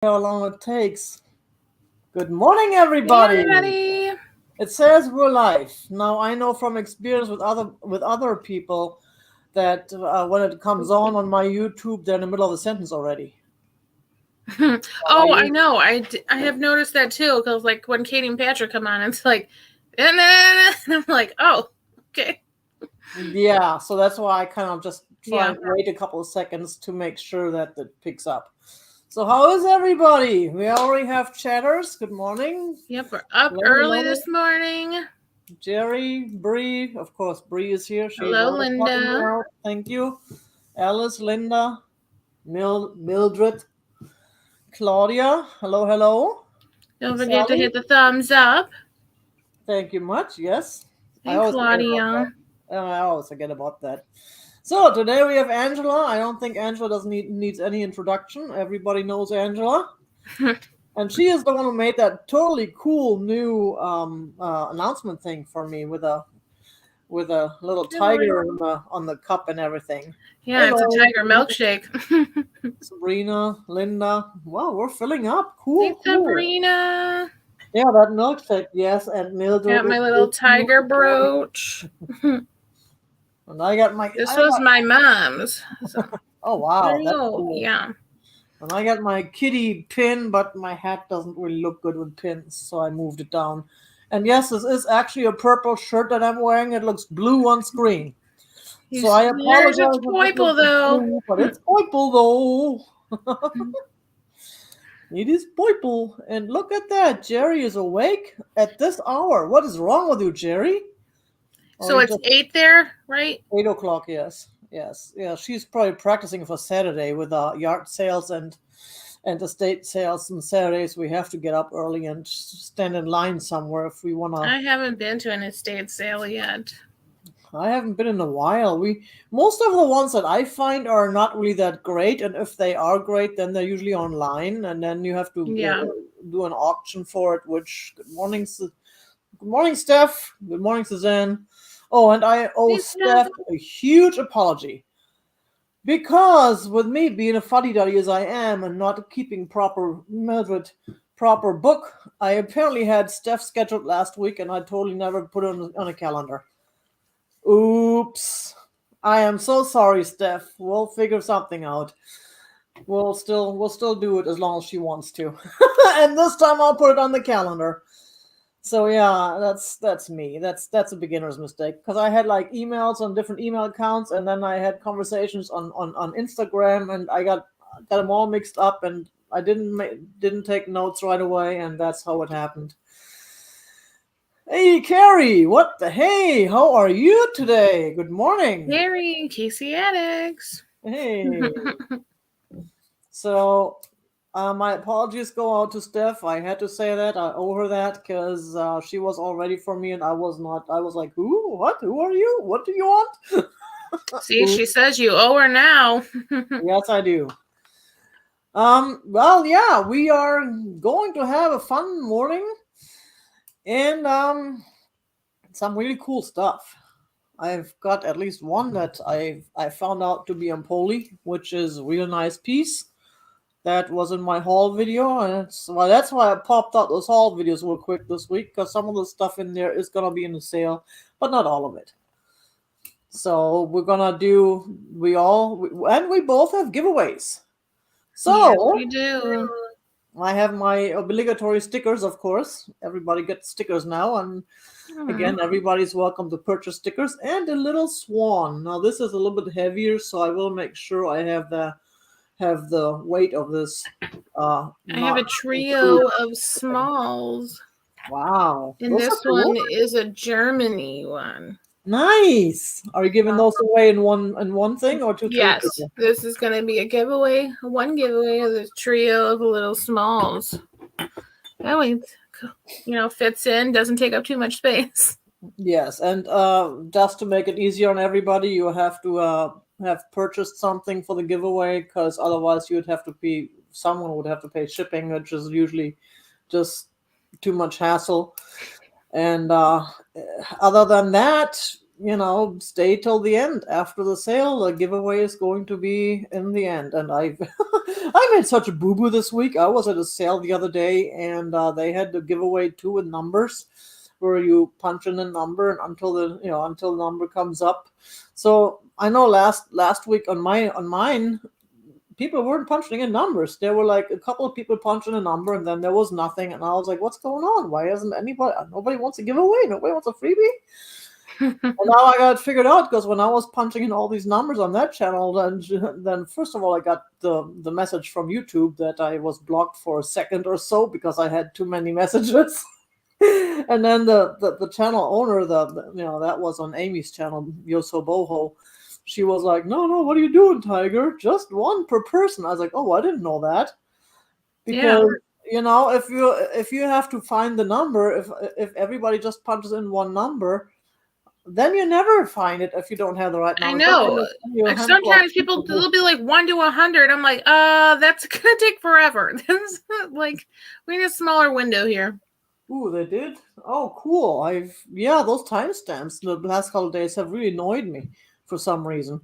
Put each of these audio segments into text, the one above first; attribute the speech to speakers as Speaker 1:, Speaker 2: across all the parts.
Speaker 1: How long it takes. Good morning,
Speaker 2: Hey
Speaker 1: everybody.
Speaker 2: everybody!
Speaker 1: It says we're live. Now I know from experience with other people that when it comes on my YouTube, they're in the middle of a sentence already.
Speaker 2: Oh, I know. I have noticed that too. Because like when Katie and Patrick come on, it's like, and I'm like, oh, okay.
Speaker 1: Yeah, so that's why I kind of just try
Speaker 2: Yeah.
Speaker 1: and wait a couple of seconds to make sure that it picks up. So how is everybody? We already have chatters. Good morning.
Speaker 2: Yep, we're up early this morning.
Speaker 1: Jerry, Bree, of course, Bree is here. She's
Speaker 2: Hello,
Speaker 1: always helping me
Speaker 2: Linda.
Speaker 1: out. Thank you. Alice, Linda, Mildred, Claudia. Hello, hello.
Speaker 2: Don't forget to
Speaker 1: Sally.
Speaker 2: hit the thumbs up.
Speaker 1: Thank you much. Yes. I
Speaker 2: And
Speaker 1: always forget about
Speaker 2: Claudia.
Speaker 1: that. I always forget about that. So today we have Angela. I don't think Angela doesn't needs any introduction. Everybody knows Angela. And she is the one who made that totally cool new announcement thing for me with a little tiger on the cup and everything.
Speaker 2: Yeah,
Speaker 1: Hello,
Speaker 2: it's a tiger milkshake.
Speaker 1: Sabrina, Linda. Wow, we're filling up.
Speaker 2: Hey,
Speaker 1: Cool, cool.
Speaker 2: Sabrina.
Speaker 1: Yeah, that milkshake, yes, and Mildred.
Speaker 2: Got my little tiger brooch.
Speaker 1: And I got my.
Speaker 2: This was my mom's. So.
Speaker 1: Oh wow, that's
Speaker 2: Hello.
Speaker 1: cool.
Speaker 2: Yeah.
Speaker 1: And I got my kitty pin, but my hat doesn't really look good with pins, so I moved it down. And yes, this is actually a purple shirt that I'm wearing. It looks blue on screen. So I apologize
Speaker 2: It's
Speaker 1: if it
Speaker 2: purple
Speaker 1: looks
Speaker 2: though.
Speaker 1: blue, but it's purple though. It is purple. And look at that. Jerry is awake at this hour. What is wrong with you, Jerry?
Speaker 2: So it's 8 there, right?
Speaker 1: 8 o'clock, yes. Yes. Yeah, she's probably practicing for Saturday with yard sales and estate sales. On Saturdays we have to get up early and stand in line somewhere if we want to.
Speaker 2: I haven't been to an estate sale yet.
Speaker 1: I haven't been in a while. Most of the ones that I find are not really that great, and if they are great, then they're usually online, and then you have to do an auction for it. Which good morning, Steph. Good morning, Suzanne. Oh, and I owe Steph a huge apology because with me being a fuddy-duddy as I am and not keeping proper book, I apparently had Steph scheduled last week, and I totally never put it on a calendar. Oops. I am so sorry, Steph. We'll figure something out. We'll still do it as long as she wants to. And this time I'll put it on the calendar. So yeah, that's me. That's a beginner's mistake. Because I had like emails on different email accounts, and then I had conversations on Instagram, and I got them all mixed up, and I didn't take notes right away, and that's how it happened. Hey, Carrie, what the hey? How are you today? Good morning.
Speaker 2: Carrie, Casey Addicts.
Speaker 1: Hey. So, my apologies go out to Steph. I had to say that. I owe her that because she was all ready for me and I was not. I was like, who? What? Who are you? What do you want?
Speaker 2: See, she says you owe her now.
Speaker 1: Yes, I do. Well, yeah, we are going to have a fun morning and some really cool stuff. I've got at least one that I found out to be Empoli, which is a real nice piece. That was in my haul video, and that's why I popped out those haul videos real quick this week, because some of the stuff in there is gonna be in the sale, but not all of it. So we're gonna do we both have giveaways. So
Speaker 2: yes, we do.
Speaker 1: I have my obligatory stickers, of course. Everybody gets stickers now, and again, everybody's welcome to purchase stickers and a little swan. Now this is a little bit heavier, so I will make sure I have the weight of this.
Speaker 2: I have a trio of smalls.
Speaker 1: Wow.
Speaker 2: And this one is a Germany one.
Speaker 1: Nice. Are you giving those away in one thing or two?
Speaker 2: Yes, this is going to be a giveaway. One giveaway of this trio of little smalls. That way, fits in, doesn't take up too much space.
Speaker 1: Yes, and just to make it easier on everybody, you have to have purchased something for the giveaway, because otherwise someone would have to pay shipping, which is usually just too much hassle. And other than that, stay till the end. After the sale, the giveaway is going to be in the end. And I made such a boo-boo this week. I was at a sale the other day, and they had the giveaway 2 with numbers, where you punch in a number and until the number comes up. So I know last week on mine, people weren't punching in numbers. There were like a couple of people punching a number, and then there was nothing. And I was like, what's going on? Why isn't nobody wants a giveaway? Nobody wants a freebie? And now I got it figured out, because when I was punching in all these numbers on that channel, then first of all, I got the message from YouTube that I was blocked for a second or so because I had too many messages. And then the channel owner, that was on Amy's channel, Yoso Boho, she was like, no, what are you doing, Tiger? Just 1 per person. I was like, oh, I didn't know that. Because if you have to find the number, if everybody just punches in 1 number, then you never find it if you don't have the right number.
Speaker 2: I know. Like sometimes people will be like 1 to 100. I'm like, that's gonna take forever. Like, we need a smaller window here.
Speaker 1: Ooh, they did? Oh, cool. Those timestamps the last couple of days have really annoyed me for some reason.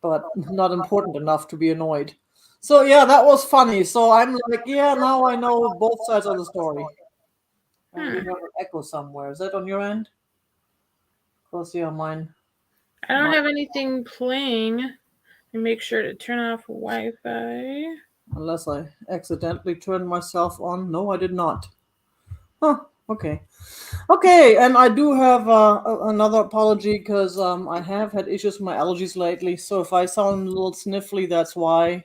Speaker 1: But not important enough to be annoyed. So yeah, that was funny. So I'm like, now I know both sides of the story. And we have an echo somewhere. Is that on your end? Let's see on mine.
Speaker 2: I don't have anything playing. Make sure to turn off Wi-Fi.
Speaker 1: Unless I accidentally turned myself on. No, I did not. Huh, okay. Okay, and I do have another apology, because I have had issues with my allergies lately. So if I sound a little sniffly, that's why.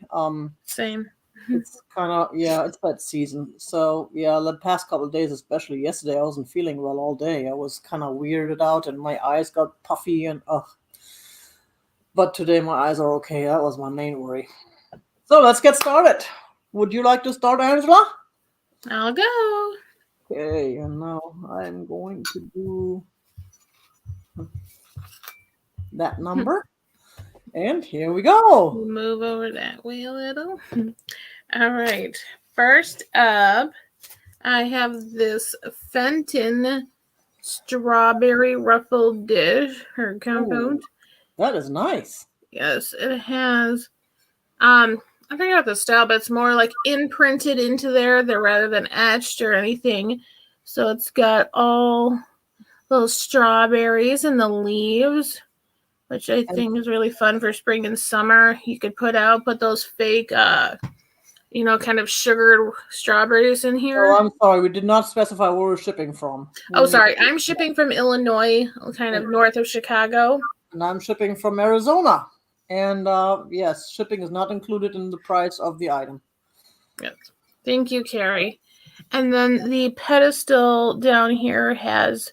Speaker 2: Same.
Speaker 1: It's kind of, it's that season. So the past couple of days, especially yesterday, I wasn't feeling well all day. I was kind of weirded out, and my eyes got puffy and But today my eyes are okay. That was my main worry. So let's get started. Would you like to start, Angela?
Speaker 2: I'll go.
Speaker 1: Okay, and now I'm going to do that number. And here we go.
Speaker 2: We'll move over that way a little. All right. First up, I have this Fenton strawberry ruffled dish or compote.
Speaker 1: That is nice.
Speaker 2: Yes, it has. I forgot the style, but it's more like imprinted into there rather than etched or anything. So it's got all those strawberries and the leaves, which I think is really fun for spring and summer. You could put those fake, kind of sugared strawberries in here.
Speaker 1: Oh, I'm sorry. We did not specify where we're shipping from.
Speaker 2: Oh, sorry. I'm shipping from Illinois, kind of north of Chicago.
Speaker 1: And I'm shipping from Arizona. And yes, shipping is not included in the price of the item.
Speaker 2: Yes. Thank you, Carrie. And then the pedestal down here has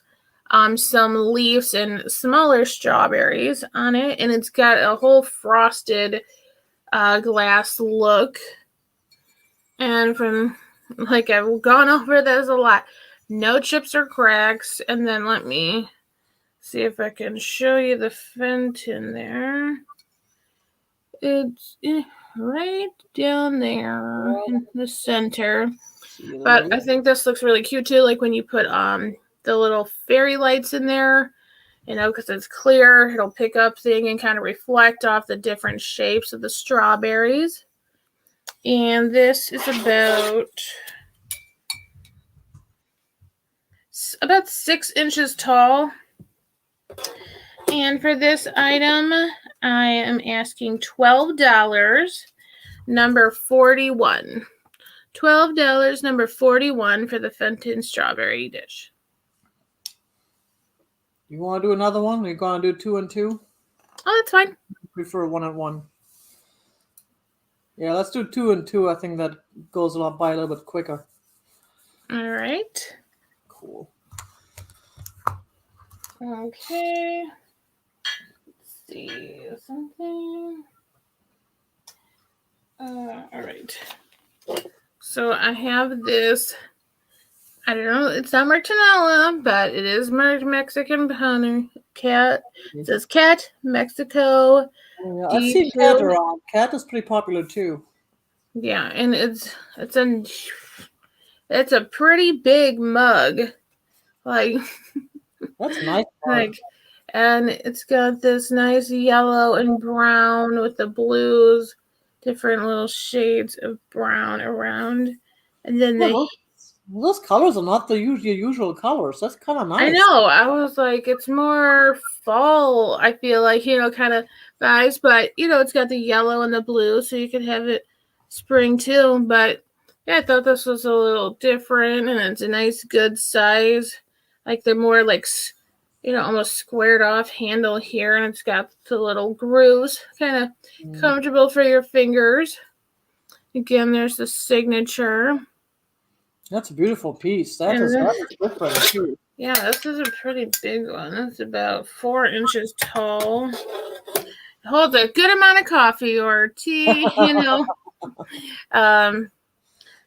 Speaker 2: some leaves and smaller strawberries on it. And it's got a whole frosted glass look. And from, I've gone over this a lot. No chips or cracks. And then let me see if I can show you the Fenton there. It's right down there in the center. But I think this looks really cute too, like when you put the little fairy lights in there, because it's clear, it'll pick up things and kind of reflect off the different shapes of the strawberries. And this is about 6 inches tall. And for this item, I am asking $12, number 41. $12, number 41 for the Fenton strawberry dish.
Speaker 1: You want to do another one? Are you going to do 2 and 2?
Speaker 2: Oh, that's fine.
Speaker 1: I prefer 1 and 1. Yeah, let's do 2 and 2. I think that goes by a little bit quicker.
Speaker 2: All right.
Speaker 1: Cool.
Speaker 2: Okay. See something. All right. So I have this. I don't know. It's not Martinella, but it is Mexican honey cat. It says Cat Mexico.
Speaker 1: Yeah, I've seen Cat around. Cat is pretty popular too.
Speaker 2: Yeah, and it's a pretty big mug.
Speaker 1: That's nice.
Speaker 2: And it's got this nice yellow and brown with the blues, different little shades of brown around. And then
Speaker 1: those colors are not the usual colors. That's kind of nice.
Speaker 2: I know. I was like, it's more fall, I feel like, kind of vibes. But, it's got the yellow and the blue, so you could have it spring too. But, yeah, I thought this was a little different, and it's a nice, good size. Like the more, like, almost squared off handle here, and it's got the little grooves, kind of comfortable for your fingers. Again, there's the signature.
Speaker 1: That's a beautiful piece. That is different too.
Speaker 2: Yeah, this is a pretty big one. It's about 4 inches tall. Holds a good amount of coffee or tea,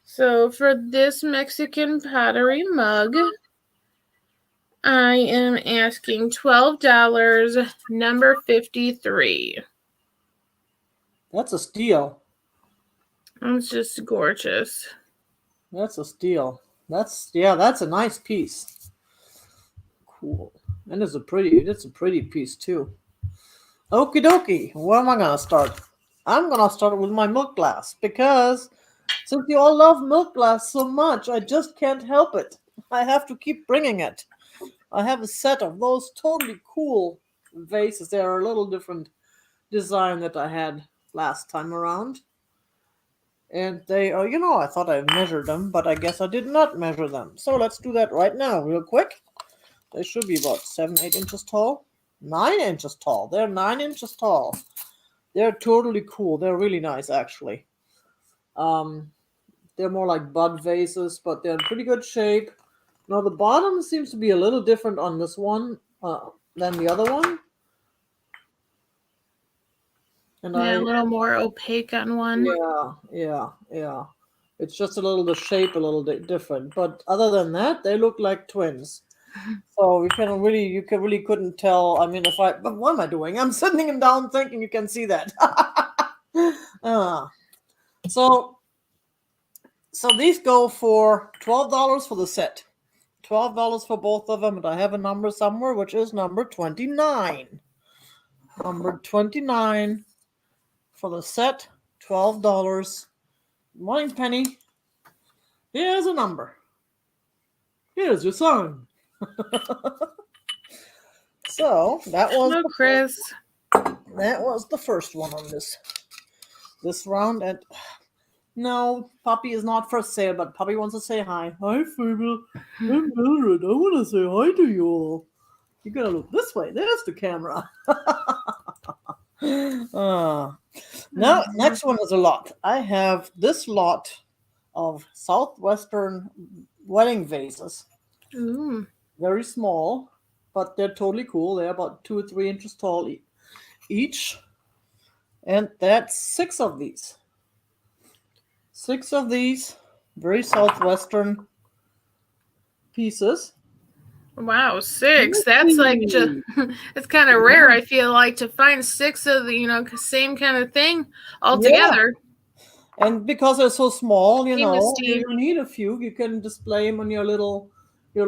Speaker 2: So for this Mexican pottery mug, I am asking $12, number 53.
Speaker 1: That's a steal.
Speaker 2: It's just gorgeous.
Speaker 1: That's a steal. That's a nice piece. Cool. And it's a pretty piece too. Okie dokie. Where am I gonna start? I'm gonna start with my milk glass because since you all love milk glass so much, I just can't help it. I have to keep bringing it. I have a set of those totally cool vases. They are a little different design that I had last time around. And they are, I thought I measured them, but I guess I did not measure them. So let's do that right now, real quick. They should be about 7-8 inches tall. 9 inches tall. They're 9 inches tall. They're totally cool. They're really nice, actually. They're more like bud vases, but they're in pretty good shape. Now, the bottom seems to be a little different on this one than the other one.
Speaker 2: And a little more opaque on one.
Speaker 1: Yeah. It's just the shape a little bit different. But other than that, they look like twins. So you couldn't tell. I mean, but what am I doing? I'm sitting them down thinking you can see that. So these go for $12 for the set. $12 for both of them, and I have a number somewhere, which is number 29. Number 29 for the set, $12. Morning, Penny. Here's a number. Here's your son. So that was
Speaker 2: Chris.
Speaker 1: That was the first one on this round. And no, Puppy is not for sale, but Puppy wants to say hi. Hi, Fable. I'm Mildred. I want to say hi to you all. You gotta look this way. There's the camera. Now, next one is a lot. I have this lot of Southwestern wedding vases. Very small, but they're totally cool. They're about 2 or 3 inches tall each. And that's 6 of these. 6 of these very Southwestern pieces.
Speaker 2: Wow, 6. That's like it's kind of rare, I feel like, to find 6 of the, same kind of thing all together.
Speaker 1: And because they're so small, you need a few. You can display them on your little those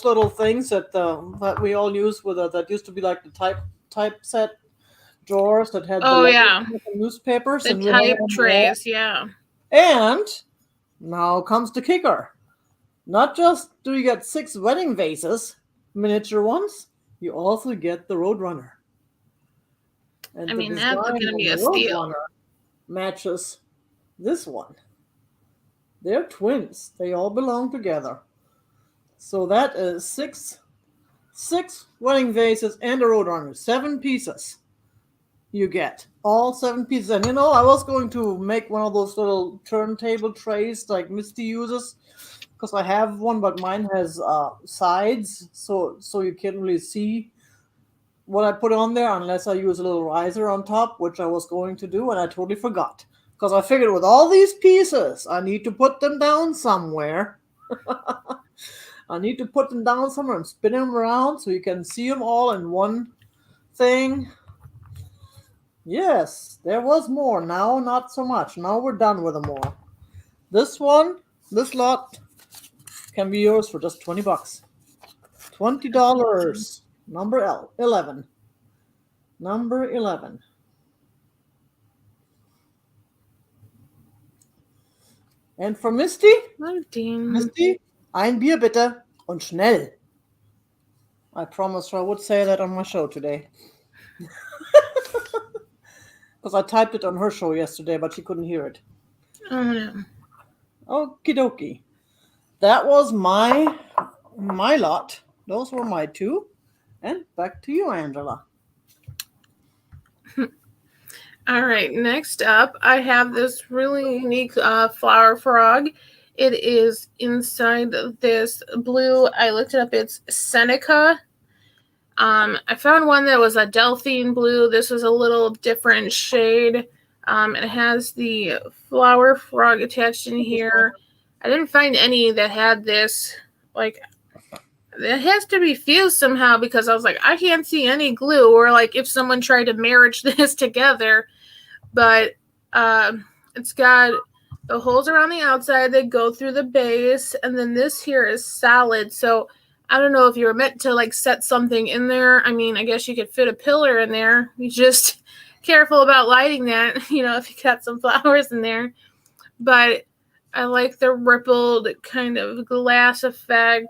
Speaker 1: little things that we all use that used to be like the typeset drawers that had newspapers
Speaker 2: and type trays,
Speaker 1: And now comes the kicker. Not just do you get 6 wedding vases, miniature ones, you also get the Roadrunner. And
Speaker 2: I mean, that's going to be a steal.
Speaker 1: Matches this one. They're twins. They all belong together. So that is 6 wedding vases and a Roadrunner. 7 pieces you get. All 7 pieces. And I was going to make one of those little turntable trays like Misty uses, because I have one, but mine has sides, so you can't really see what I put on there unless I use a little riser on top, which I was going to do, and I totally forgot. Because I figured with all these pieces, I need to put them down somewhere. I need to put them down somewhere and spin them around so you can see them all in one thing. Yes, there was more. Now, not so much. Now we're done with them all. This lot can be yours for just $20. $20. Number 11. Number 11. And for Misty? Misty, ein Bier bitte und schnell. I promised her I would say that on my show today. Because I typed it on her show yesterday, but she couldn't hear it.
Speaker 2: Oh, no.
Speaker 1: Okie dokie. That was my lot. Those were my two. And back to you, Angela.
Speaker 2: All right, next up, I have this really unique flower frog. It is inside this blue. I looked it up. It's Seneca. I found one that was a Delphine blue. This was a little different shade. It has the flower frog attached in here. I didn't find any that had this, like, it has to be fused somehow because I was like, I can't see any glue, or like if someone tried to marriage this together. But it's got the holes around the outside that go through the base, and then this here is solid. So I don't know if you were meant to like set something in there. I mean, I guess you could fit a pillar in there. You just careful about lighting that, you know, if you got some flowers in there. But I like the rippled kind of glass effect.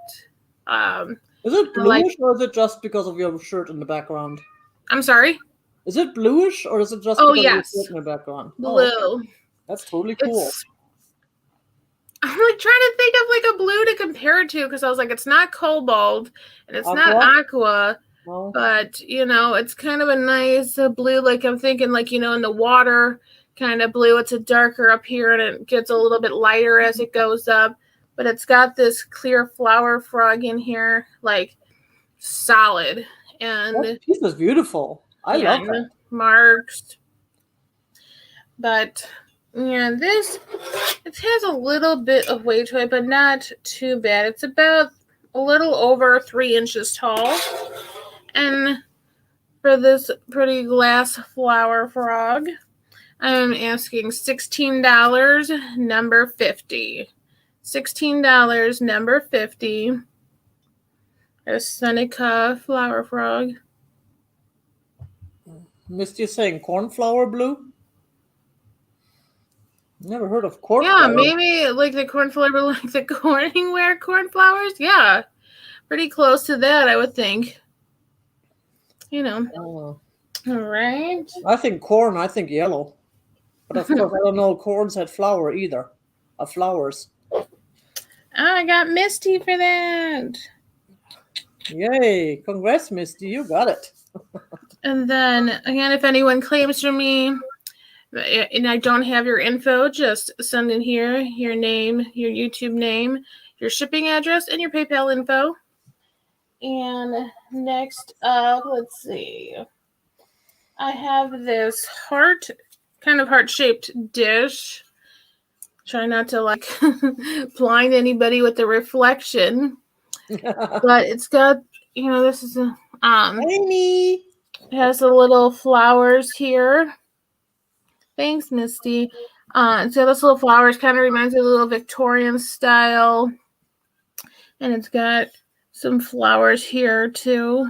Speaker 1: Is it bluish or is it just because of your shirt in the background?
Speaker 2: I'm sorry?
Speaker 1: Is it bluish or is it just because of your shirt in the background?
Speaker 2: Blue.
Speaker 1: Oh, okay. That's totally cool.
Speaker 2: I'm like trying to think of like a blue to compare it to because I was like, it's not cobalt and it's not aqua, but you know, it's kind of a nice blue. Like I'm thinking, like, you know, in the water kind of blue. It's a darker up here and it gets a little bit lighter as it goes up. But it's got this clear flower frog in here, like solid. And
Speaker 1: that piece is beautiful. I love it.
Speaker 2: Marks. But yeah, this, it has a little bit of weight to it, but not too bad. It's about a little over 3 inches tall. And for this pretty glass flower frog, I'm asking $16, number 50. $16, number 50. A Seneca flower frog.
Speaker 1: Misty is saying cornflower blue? Never heard of cornflower.
Speaker 2: Yeah, maybe like the cornflower, like the Corningware cornflowers. Yeah, pretty close to that, I would think. You know. All right.
Speaker 1: I think corn. I think yellow. But of course, I don't know corns had flower either. Flowers.
Speaker 2: I got Misty for that.
Speaker 1: Yay. Congrats, Misty. You got it.
Speaker 2: And then, again, if anyone claims from me and I don't have your info, just send in here your name, your YouTube name, your shipping address, and your PayPal info. And next up, let's see. I have this kind of heart-shaped dish. Try not to like blind anybody with the reflection. But it's got, you know, this is a
Speaker 1: Amy.
Speaker 2: It has the little flowers here. Thanks, Misty. So this little flowers kind of reminds me of a little Victorian style. And it's got some flowers here too.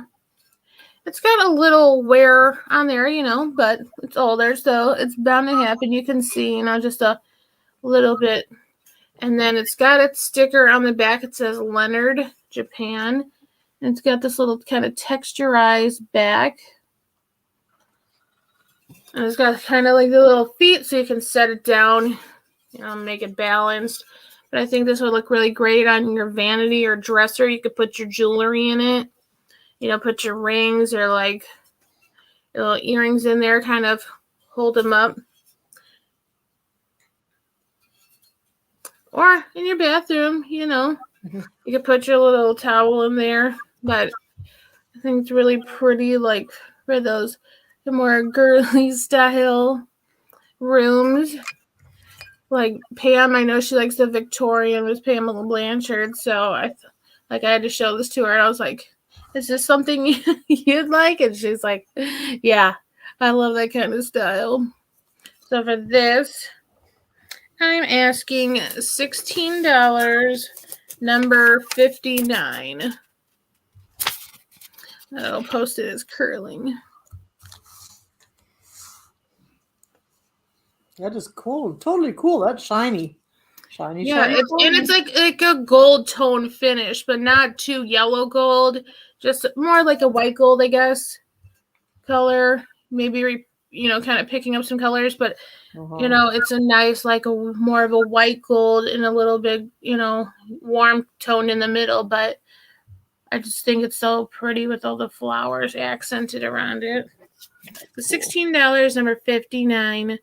Speaker 2: It's got a little wear on there, you know, but it's older, so it's bound to happen. You can see, you know, just a little bit. And then it's got its sticker on the back. It says Leonard, Japan. And it's got this little kind of texturized back. And it's got kind of like the little feet so you can set it down, you know, make it balanced. But I think this would look really great on your vanity or dresser. You could put your jewelry in it. You know, put your rings or like little earrings in there, kind of hold them up. Or in your bathroom, you know, you could put your little towel in there. But I think it's really pretty, like for those the more girly style rooms. Like Pam, I know she likes the Victorian with Pamela Blanchard, so I had to show this to her, and I was like, "Is this something you'd like?" And she's like, "Yeah, I love that kind of style." So for this, I'm asking $16, number 59. I'll post it as curling.
Speaker 1: That is cool. Totally cool. That's shiny. Shiny,
Speaker 2: yeah,
Speaker 1: shiny.
Speaker 2: It's like a gold tone finish, but not too yellow gold. Just more like a white gold, I guess, color. Maybe, kind of picking up some colors, but, it's a nice, like more of a white gold and a little bit, warm tone in the middle, but I just think it's so pretty with all the flowers accented around it. The $16, number 59.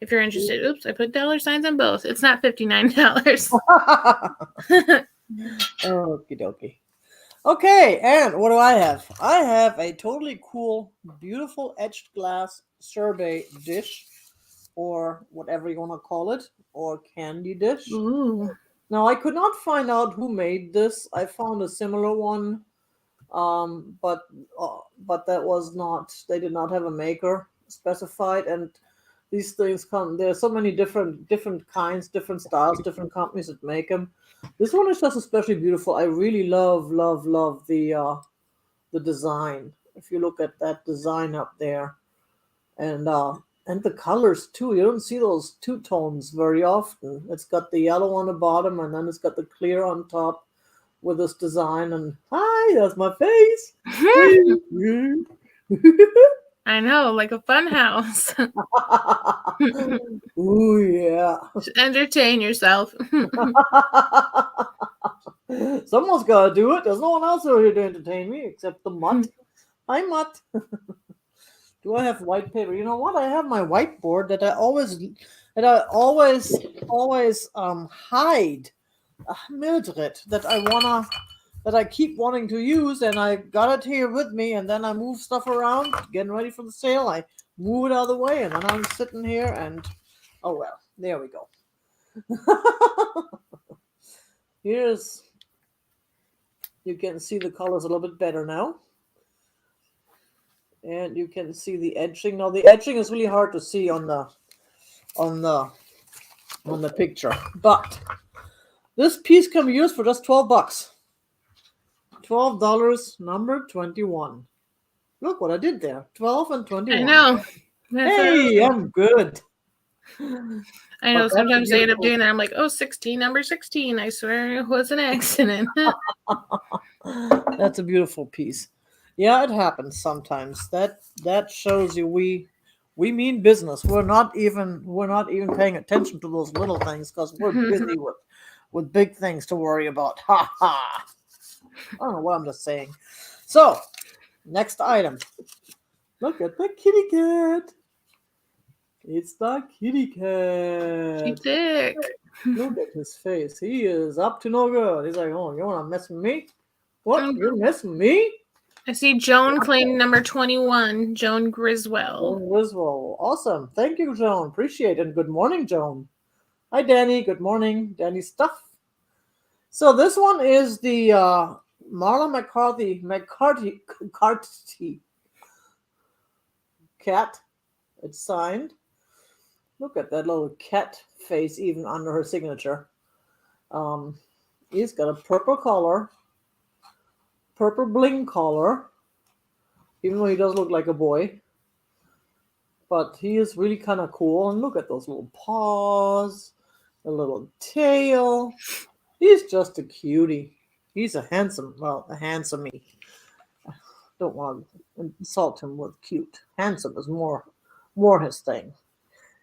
Speaker 2: If you're interested. Oops, I put dollar signs on both. It's not $59.
Speaker 1: Okie dokie. Okay, and what do I have? I have a totally cool, beautiful etched glass sorbet dish, or whatever you want to call it, or candy dish.
Speaker 2: Ooh.
Speaker 1: Now, I could not find out who made this. I found a similar one, but that was not. They did not have a maker specified, and these things come. There are so many different kinds, different styles, different companies that make them. This one is just especially beautiful. I really love the design. If you look at that design up there, and the colors too. You don't see those two tones very often. It's got the yellow on the bottom, and then it's got the clear on top with this design. And hi, that's my face.
Speaker 2: I know, like a fun house.
Speaker 1: Ooh, yeah.
Speaker 2: Entertain yourself.
Speaker 1: Someone's got to do it. There's no one else here to entertain me except the mutt. Hi, mutt. Do I have white paper? You know what? I have my whiteboard that I always hide. Mildred, that I keep wanting to use, and I got it here with me, and then I move stuff around, getting ready for the sale. I move it out of the way, and then I'm sitting here, and oh well, there we go. You can see the colors a little bit better now. And you can see the edging. Now the edging is really hard to see on the picture, but this piece can be used for just $12. $12, number 21. Look what I did there. 12 and 21.
Speaker 2: I know.
Speaker 1: Hey, I'm good.
Speaker 2: I know. Sometimes I end up doing that. I'm like, 16, number 16. I swear it was an accident.
Speaker 1: That's a beautiful piece. Yeah, it happens sometimes. That shows you we mean business. We're not even paying attention to those little things because we're busy with big things to worry about. Ha ha. I don't know what I'm just saying. So, next item. Look at the kitty cat. It's the kitty cat.
Speaker 2: She's sick.
Speaker 1: Look at his face. He is up to no good. He's like, oh, you want to mess with me? What? You're messing with me?
Speaker 2: I see Joan claimed number 21, Joan Griswold.
Speaker 1: Joan Griswold. Awesome. Thank you, Joan. Appreciate it. And good morning, Joan. Hi, Danny. Good morning. Danny Stuff. So this one is the Marla McCarthy cat. It's signed. Look at that little cat face even under her signature. He's got a purple collar. Purple bling collar, even though he does look like a boy, but he is really kind of cool. And look at those little paws, the little tail. He's just a cutie. He's a handsome-y. Don't want to insult him with cute. Handsome is more his thing,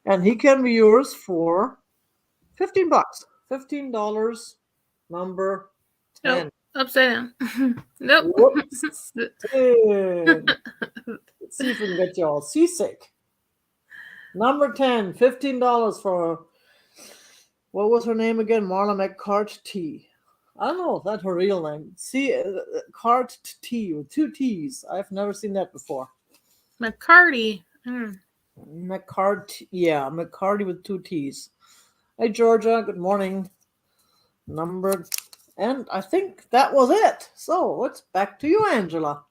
Speaker 1: and he can be yours for $15. $15, number 10.
Speaker 2: Oh. Upside down. Nope.
Speaker 1: Whoops. Let's see if we can get you all seasick. Number 10, $15 for, what was her name again? Marla McCarthy. I don't know if that's her real name. See, Carty with 2 T's. I've never seen that before.
Speaker 2: McCarty.
Speaker 1: McCarty, yeah, McCarty with 2 T's. Hey, Georgia, good morning. And I think that was it. So it's back to you, Angela.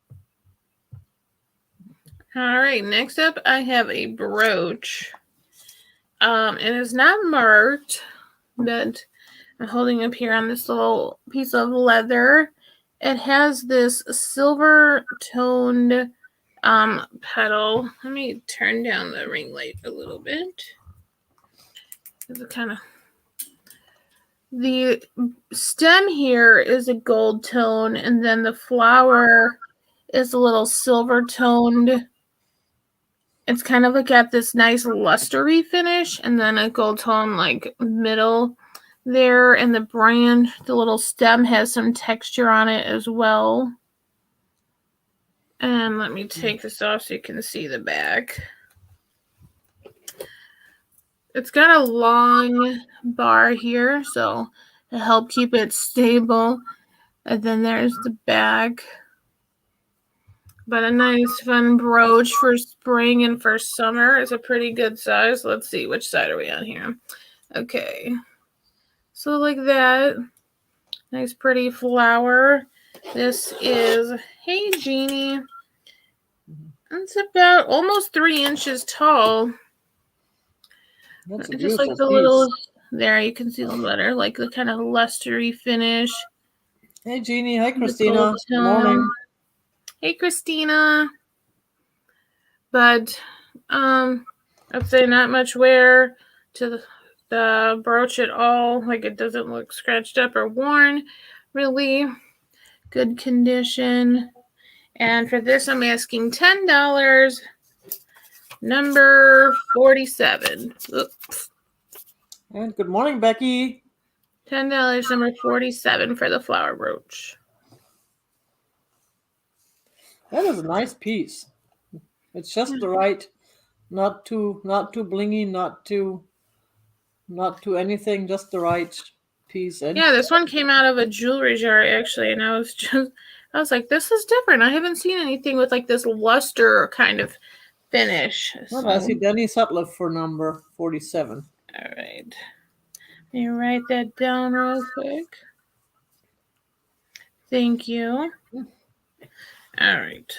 Speaker 2: All right. Next up, I have a brooch. It is not marked, but I'm holding up here on this little piece of leather. it has this silver toned petal. Let me turn down the ring light a little bit. The stem here is a gold tone, and then the flower is a little silver toned. It's kind of like got this nice lustery finish, and then a gold tone like middle there, and the branch, the little stem has some texture on it as well. And let me take this off so you can see the back. It's got a long bar here, so to help keep it stable. And then there's the back. But a nice fun brooch for spring and for summer. It's a pretty good size. Let's see, which side are we on here? Okay. So like that. Nice pretty flower. This is Hey Jeannie. It's about almost 3 inches tall.
Speaker 1: That's a
Speaker 2: just like the
Speaker 1: piece.
Speaker 2: little, there you can see the letter, like the kind of lustery finish.
Speaker 1: Hey Jeannie, hi Christina. Good morning.
Speaker 2: Hey Christina. But I'd say not much wear to the brooch at all. Like it doesn't look scratched up or worn. Really good condition. And for this, I'm asking $10. Number 47. Oops.
Speaker 1: And good morning, Becky.
Speaker 2: $10, number 47 for the flower brooch.
Speaker 1: That is a nice piece. It's just the right, not too blingy, not too anything, just the right piece. And
Speaker 2: yeah, this one came out of a jewelry jar actually, and I was like, this is different. I haven't seen anything with like this luster kind of finish.
Speaker 1: Well, I see Denny Sutliff for number 47.
Speaker 2: All right. Let me write that down real quick. Thank you. All right.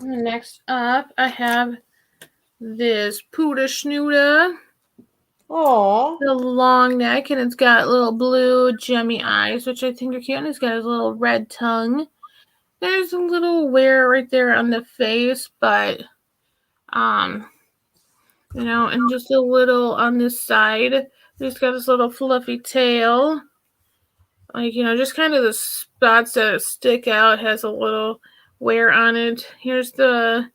Speaker 2: Next up, I have this Puda Schnuda.
Speaker 1: Oh,
Speaker 2: the long neck, and it's got little blue gemmy eyes, which I think are cute. And it's got his little red tongue. There's a little wear right there on the face, but you know, and just a little on this side. He's got this little fluffy tail. Like, you know, just kind of the spots that stick out has a little wear on it. Here's the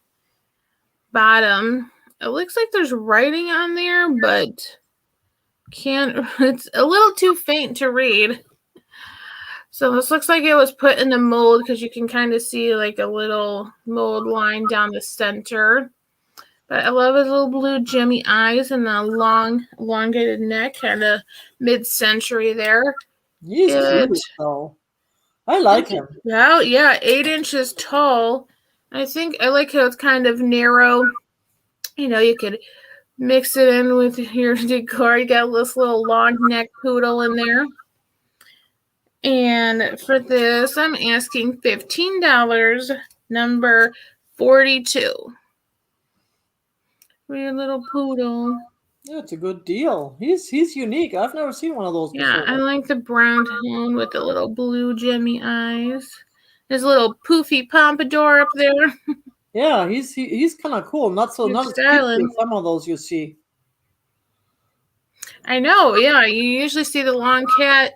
Speaker 2: bottom. It looks like there's writing on there, but it's a little too faint to read. So this looks like it was put in the mold because you can kind of see like a little mold line down the center. But I love his little blue gemmy eyes and the long, elongated neck, kind of mid-century there.
Speaker 1: He's cute, though. I like him.
Speaker 2: Well, yeah, 8 inches tall. I think I like how it's kind of narrow. You know, you could mix it in with your decor. You got this little long neck poodle in there. And for this, I'm asking $15, number 42. For your little poodle.
Speaker 1: Yeah, it's a good deal. He's unique. I've never seen one of those before.
Speaker 2: Yeah, I like the brown tone with the little blue gemmy eyes. His little poofy pompadour up there.
Speaker 1: Yeah, he's kind of cool. Not as cute as some of those you see.
Speaker 2: I know. Yeah, you usually see the long cat,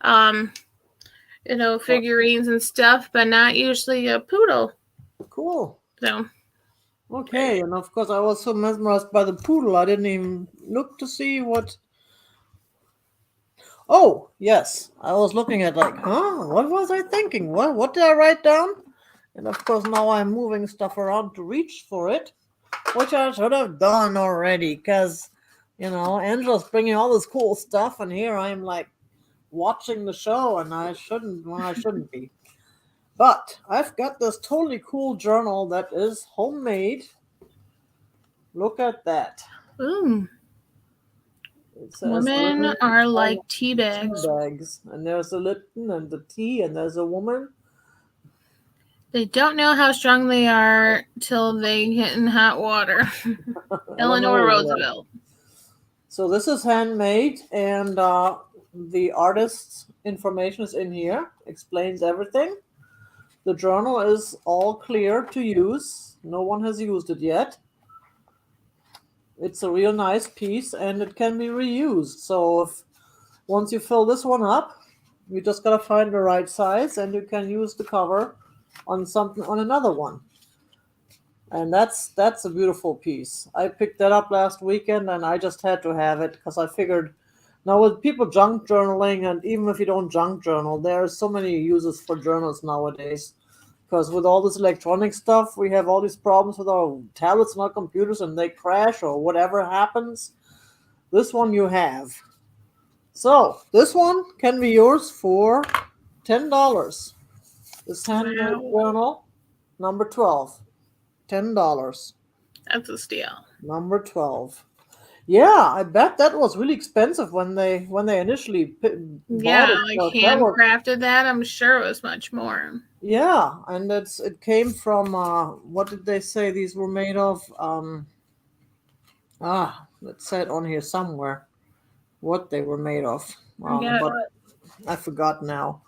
Speaker 2: you know, figurines and stuff, but not usually a poodle.
Speaker 1: Cool.
Speaker 2: So.
Speaker 1: Okay, and of course I was so mesmerized by the poodle, I didn't even look to see what... Oh, yes, I was looking at like, what was I thinking? What did I write down? And of course now I'm moving stuff around to reach for it, which I should have done already, because, you know, Angela's bringing all this cool stuff, and here I'm like watching the show, and I shouldn't be. But I've got this totally cool journal that is homemade. Look at that.
Speaker 2: Ooh. Women are like tea bags.
Speaker 1: And there's a Lipton and the tea, and there's a woman.
Speaker 2: They don't know how strong they are till they get in hot water. Eleanor Roosevelt.
Speaker 1: So this is handmade, and the artists information is in here, explains everything. The journal is all clear to use. No one has used it yet. It's a real nice piece and it can be reused. So if once you fill this one up, you just gotta find the right size and you can use the cover on something on another one. And that's a beautiful piece. I picked that up last weekend and I just had to have it because I figured now with people junk journaling, and even if you don't junk journal, there are so many uses for journals nowadays. Because with all this electronic stuff, we have all these problems with our tablets and our computers and they crash or whatever happens. This one you have. So this one can be yours for $10. This handmade
Speaker 2: Wow.
Speaker 1: journal, number 12. $10.
Speaker 2: That's a steal.
Speaker 1: Number 12. Yeah, I bet that was really expensive when they initially bought
Speaker 2: Yeah,
Speaker 1: it.
Speaker 2: like
Speaker 1: But that was,
Speaker 2: handcrafted that. I'm sure it was much more.
Speaker 1: yeah, and it came from what did they say these were made of? It said on here somewhere what they were made of.
Speaker 2: Yeah.
Speaker 1: But I forgot now.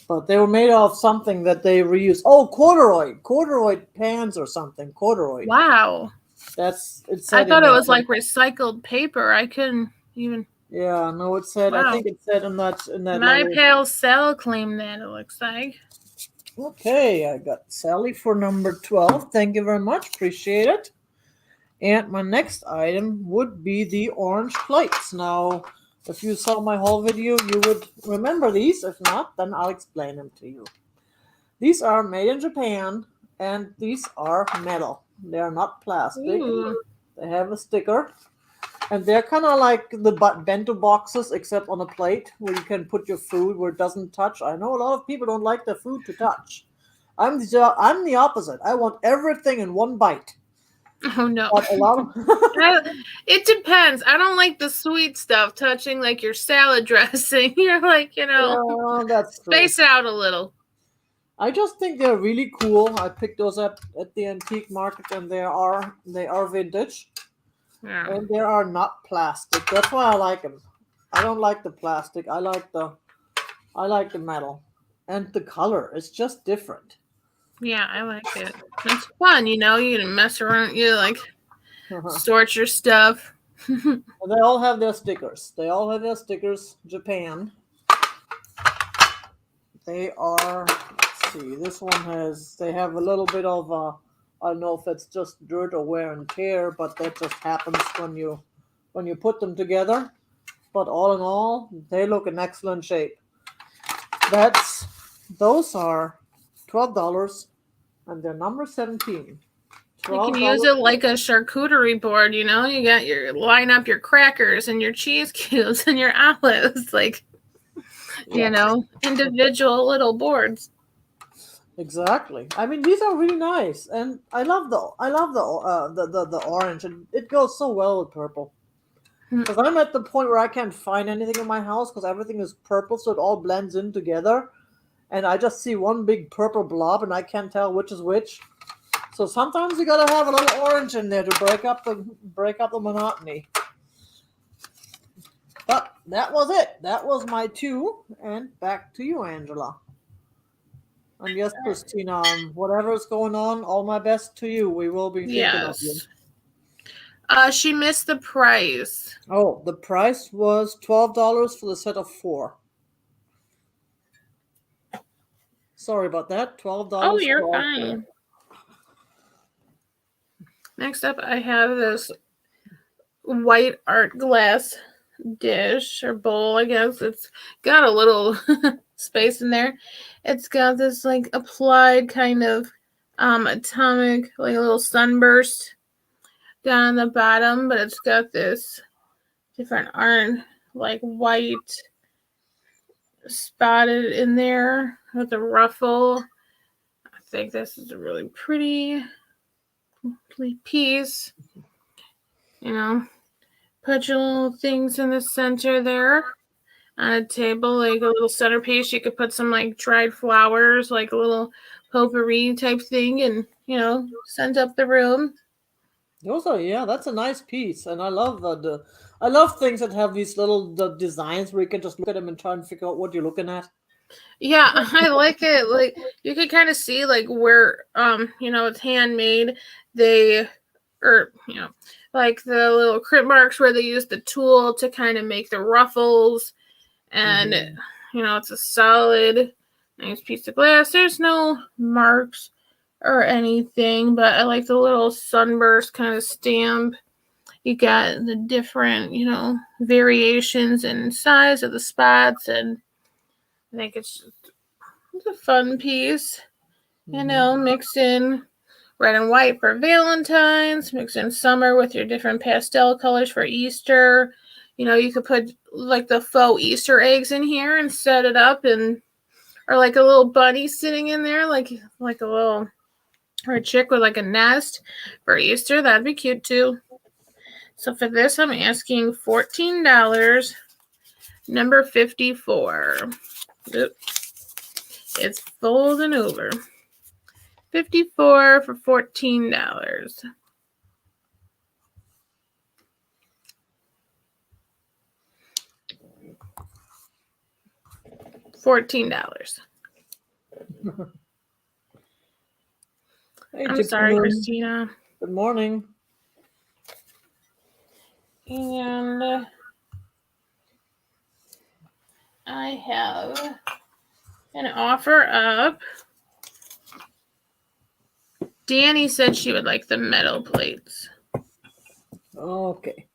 Speaker 1: But they were made of something that they reuse. Oh, corduroy pans or something. Corduroy.
Speaker 2: Wow.
Speaker 1: That's it
Speaker 2: I
Speaker 1: said in
Speaker 2: thought it
Speaker 1: that.
Speaker 2: was like recycled paper. I couldn't even.
Speaker 1: Yeah, no, it said. I
Speaker 2: Wow.
Speaker 1: think it said in that
Speaker 2: My
Speaker 1: little.
Speaker 2: pal Sal claimed that, it looks like.
Speaker 1: Okay, I got Sally for number 12. Thank you very much. Appreciate it. And my next item would be the orange plates. Now, if you saw my whole video, you would remember these. If not, then I'll explain them to you. These are made in Japan, and these are metal. They are not plastic.
Speaker 2: Ooh.
Speaker 1: They have a sticker. And they're kind of like the bento boxes, except on a plate where you can put your food where it doesn't touch. I know a lot of people don't like their food to touch. I'm the opposite. I want everything in one bite.
Speaker 2: Oh no.
Speaker 1: But a lot of
Speaker 2: It depends. I don't like the sweet stuff touching like your salad dressing. You're like,
Speaker 1: yeah, that's true.
Speaker 2: space out a little.
Speaker 1: I just think they're really cool. I picked those up at the antique market, and they are vintage.
Speaker 2: Yeah.
Speaker 1: And they are not plastic. That's why I like them. I don't like the plastic. I like the metal, and the color is just different.
Speaker 2: Yeah, I like it. It's fun, you can mess around, sort your stuff.
Speaker 1: They all have their stickers. Japan. They are. Let's see. This one has. They have a little bit of. I don't know if it's just dirt or wear and tear, but that just happens when you put them together. But all in all, they look in excellent shape. Those are $12, and they're number 17.
Speaker 2: You can use it like a charcuterie board, you got line up your crackers and your cheese cubes and your olives, like, individual little boards.
Speaker 1: Exactly. I mean, these are really nice, and I love the orange, and it goes so well with purple. Because I'm at the point where I can't find anything in my house because everything is purple, so it all blends in together, and I just see one big purple blob, and I can't tell which is which. So sometimes you gotta have a little orange in there to break up the monotony. But that was it. That was my two, and back to you, Angela. And yes, Christina, whatever's going on, all my best to you. We will be thinking of you.
Speaker 2: She missed the price.
Speaker 1: Oh, the price was $12 for the set of 4. Sorry about that. $12.
Speaker 2: Oh, you're fine. Next up, I have this white art glass dish or bowl, I guess. It's got a little space in there. It's got this like applied kind of atomic, like a little sunburst down the bottom, but it's got this different art, like white spotted in there with a ruffle. I think this is a really pretty piece. Put your little things in the center there on a table, like a little centerpiece. You could put some like dried flowers, like a little potpourri type thing, and scent up the room.
Speaker 1: Those are, yeah, that's a nice piece, and I love I love things that have these little designs where you can just look at them and try and figure out what you're looking at.
Speaker 2: Yeah, I like it. Like you can kind of see like where it's handmade. They or like the little crimp marks where they use the tool to kind of make the ruffles, and it's a solid nice piece of glass. There's no marks or anything, but I like the little sunburst kind of stamp. You got the different variations in size of the spots, and I think it's a fun piece. Mix in red and white for Valentine's, mix in summer with your different pastel colors for Easter. You could put like the faux Easter eggs in here and set it up, or like a little bunny sitting in there, like a little, or a chick with like a nest for Easter. That'd be cute too. So for this, I'm asking $14. Number 54. Oop. It's folding over. 54 for $14. $14.
Speaker 1: Hey,
Speaker 2: I'm sorry, Christina.
Speaker 1: Good morning.
Speaker 2: And I have an offer up. Danny said she would like the metal plates.
Speaker 1: Okay.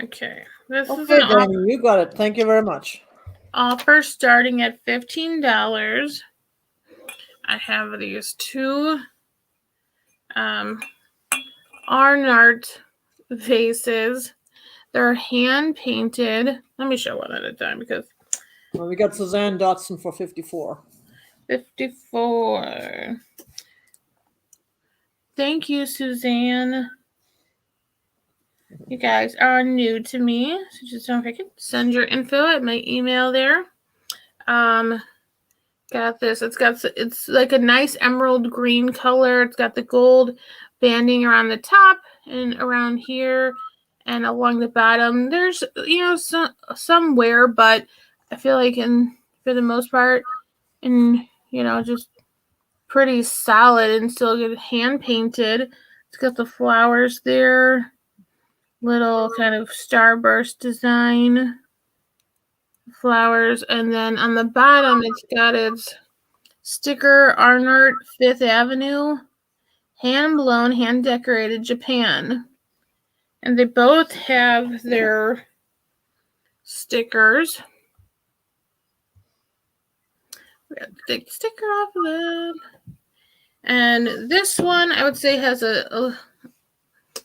Speaker 2: Okay. This is
Speaker 1: an
Speaker 2: offer.
Speaker 1: Danny, you got it. Thank you very much.
Speaker 2: Offer starting at $15. I have these two Arnart vases. They're hand painted. Let me show one at a time because
Speaker 1: we got Suzanne Dotson for 54.
Speaker 2: 54. Thank you, Suzanne. You guys are new to me, so just don't forget to send your info at my email there. Got this. It's like a nice emerald green color. It's got the gold banding around the top and around here and along the bottom. There's some wear, but I feel like for the most part, just pretty solid and still good hand painted. It's got the flowers there, little kind of starburst design flowers, and then on the bottom it's got its sticker Arnart 5th Avenue, hand blown, hand decorated, Japan. And they both have their stickers. We got to take the sticker off of them. And this one I would say has a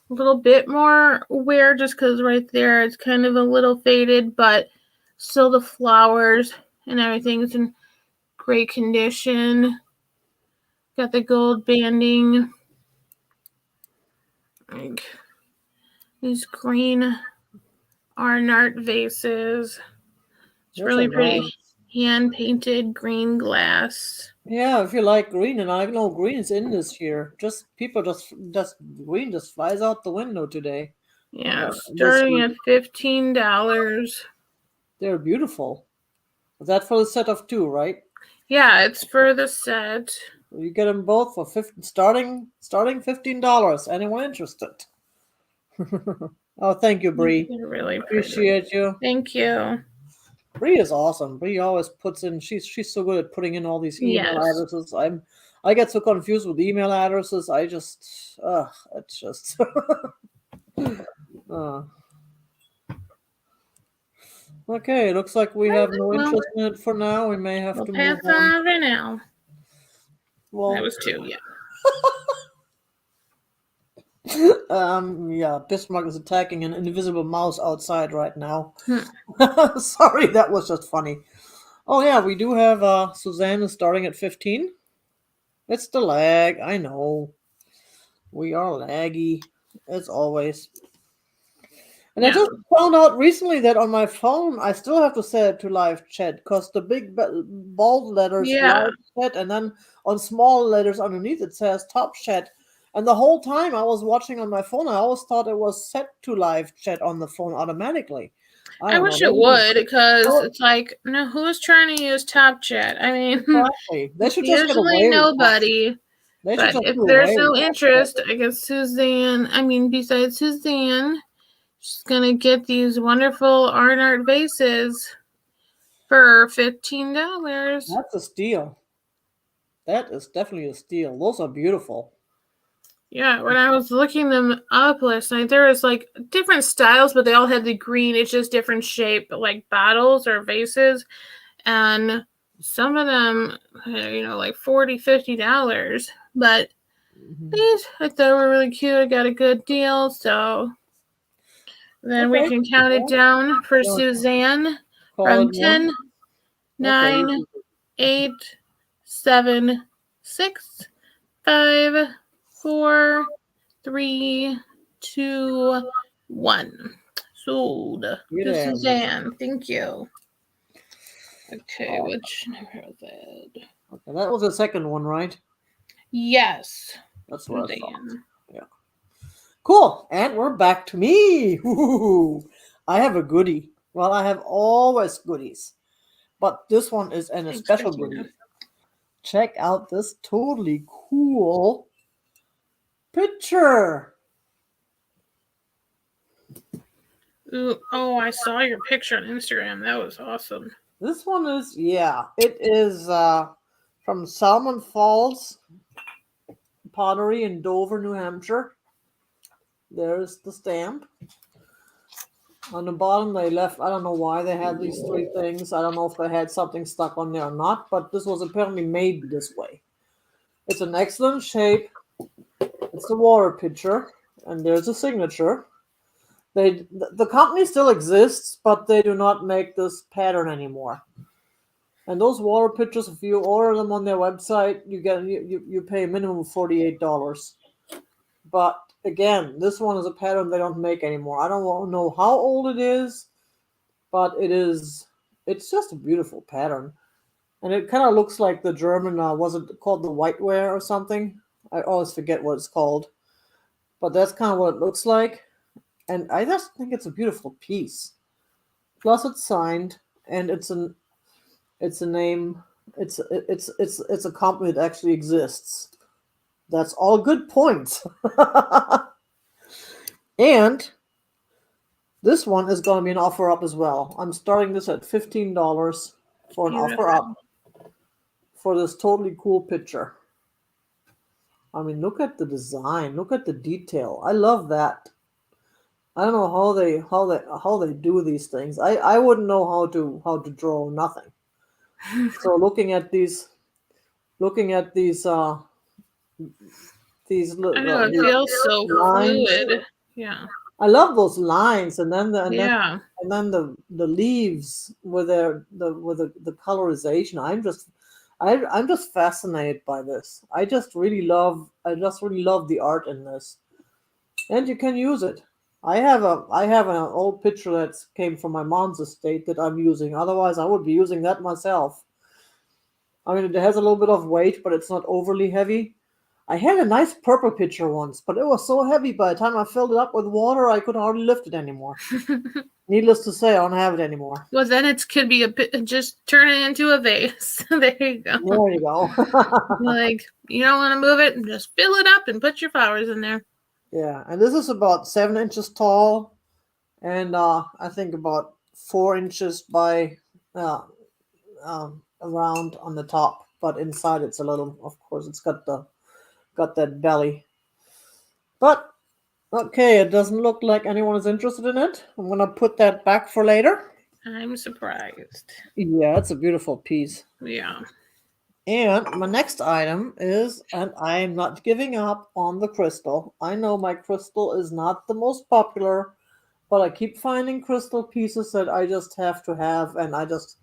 Speaker 2: little bit more wear just because right there it's kind of a little faded, but still the flowers and everything is in great condition. Got the gold banding. Like these green Arnart vases. It's really pretty. Nice. Hand painted green glass.
Speaker 1: Yeah, if you like green, and I know green is in this year. Green just flies out the window today.
Speaker 2: Yeah, starting at $15.
Speaker 1: They're beautiful. Is that for the set of 2, right?
Speaker 2: Yeah, it's for the set.
Speaker 1: You get them both for starting $15. Anyone interested? Oh, thank you, Bree.
Speaker 2: Really
Speaker 1: appreciate you.
Speaker 2: Thank you.
Speaker 1: Bree is awesome. Bree always puts in. She's so good at putting in all these email addresses. I get so confused with email addresses. It's just. Okay, looks like we have no interest in it for now. We may have to
Speaker 2: pass on for now.
Speaker 1: Well,
Speaker 2: that was 2, yeah.
Speaker 1: Yeah, Bismarck is attacking an invisible mouse outside right now. Sorry, that was just funny. Oh yeah, we do have Suzanne is starting at 15. It's the lag, I know. We are laggy, as always. And I just found out recently that on my phone, I still have to set it to live chat because the big bold letters live chat, and then on small letters underneath it says top chat. And the whole time I was watching on my phone, I always thought it was set to live chat on the phone automatically. I
Speaker 2: I
Speaker 1: don't know.
Speaker 2: wish it would, because
Speaker 1: Oh,
Speaker 2: it's like, no, who's trying to use Top Chat? I mean,
Speaker 1: exactly. They
Speaker 2: it's
Speaker 1: should just get
Speaker 2: usually
Speaker 1: away with that.
Speaker 2: nobody.
Speaker 1: They should
Speaker 2: But
Speaker 1: just
Speaker 2: if
Speaker 1: do
Speaker 2: there's
Speaker 1: away with
Speaker 2: no
Speaker 1: that.
Speaker 2: interest, I guess besides Suzanne, she's gonna get these wonderful art vases for $15.
Speaker 1: That's a steal. That is definitely a steal. Those are beautiful.
Speaker 2: Yeah, when I was looking them up last night, there was like different styles, but they all had the green. It's just different shape, like bottles or vases. And some of them, like $40-$50. But these I thought were really cute. I got a good deal, so then we
Speaker 1: Okay.
Speaker 2: can count it down for Suzanne
Speaker 1: Call
Speaker 2: from
Speaker 1: it one.
Speaker 2: 10,
Speaker 1: Okay.
Speaker 2: 9, 8, 7, 6, 5, 4, 3, 2, 1. Sold
Speaker 1: Get
Speaker 2: to
Speaker 1: out.
Speaker 2: Suzanne. Thank you. Okay, which number is it?
Speaker 1: Okay, that was the second one, right?
Speaker 2: Yes.
Speaker 1: That's what I thought.
Speaker 2: Suzanne.
Speaker 1: Yeah. Cool. And we're back to me. Woo-hoo-hoo. I have a goodie. Well, I have always goodies, but this one is a
Speaker 2: Thanks,
Speaker 1: special
Speaker 2: Bettina.
Speaker 1: goodie. Check out this totally cool picture.
Speaker 2: Ooh, oh, I saw your picture on Instagram. That was awesome.
Speaker 1: This one is, it is from Salmon Falls Pottery in Dover, New Hampshire. There's the stamp. On the bottom, they left, I don't know why they had these three things. I don't know if they had something stuck on there or not, but this was apparently made this way. It's an excellent shape. It's the water pitcher, and there's a signature. The company still exists, but they do not make this pattern anymore. And those water pitchers, if you order them on their website, you pay a minimum of $48. But again, this one is a pattern they don't make anymore. I don't know how old it is, but it's just a beautiful pattern. And it kind of looks like the German, was it called the whiteware or something? I always forget what it's called. But that's kind of what it looks like. And I just think it's a beautiful piece. Plus it's signed, and it's a name. It's a company that actually exists. That's all good points. And this one is going to be an offer up as well. I'm starting this at $15 for an offer up for this totally cool picture. I mean, look at the design. Look at the detail. I love that. I don't know how they do these things. I wouldn't know how to draw nothing. So looking at these
Speaker 2: I know, it feels so
Speaker 1: lines.
Speaker 2: fluid. Yeah.
Speaker 1: I love those lines, and then the leaves with the colorization. I'm just fascinated by this. I just really love the art in this, and you can use it. I have an old picture that came from my mom's estate that I'm using. Otherwise, I would be using that myself. I mean, it has a little bit of weight, but it's not overly heavy. I had a nice purple pitcher once, but it was so heavy by the time I filled it up with water, I could hardly lift it anymore. Needless to say, I don't have it anymore.
Speaker 2: Well, then it could be just turn it into a vase. There you go.
Speaker 1: There you go.
Speaker 2: Like, you don't want to move it, just fill it up and put your flowers in there.
Speaker 1: Yeah, and this is about 7 inches tall, and I think about 4 inches by around on the top, but inside it's a little. Of course, it's got that belly. But okay, it doesn't look like anyone is interested in it. I'm gonna put that back for later.
Speaker 2: I'm surprised.
Speaker 1: Yeah, it's a beautiful piece.
Speaker 2: Yeah.
Speaker 1: And my next item is, and I am not giving up on the crystal. I know my crystal is not the most popular, but I keep finding crystal pieces that I just have to have, and I just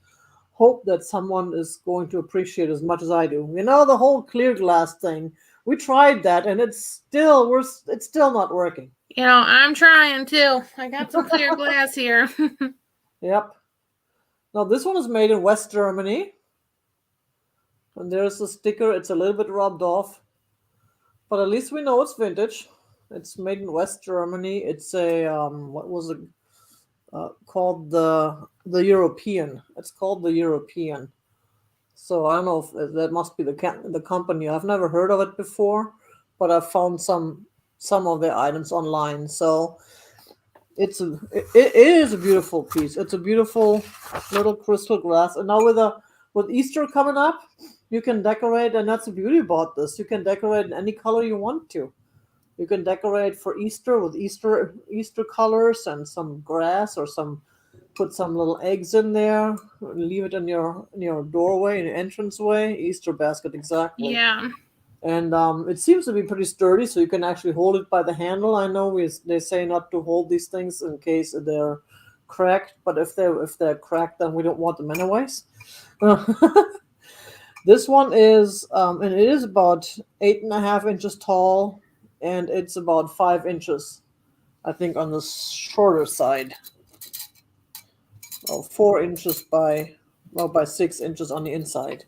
Speaker 1: hope that someone is going to appreciate as much as I do. You know, the whole clear glass thing. We tried that, and it's still not working.
Speaker 2: I'm trying too. I got some clear glass here.
Speaker 1: Yep. Now this one is made in West Germany. And there's the sticker. It's a little bit rubbed off. But at least we know it's vintage. It's made in West Germany. It's a what was it called, the European. It's called the European. So I don't know if that must be the company. I've never heard of it before, but I've found some of the items online. So it is a beautiful piece. It's a beautiful little crystal glass. And now with Easter coming up, you can decorate, and that's the beauty about this. You can decorate in any color you want to. You can decorate for Easter with Easter colors and some grass, or put some little eggs in there, leave it in your doorway, in your entranceway. Easter basket, exactly.
Speaker 2: Yeah.
Speaker 1: And it seems to be pretty sturdy, so you can actually hold it by the handle. I know they say not to hold these things in case they're cracked, but if they're cracked, then we don't want them anyways. This one is, and it is about 8.5 inches tall, and it's about 5 inches, I think, on the shorter side. Oh, 4 inches by 6 inches on the inside.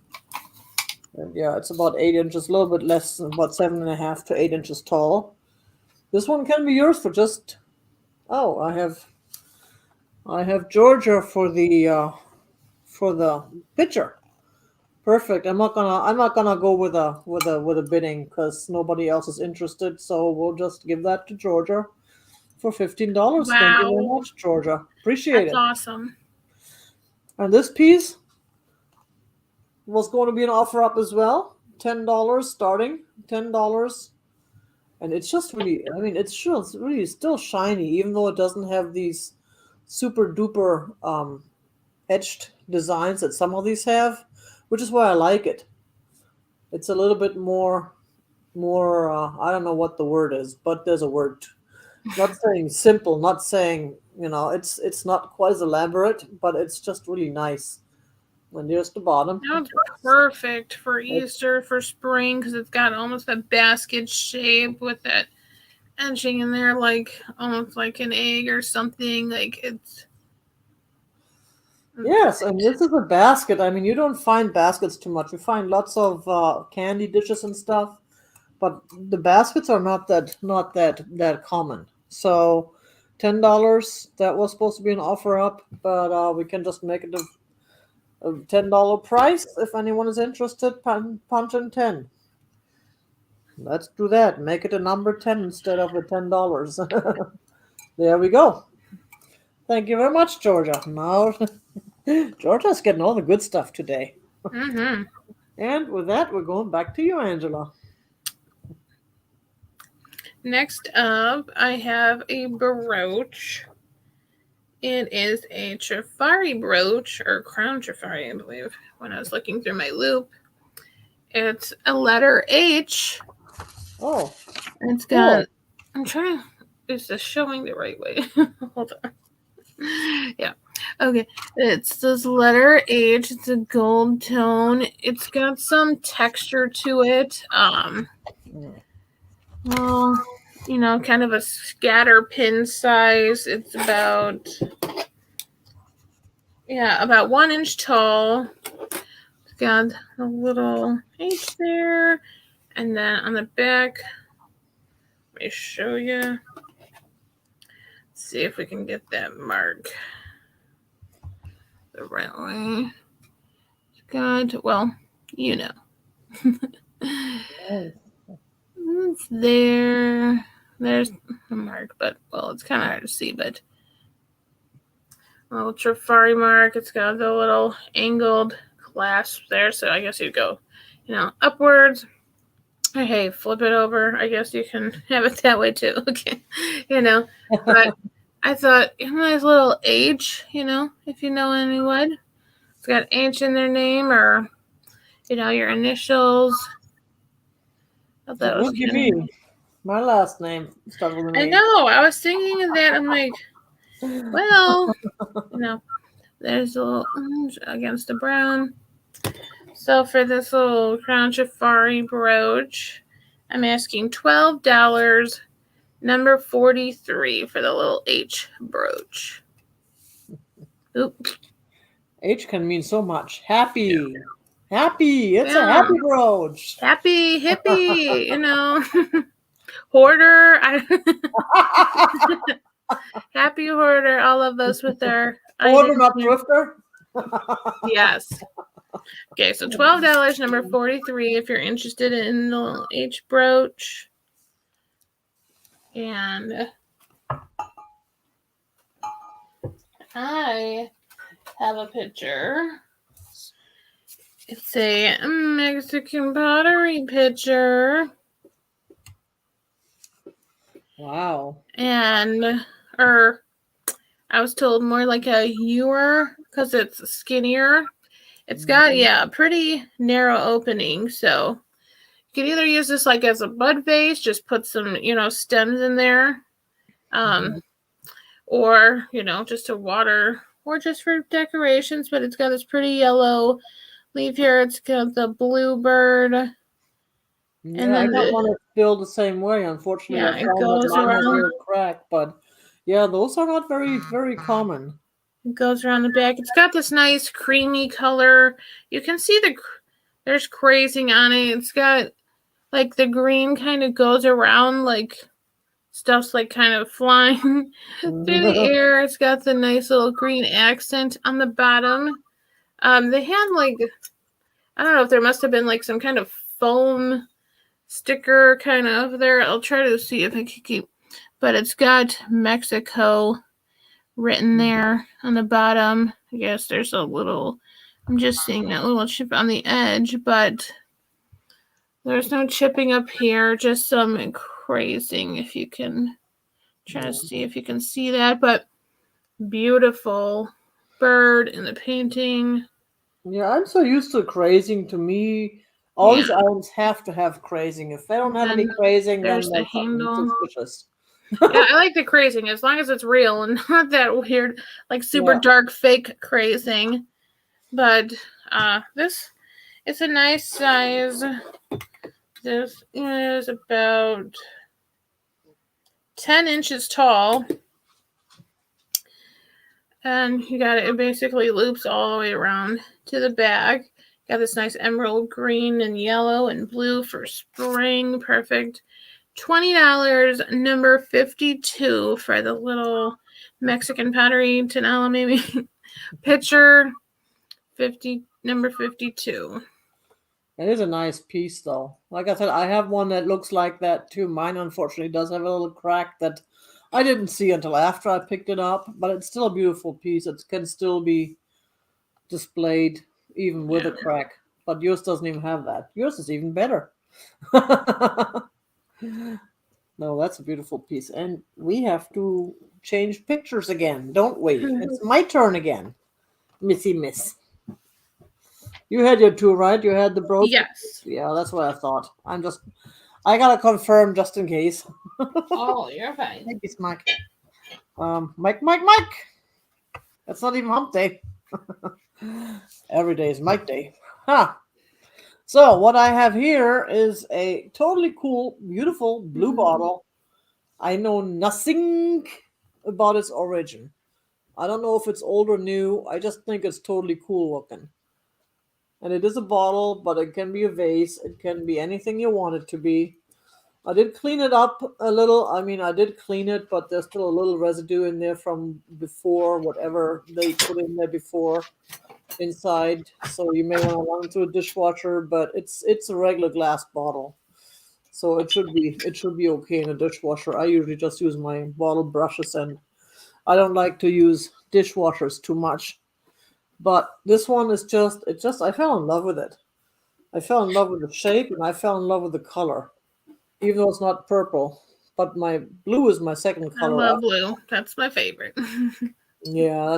Speaker 1: And yeah, it's about 8 inches, a little bit less, about 7.5 to 8 inches tall. This one can be yours for just, oh, I have Georgia for the picture. Perfect. I'm not gonna go with a bidding because nobody else is interested. So we'll just give that to Georgia for $15. Thank you very
Speaker 2: Wow.
Speaker 1: much, Georgia. Appreciate
Speaker 2: That's
Speaker 1: it.
Speaker 2: awesome.
Speaker 1: And this piece was going to be an offer up as well. $10 starting. $10. And it's just really, I mean, it's really still shiny, even though it doesn't have these super duper etched designs that some of these have, which is why I like it. It's a little bit more I don't know what the word is, but there's a word. Not saying simple, not saying, it's not quite as elaborate, but it's just really nice. And here's the bottom.
Speaker 2: That's perfect for Easter, for spring, because it's got almost a basket shape with that etching in there, like almost like an egg or something. Like it's.
Speaker 1: Yes, and this is a basket. I mean, you don't find baskets too much. You find lots of candy dishes and stuff, but the baskets are not that common. So, $10. That was supposed to be an offer up, but we can just make it a $10 price if anyone is interested. Punch in 10. Let's do that. Make it a number 10 instead of the $10. There we go. Thank you very much, Georgia. Now, Georgia's getting all the good stuff today.
Speaker 2: Mm-hmm.
Speaker 1: And with that, we're going back to you, Angela.
Speaker 2: Next up, I have a brooch. It is a Trifari brooch, or crown Trifari, I believe, when I was looking through my loop. It's a letter H.
Speaker 1: Oh.
Speaker 2: It's got, I'm trying to, is this showing the right way? Hold on. Yeah. Okay. It's this letter H. It's a gold tone. It's got some texture to it. Well, kind of a scatter pin size. It's about 1 inch tall. It's got a little H there. And then on the back, let me show you. See if we can get that mark the right way. It's got, well, It's there. There's the mark, but, well, it's kind of hard to see, but little Trifari mark. It's got the little angled clasp there, so I guess you go, upwards. Hey, flip it over. I guess you can have it that way too. Okay, but I thought, nice little H, if you know anyone. It's got H in their name, or, your initials.
Speaker 1: It would be my last name. Start with an
Speaker 2: I
Speaker 1: H.
Speaker 2: know. I was thinking of that. I'm like, well, there's a little orange against the brown. So for this little crown Trifari brooch, I'm asking $12, number 43 for the little H brooch. Oop.
Speaker 1: H can mean so much. Happy. Happy. It's a
Speaker 2: Yeah.
Speaker 1: happy brooch.
Speaker 2: Happy, hippie, hoarder. Happy hoarder. All of us with our
Speaker 1: Order,
Speaker 2: items.
Speaker 1: not thrifter.
Speaker 2: Yes. Okay, so $12, number 43, if you're interested in the H brooch. And I have a picture. It's a Mexican pottery picture.
Speaker 1: Wow.
Speaker 2: And, I was told more like a ewer because it's skinnier. It's got, a pretty narrow opening, so you can either use this like as a bud vase, just put some, stems in there, or, just to water, or just for decorations, but it's got this pretty yellow leaf here. It's got the bluebird.
Speaker 1: Yeah,
Speaker 2: And
Speaker 1: I
Speaker 2: then
Speaker 1: got one that's built the same way. Unfortunately, I
Speaker 2: it
Speaker 1: found that
Speaker 2: goes
Speaker 1: mine has a
Speaker 2: around.
Speaker 1: little crack, but yeah, those are not very, very common.
Speaker 2: It goes around the back. It's got this nice creamy color. You can see there's crazing on it. It's got like the green kind of goes around, like stuff's like kind of flying through the air. It's got the nice little green accent on the bottom. They had like, I don't know if there must have been like some kind of foam sticker kind of there. I'll try to see if I can keep, but it's got Mexico written there on the bottom. I guess there's a little, I'm just seeing that little chip on the edge, but there's no chipping up here, just some crazing, if you can try to see if you can see that, but beautiful bird in the painting.
Speaker 1: Yeah, I'm so used to crazing. To me, all these items have to have crazing. If they don't have any crazing,
Speaker 2: There's
Speaker 1: then
Speaker 2: the
Speaker 1: there's something
Speaker 2: handle.
Speaker 1: suspicious.
Speaker 2: Yeah, I like the crazing as long as it's real and not that weird, like super dark fake crazing. But this is a nice size. This is about 10 inches tall. And you got it basically loops all the way around to the back. Got this nice emerald green and yellow and blue for spring. Perfect. $20, number 52 for the little Mexican pottery Tenala maybe. Picture 50, number 52.
Speaker 1: It is a nice piece, though. Like I said, I have one that looks like that too. Mine, unfortunately, does have a little crack that I didn't see until after I picked it up, but it's still a beautiful piece. It can still be displayed even with a crack. But yours doesn't even have that. Yours is even better. No, that's a beautiful piece. And we have to change pictures again, don't we? It's my turn again, Missy Miss. You had your two, right? You had the brooch?
Speaker 2: Yes.
Speaker 1: Yeah, that's what I thought. I gotta confirm just in case.
Speaker 2: Oh, you're fine.
Speaker 1: Thank you, Mike. Mike. That's not even hump day. Every day is Mike day. Huh. So what I have here is a totally cool, beautiful blue bottle. I know nothing about its origin. I don't know if it's old or new. I just think it's totally cool looking. And it is a bottle, but it can be a vase. It can be anything you want it to be. I did clean it up a little. I mean, I did clean it, but there's still a little residue in there from before, whatever they put in there before inside. So you may want to run through a dishwasher, but it's a regular glass bottle. So it should be okay in a dishwasher. I usually just use my bottle brushes, and I don't like to use dishwashers too much. But this one is just I fell in love with it. I fell in love with the shape, and I fell in love with the color, even though it's not purple. But my blue is my second
Speaker 2: I
Speaker 1: color.
Speaker 2: love blue. That's my favorite.
Speaker 1: Yeah,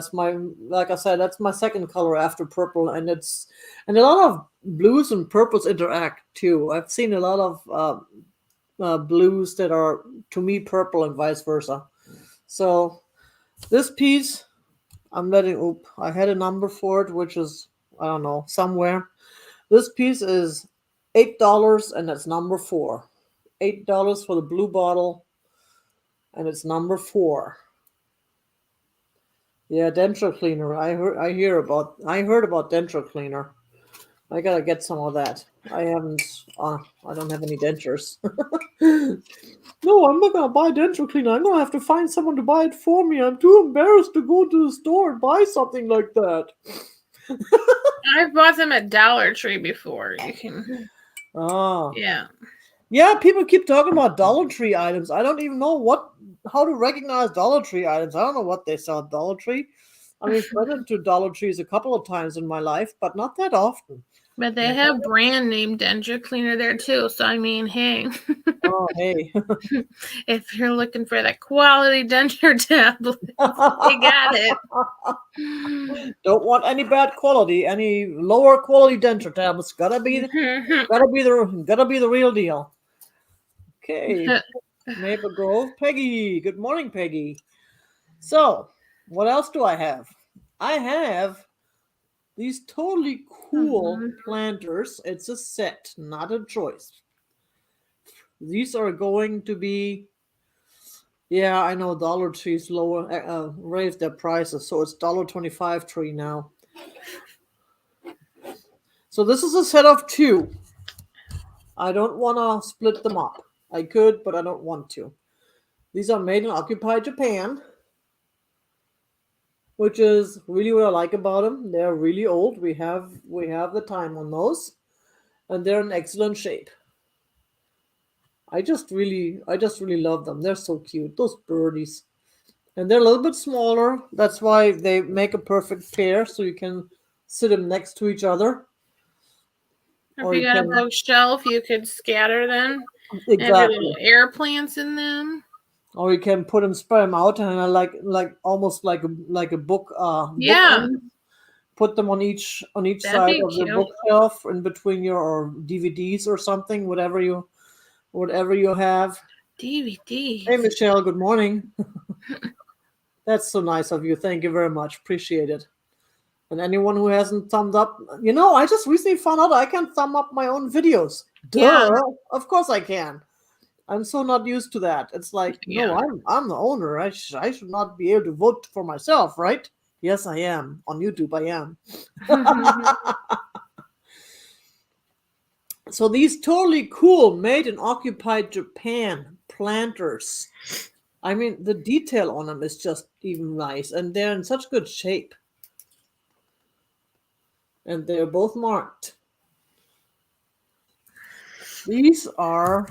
Speaker 1: like I said, that's my second color after purple, and a lot of blues and purples interact too. I've seen a lot of blues that are to me purple and vice versa. So this piece, I had a number for it, which is, I don't know, somewhere. This piece is $8, and that's number 4. $8 for the blue bottle, and it's number 4. Yeah, denture cleaner. I heard about denture cleaner. I gotta get some of that. I haven't. I don't have any dentures. No, I'm not gonna buy denture cleaner. I'm gonna have to find someone to buy it for me. I'm too embarrassed to go to the store and buy something like that.
Speaker 2: I've bought them at Dollar Tree before. You can.
Speaker 1: Yeah.
Speaker 2: Yeah.
Speaker 1: People keep talking about Dollar Tree items. I don't even know how to recognize Dollar Tree items. I don't know what they sell at Dollar Tree. I mean, I've been to Dollar Trees a couple of times in my life, but not that often.
Speaker 2: But they have brand name denture cleaner there too. So I mean, hey.
Speaker 1: Oh, hey.
Speaker 2: If you're looking for that quality denture tablet, they got it.
Speaker 1: Don't want any bad quality, any lower quality denture tablets. Gotta be the real deal. Okay. Maple Grove, Peggy. Good morning, Peggy. So, what else do I have? I have these totally cool planters. It's a set, not a choice. These are going to be, yeah, I know Dollar Tree's lower, raised their prices, so it's $1.25 tree now. So this is a set of two. I don't want to split them up. I could, but I don't want to. These are made in occupied Japan, which is really what I like about them. They're really old. We have the time on those, and they're in excellent shape. I just really love them. They're so cute. Those birdies. And they're a little bit smaller. That's why they make a perfect pair, so you can sit them next to each other.
Speaker 2: If you got a bookshelf, you could scatter them.
Speaker 1: Exactly.
Speaker 2: Have your little air plants in them.
Speaker 1: Or you can spread them out, and like almost like a book.
Speaker 2: Yeah.
Speaker 1: Book put them on each
Speaker 2: That'd
Speaker 1: side
Speaker 2: be
Speaker 1: of your
Speaker 2: cute.
Speaker 1: bookshelf, in between your DVDs or something, whatever you have.
Speaker 2: DVDs.
Speaker 1: Hey, Michelle. Good morning. That's so nice of you. Thank you very much. Appreciate it. And anyone who hasn't thumbed up, I just recently found out I can thumb up my own videos. Duh.
Speaker 2: Yeah.
Speaker 1: Of course I can. I'm so not used to that. It's like, no,
Speaker 2: Yeah.
Speaker 1: I'm the owner. I should not be able to vote for myself, right? Yes, I am. On YouTube, I am. So these totally cool, made in occupied Japan planters. I mean, the detail on them is just even nice, and they're in such good shape. And they're both marked. These are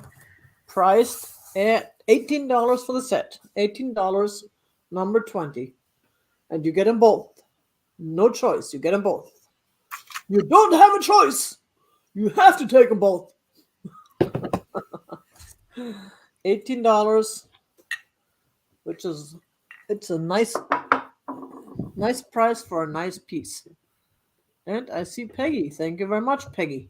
Speaker 1: priced at $18 for the set. $18, number 20. And you get them both. No choice. You get them both. You don't have a choice. You have to take them both. $18, which is, it's a nice price for a nice piece. And I see Peggy. Thank you very much, Peggy.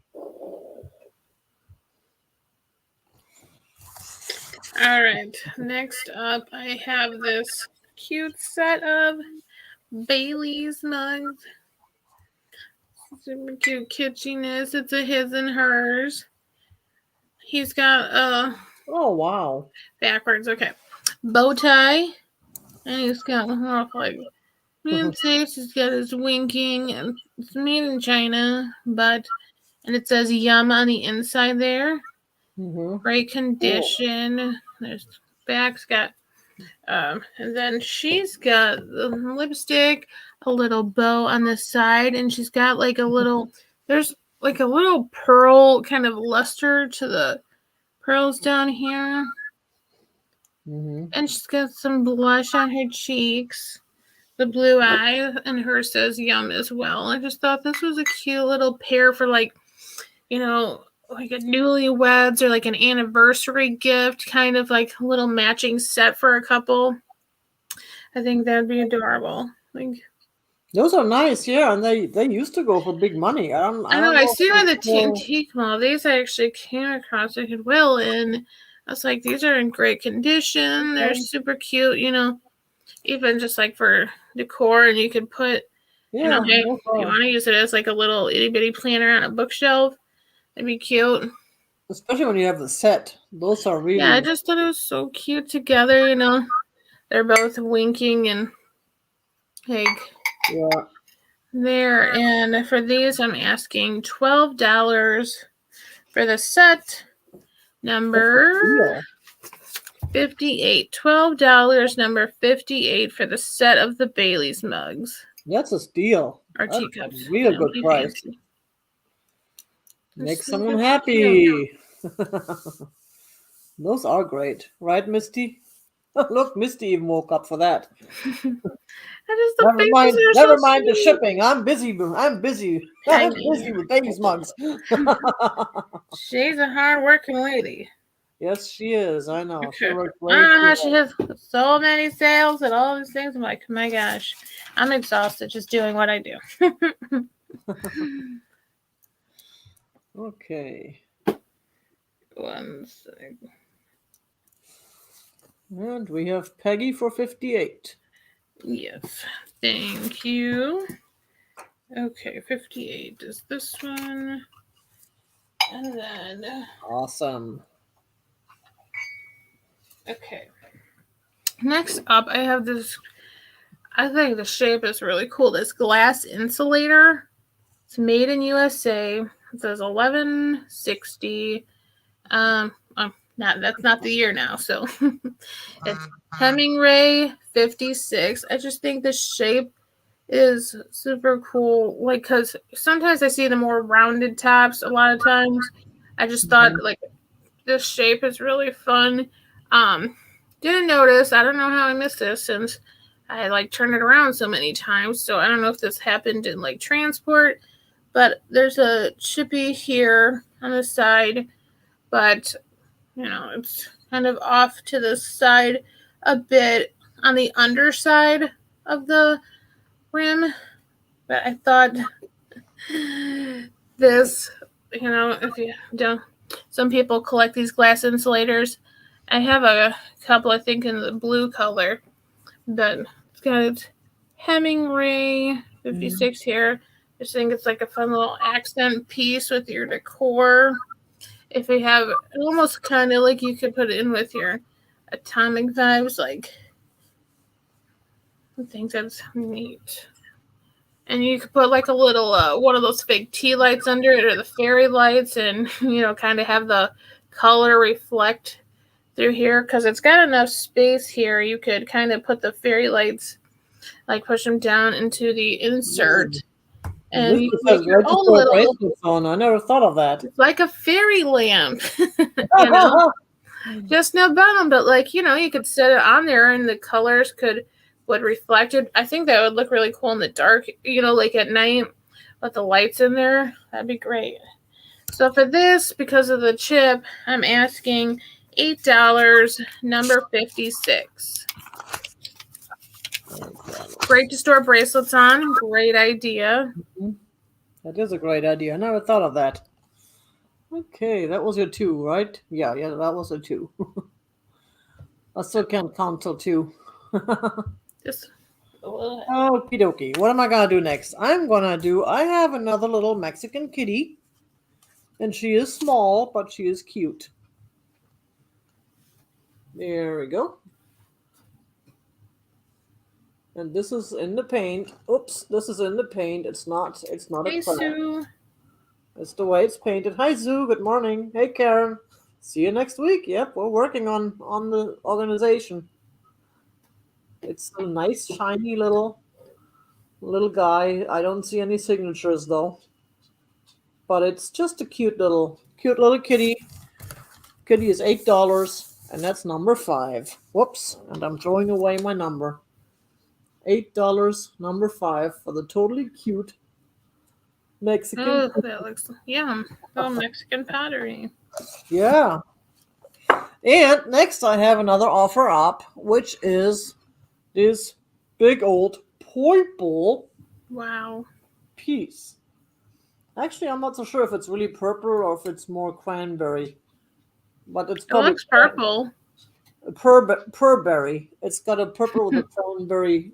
Speaker 2: All right. Next up, I have this cute set of Bailey's mugs. Super cute kitschiness. It's a his and hers. He's got
Speaker 1: oh wow,
Speaker 2: backwards. Okay, bow tie, and he's got like face. He's got his winking, and it's made in China, and it says Yum on the inside there. Great condition. Cool. There's back's got. And then she's got the lipstick, a little bow on the side, and she's got like a little, there's like a little pearl kind of luster to the pearls down here. And she's got some blush on her cheeks. The blue eye, and hers says Yum as well. I just thought this was a cute little pair for like a newlyweds or like an anniversary gift, kind of like a little matching set for a couple. I think that'd be adorable.
Speaker 1: Those are nice, yeah, and they used to go for big money. I know.
Speaker 2: I see them at the antique mall. These I actually came across at Goodwill, and I was like, these are in great condition. They're super cute, even just like for decor, and you could put, hey, if you want to use it as like a little itty bitty planter on a bookshelf, it'd be cute.
Speaker 1: Especially when you have the set. Those are really.
Speaker 2: Yeah, I just thought it was so cute together, They're both winking and like.
Speaker 1: Yeah.
Speaker 2: there. And for these, I'm asking $12 for the set number 58. $12, number 58 for the set of the Bailey's mugs.
Speaker 1: That's a steal.
Speaker 2: Or
Speaker 1: That's
Speaker 2: teacups.
Speaker 1: a real good price.
Speaker 2: Fancy.
Speaker 1: Make someone happy. Those are great, right, Misty? Look, Misty even woke up for that. Never mind the shipping. I'm busy. I'm busy with baby's mugs.
Speaker 2: She's a hard-working lady.
Speaker 1: Yes, she is. I know.
Speaker 2: Okay. She has so many sales and all these things. I'm like, my gosh, I'm exhausted just doing what I do.
Speaker 1: Okay.
Speaker 2: 1 sec.
Speaker 1: And we have Peggy for 58.
Speaker 2: Yes. Thank you. Okay, 58 is this one. And then...
Speaker 1: Awesome.
Speaker 2: Okay. Next up, I have this... I think the shape is really cool. This glass insulator. It's made in USA. It says 1160. That's not the year now, so it's Hemingway 56. I just think the shape is super cool. Like, because sometimes I see the more rounded tops a lot of times. I just thought, like, this shape is really fun. Didn't notice. I don't know how I missed this since I, like, turned it around so many times. So I don't know if this happened in, like, transport. But there's a chippy here on the side. But, you know, it's kind of off to the side a bit on the underside of the rim. But I thought this, you know, if you don't, some people collect these glass insulators. I have a couple, I think, in the blue color. But it's got Hemingway 56 here. I just think it's like a fun little accent piece with your decor. If you have, almost kind of like you could put it in with your atomic vibes, like, I think that's neat. And you could put like a little, one of those fake tea lights under it, or the fairy lights, and, you know, kind of have the color reflect through here, because it's got enough space here. You could kind of put the fairy lights, like push them down into the insert. And you make your own little
Speaker 1: on. I never thought of that.
Speaker 2: It's like a fairy lamp, you know. Just no bottom, but, like, you know, you could set it on there and the colors would reflect it. I think that would look really cool in the dark, you know, like at night with the lights in there. That'd be great. So for this, because of the chip, I'm asking $8, number 56. Great to store bracelets on. Great idea.
Speaker 1: That is a great idea. I never thought of that. Okay, that was your 2, right? Yeah, that was a 2. I still can't count till 2.
Speaker 2: Just
Speaker 1: okie dokie. What am I gonna do next? I have another little Mexican kitty. And she is small, but she is cute. There we go. And this is in the paint. Oops, this is in the paint. It's not
Speaker 2: Hey, Sue.
Speaker 1: It's the way it's painted. Hi, Sue. Good morning. Hey, Karen. See you next week. Yep, we're working on the organization. It's a nice, shiny little guy. I don't see any signatures though. But it's just a cute little kitty. Kitty is $8, and that's number 5. Whoops, and I'm throwing away my number. $8, number 5 for the totally cute Mexican.
Speaker 2: Oh, that looks yum. Oh, Mexican pottery.
Speaker 1: Yeah. And next I have another offer up, which is this big old purple piece. Actually, I'm not so sure if it's really purple or if it's more cranberry. But it
Speaker 2: looks purple.
Speaker 1: Purberry. It's got a purple with a cranberry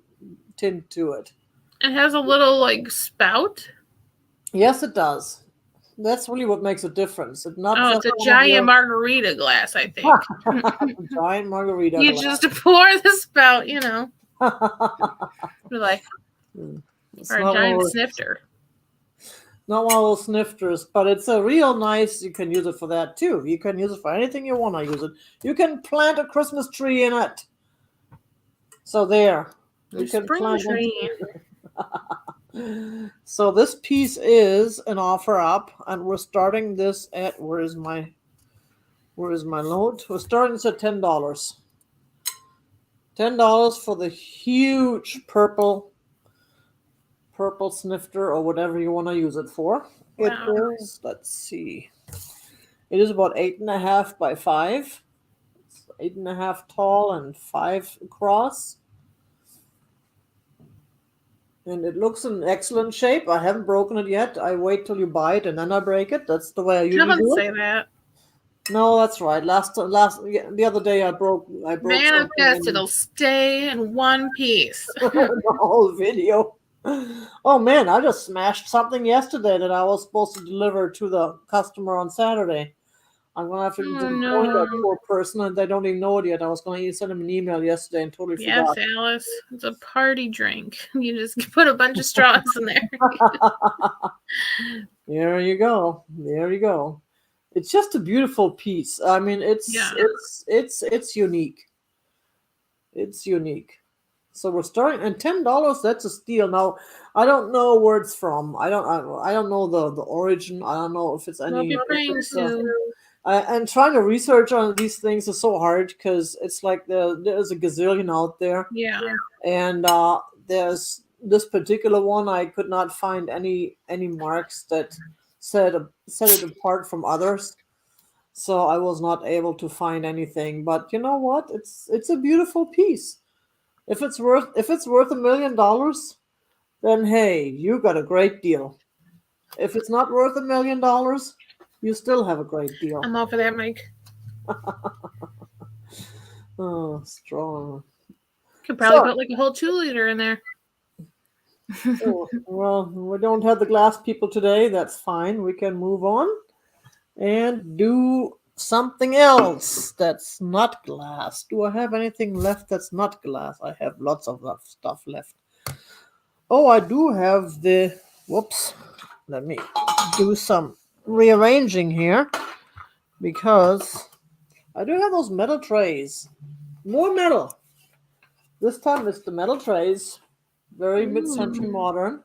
Speaker 1: tint to it.
Speaker 2: It has a little, like, spout?
Speaker 1: Yes, it does. That's really what makes a difference. It's
Speaker 2: a giant margarita glass, I think.
Speaker 1: Giant margarita
Speaker 2: glass. You just pour the spout, you know. You're like... Or a giant snifter.
Speaker 1: Not one of those snifters, but it's a real nice. You can use it for that too. You can use it for anything you want to use it. You can plant a Christmas tree in it. So there. You can
Speaker 2: Spring tree.
Speaker 1: So this piece is an offer up, and we're starting this at where is my load? We're starting this at $10. $10 for the huge purple snifter or whatever you want to use it for. Wow. It is, let's see. It is about 8.5 by 5. It's 8.5 tall and 5 across. And it looks in excellent shape. I haven't broken it yet. I wait till you buy it and then I break it. That's the way I usually do it.
Speaker 2: Don't say that.
Speaker 1: No, that's right. The other day I broke
Speaker 2: Manifest, it'll stay in one piece.
Speaker 1: The whole video. Oh man, I just smashed something yesterday that I was supposed to deliver to the customer on Saturday. I'm gonna have to disappoint that poor person, and they don't even know it yet. I was gonna send them an email yesterday and totally forgot.
Speaker 2: Yes, Alice, it's a party drink. You just put a bunch of straws in there.
Speaker 1: There you go. There you go. It's just a beautiful piece. I mean, it's unique. It's unique. So we're starting, and $10. That's a steal. Now, I don't know where it's from. I don't know the origin. I don't know if it's any. And trying to research on these things is so hard because it's like there's a gazillion out there.
Speaker 2: Yeah.
Speaker 1: And there's this particular one. I could not find any marks that set it apart from others. So I was not able to find anything. But you know what? It's a beautiful piece. If it's worth $1 million, then hey, you got a great deal. If it's not worth $1 million, you still have a great deal.
Speaker 2: I'm all for that, Mike.
Speaker 1: Oh, strong.
Speaker 2: Could probably put like a whole 2 liter in there.
Speaker 1: Well, we don't have the glass people today. That's fine. We can move on and do something else that's not glass. Do I have anything left that's not glass? I have lots of that stuff left. Oh, I do have the... Whoops. Let me do some rearranging here because I do have those metal trays. More metal. This time it's the metal trays. Very mid-century modern.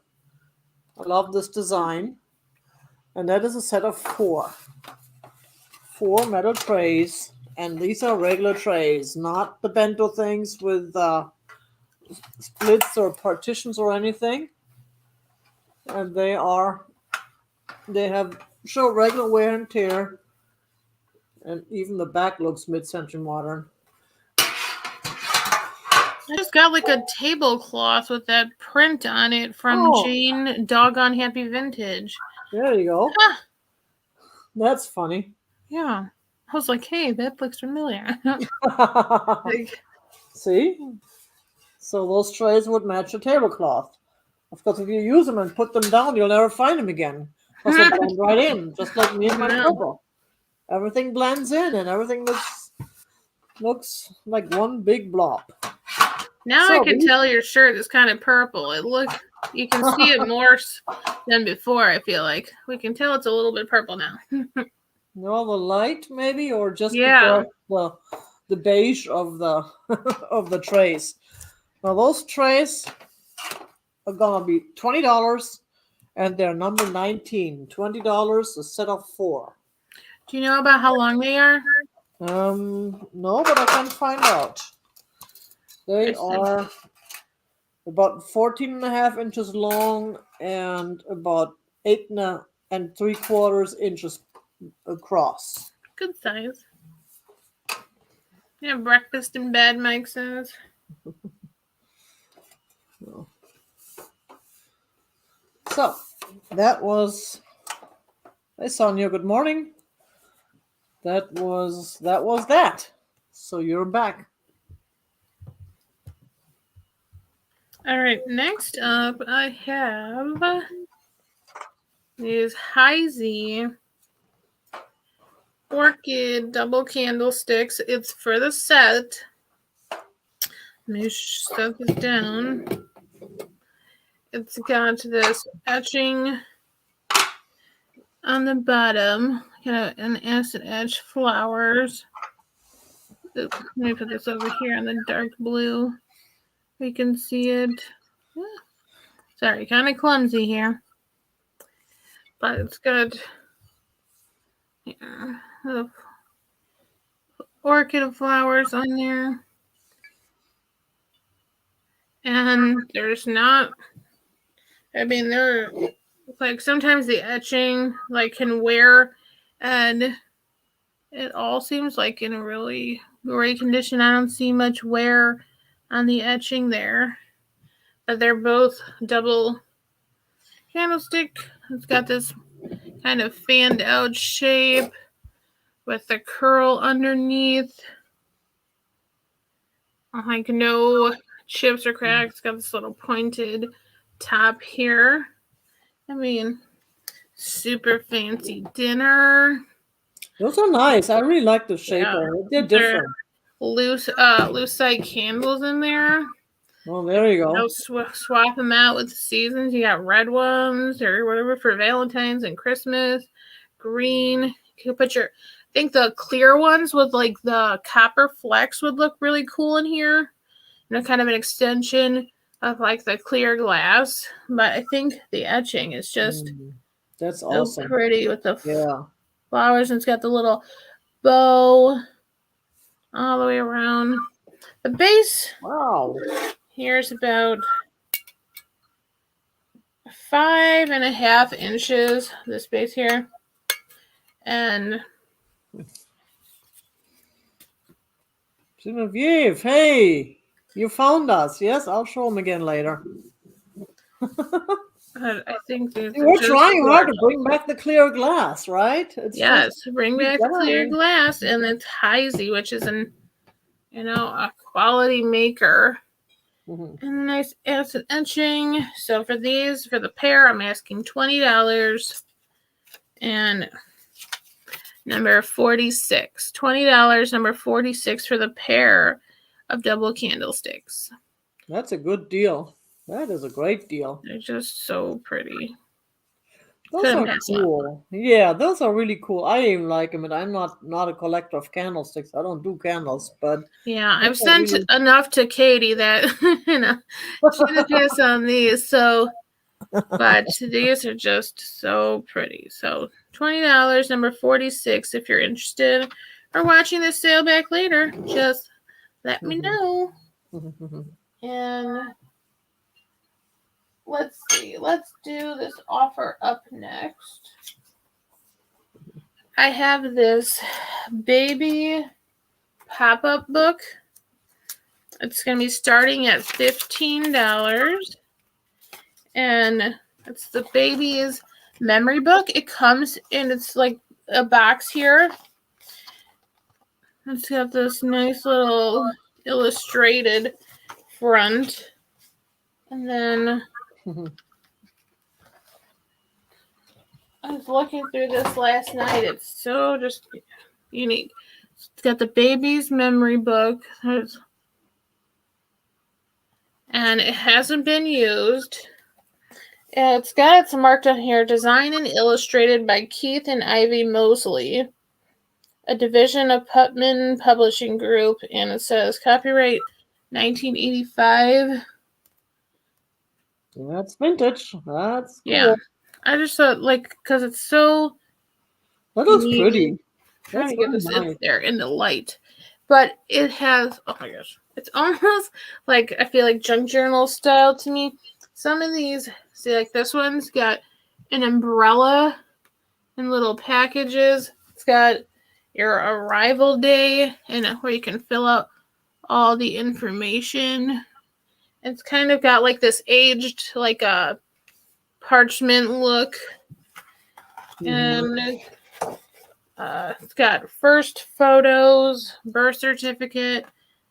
Speaker 1: I love this design. And that is a set of 4 metal trays, and these are regular trays, not the bento things with splits or partitions or anything. And they show regular wear and tear, and even the back looks mid-century modern.
Speaker 2: I just got like a tablecloth with that print on it from Jane Doggone Happy Vintage.
Speaker 1: There you go. Ah. That's funny.
Speaker 2: Yeah. I was like, hey, that looks familiar.
Speaker 1: See? So those trays would match a tablecloth. Of course, if you use them and put them down, you'll never find them again. Because they blend right in, just like me and my purple. Everything blends in, and everything looks like one big blob.
Speaker 2: Now I can tell your shirt is kind of purple. You can see it more than before, I feel like. We can tell it's a little bit purple now.
Speaker 1: No, the light maybe, or just because the beige of the of the trays. Now those trays are gonna be $20, and they're number 19. $20, a set of 4.
Speaker 2: Do you know about how long they are?
Speaker 1: No, but I can find out. They are about 14.5 inches long and about 8 3/4 inches across.
Speaker 2: Good size. Yeah, breakfast in bed, Mike says.
Speaker 1: So that was... Hey, Sonia, good morning. That was that. So you're back.
Speaker 2: All right, next up I have these Heisey Orchid double candlesticks. It's for the set. Let me set this down. it's got this etching on the bottom, kind of an acid etch flowers. Let me put this over here in the dark blue. We can see it. Sorry, kind of clumsy here. But it's good. Yeah, the orchid flowers on there. And there's not, I mean, they're like sometimes the etching like can wear, and it all seems like in a really great condition. I don't see much wear on the etching there. But they're both double candlestick. It's got this kind of fanned out shape with the curl underneath. Like no chips or cracks. It's got this little pointed top here. I mean, super fancy dinner.
Speaker 1: Those are nice. I really like the shape of it. They're different.
Speaker 2: Loose side candles in there.
Speaker 1: Oh, there you go.
Speaker 2: Swap them out with the seasons. You got red ones or whatever for Valentine's and Christmas. Green. You can put your, I think the clear ones with like the copper flecks would look really cool in here. You know, kind of an extension of like the clear glass. But I think the etching is just
Speaker 1: that's
Speaker 2: so
Speaker 1: awesome.
Speaker 2: pretty with the flowers, and it's got the little bow all the way around. The base,
Speaker 1: wow,
Speaker 2: here's about 5.5 inches. This base here, and
Speaker 1: Genevieve, hey, you found us. Yes, I'll show them again later.
Speaker 2: I think
Speaker 1: we're trying hard to bring back the clear glass, right?
Speaker 2: Yes, bring back the clear glass, and it's Heisey, which is an, a quality maker. And nice acid etching. So for these, for the pair, I'm asking $20. And number 46. $20, number 46 for the pair of double candlesticks.
Speaker 1: That's a good deal. That is a great deal.
Speaker 2: They're just so pretty.
Speaker 1: Those are cool. Yeah, those are really cool. I even like them, and I'm not a collector of candlesticks. I don't do candles, but
Speaker 2: yeah, I've sent enough to Katie that she's gonna pass on these. So, but these are just so pretty. So $20, number 46. If you're interested or watching this sale back later, just let me know. And let's see. Let's do this offer up next. I have this baby pop-up book. It's going to be starting at $15. And it's the baby's memory book. It comes in, it's like a box here. It's got this nice little illustrated front. And then I was looking through this last night. It's so just unique. It's got the baby's memory book. And it hasn't been used. It's got it's marked on here, designed and illustrated by Keith and Ivy Mosley, a division of Putman Publishing Group, and it says copyright 1985.
Speaker 1: That's vintage. That's cool.
Speaker 2: Yeah. I just thought, because it's so...
Speaker 1: That looks pretty.
Speaker 2: Trying to get this in there in the light. But it has, oh my gosh, it's almost like, I feel like junk journal style to me. Some of these, see, like this one's got an umbrella and little packages. It's got your arrival day and where you can fill out all the information. It's kind of got like this aged, like a parchment look. And it's got first photos, birth certificate,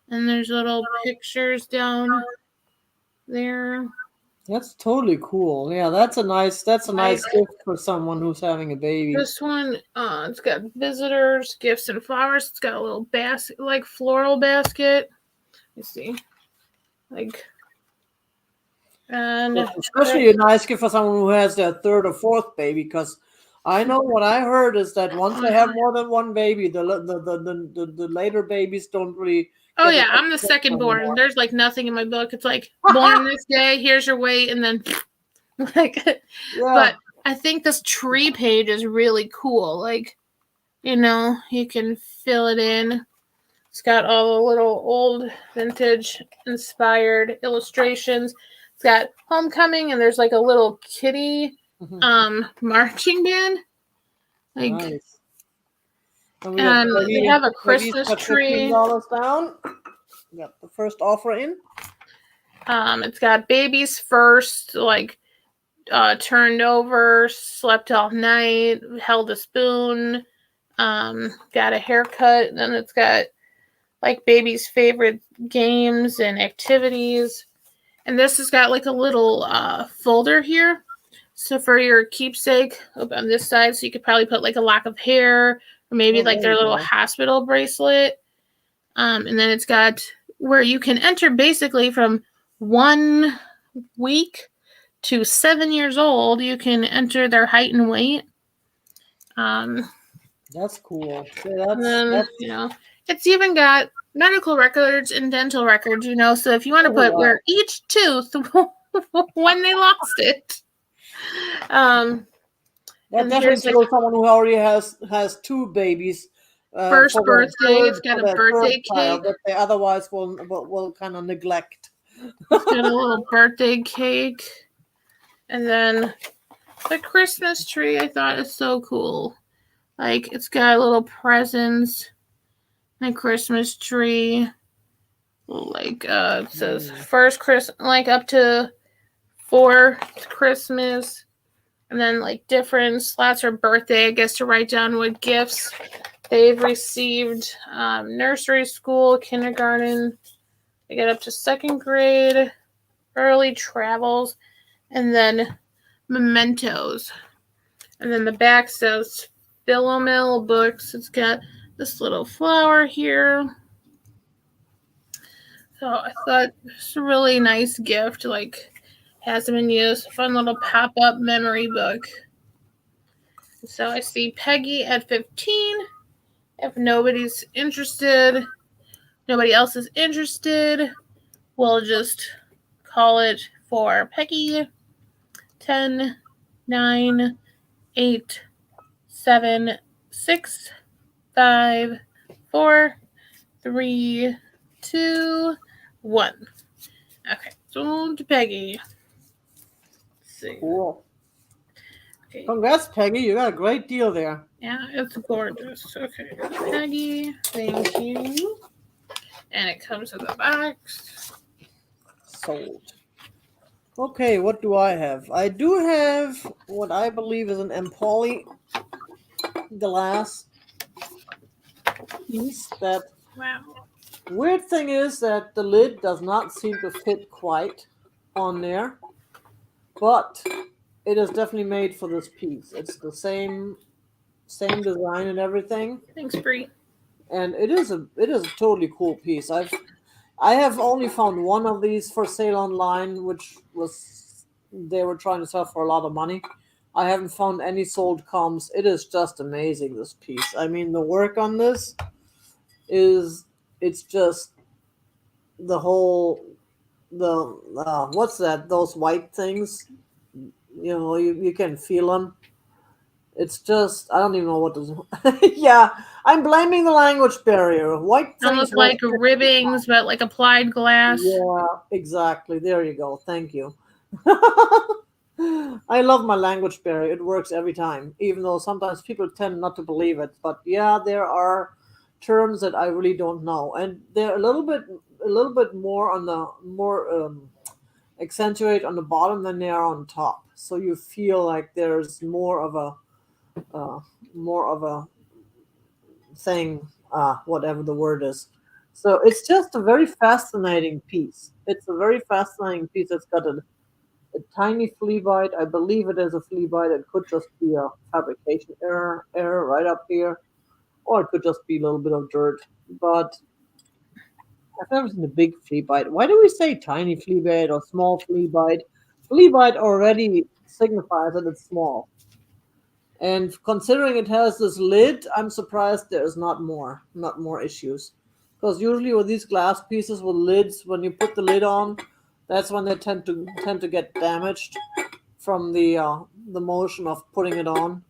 Speaker 2: and there's little pictures down there.
Speaker 1: That's totally cool. Yeah, that's a nice gift for someone who's having a baby.
Speaker 2: This one, it's got visitors, gifts, and flowers. It's got a little basket, like floral basket. Let's see. And
Speaker 1: It's especially a nice gift for someone who has their third or fourth baby, because I know what I heard is that once they have more than one baby, the later babies don't really
Speaker 2: oh
Speaker 1: get
Speaker 2: yeah,
Speaker 1: enough
Speaker 2: I'm the
Speaker 1: attention
Speaker 2: second born.
Speaker 1: anymore.
Speaker 2: There's like nothing in my book. It's like born this day, here's your weight, and then like
Speaker 1: Yeah.
Speaker 2: but I think this tree page is really cool. Like, you can fill it in. It's got all the little old vintage inspired illustrations. It's got homecoming and there's like a little kitty marching band. Like
Speaker 1: Nice. And we got
Speaker 2: and they
Speaker 1: Peggy.
Speaker 2: have a
Speaker 1: Peggy's
Speaker 2: Christmas
Speaker 1: got
Speaker 2: tree.
Speaker 1: $15 down. Got the first offer in.
Speaker 2: It's got baby's first, like turned over, slept all night, held a spoon, got a haircut, and then it's got like baby's favorite games and activities. And this has got like a little folder here. So for your keepsake on this side, so you could probably put like a lock of hair or maybe
Speaker 1: Oh,
Speaker 2: like
Speaker 1: there
Speaker 2: their
Speaker 1: you
Speaker 2: little
Speaker 1: go.
Speaker 2: hospital bracelet. And then it's got where you can enter basically from 1 week to 7 years old. You can enter their height and weight.
Speaker 1: That's cool. See,
Speaker 2: And then,
Speaker 1: that's
Speaker 2: it's even got medical records and dental records, so if you want to
Speaker 1: oh
Speaker 2: put
Speaker 1: wow.
Speaker 2: where each tooth when they lost it.
Speaker 1: That
Speaker 2: And
Speaker 1: definitely
Speaker 2: here's like
Speaker 1: shows someone who already has two babies
Speaker 2: first
Speaker 1: for
Speaker 2: birthday. It's got a
Speaker 1: their third
Speaker 2: birthday cake.
Speaker 1: child that they otherwise will kind of neglect.
Speaker 2: It's got a little birthday cake. And then the Christmas tree I thought is so cool. Like it's got little presents, a Christmas tree. Like it says first Christmas, like up to 4th Christmas, and then like different slots for birthday, I guess, to write down what gifts they've received. Nursery school, kindergarten, they get up to 2nd grade, early travels, and then mementos. And then the back says Philomel books. It's got this little flower here. So I thought it's a really nice gift. Like, hasn't been used. Fun little pop-up memory book. So I see Peggy at 15. If nobody else is interested, we'll just call it for Peggy. 10, 9, 8, 7, 6, 5, 4, 3, 2, 1. Okay, so to Peggy. Let's see.
Speaker 1: Cool.
Speaker 2: Okay.
Speaker 1: Congrats, Peggy. You got a great deal there.
Speaker 2: Yeah, it's gorgeous. Okay, Peggy, thank you. And it comes with a box.
Speaker 1: Sold. Okay, what do I have? I do have what I believe is an Empoli glass piece. That
Speaker 2: Wow.
Speaker 1: weird thing is that the lid does not seem to fit quite on there, but it is definitely made for this piece. It's the same design and everything,
Speaker 2: Thanks, Bree.
Speaker 1: and it is a totally cool piece. I have only found one of these for sale online, which was they were trying to sell for a lot of money. I haven't found any sold comps. It is just amazing, this piece. I mean, the work on this it's just the whole what's that? Those white things, you can feel them. It's just I don't even know what to. Yeah, I'm blaming the language barrier. White things
Speaker 2: Almost like
Speaker 1: work.
Speaker 2: ribbings, but like applied glass.
Speaker 1: Yeah, exactly. There you go. Thank you. I love my language barrier. It works every time, even though sometimes people tend not to believe it. But yeah, there are terms that I really don't know, and they're a little bit more on the more accentuate on the bottom than they are on top. So you feel like there's more of a thing, whatever the word is. So it's just a very fascinating piece. It's a very fascinating piece. It's got a tiny flea bite. I believe it is a flea bite. It could just be a fabrication error right up here, or it could just be a little bit of dirt. But I've never seen a big flea bite. Why do we say tiny flea bite or small flea bite? flea bite already signifies that it's small. And considering it has this lid, I'm surprised there's not more issues. Because usually with these glass pieces with lids, when you put the lid on, that's when they tend to get damaged from the motion of putting it on.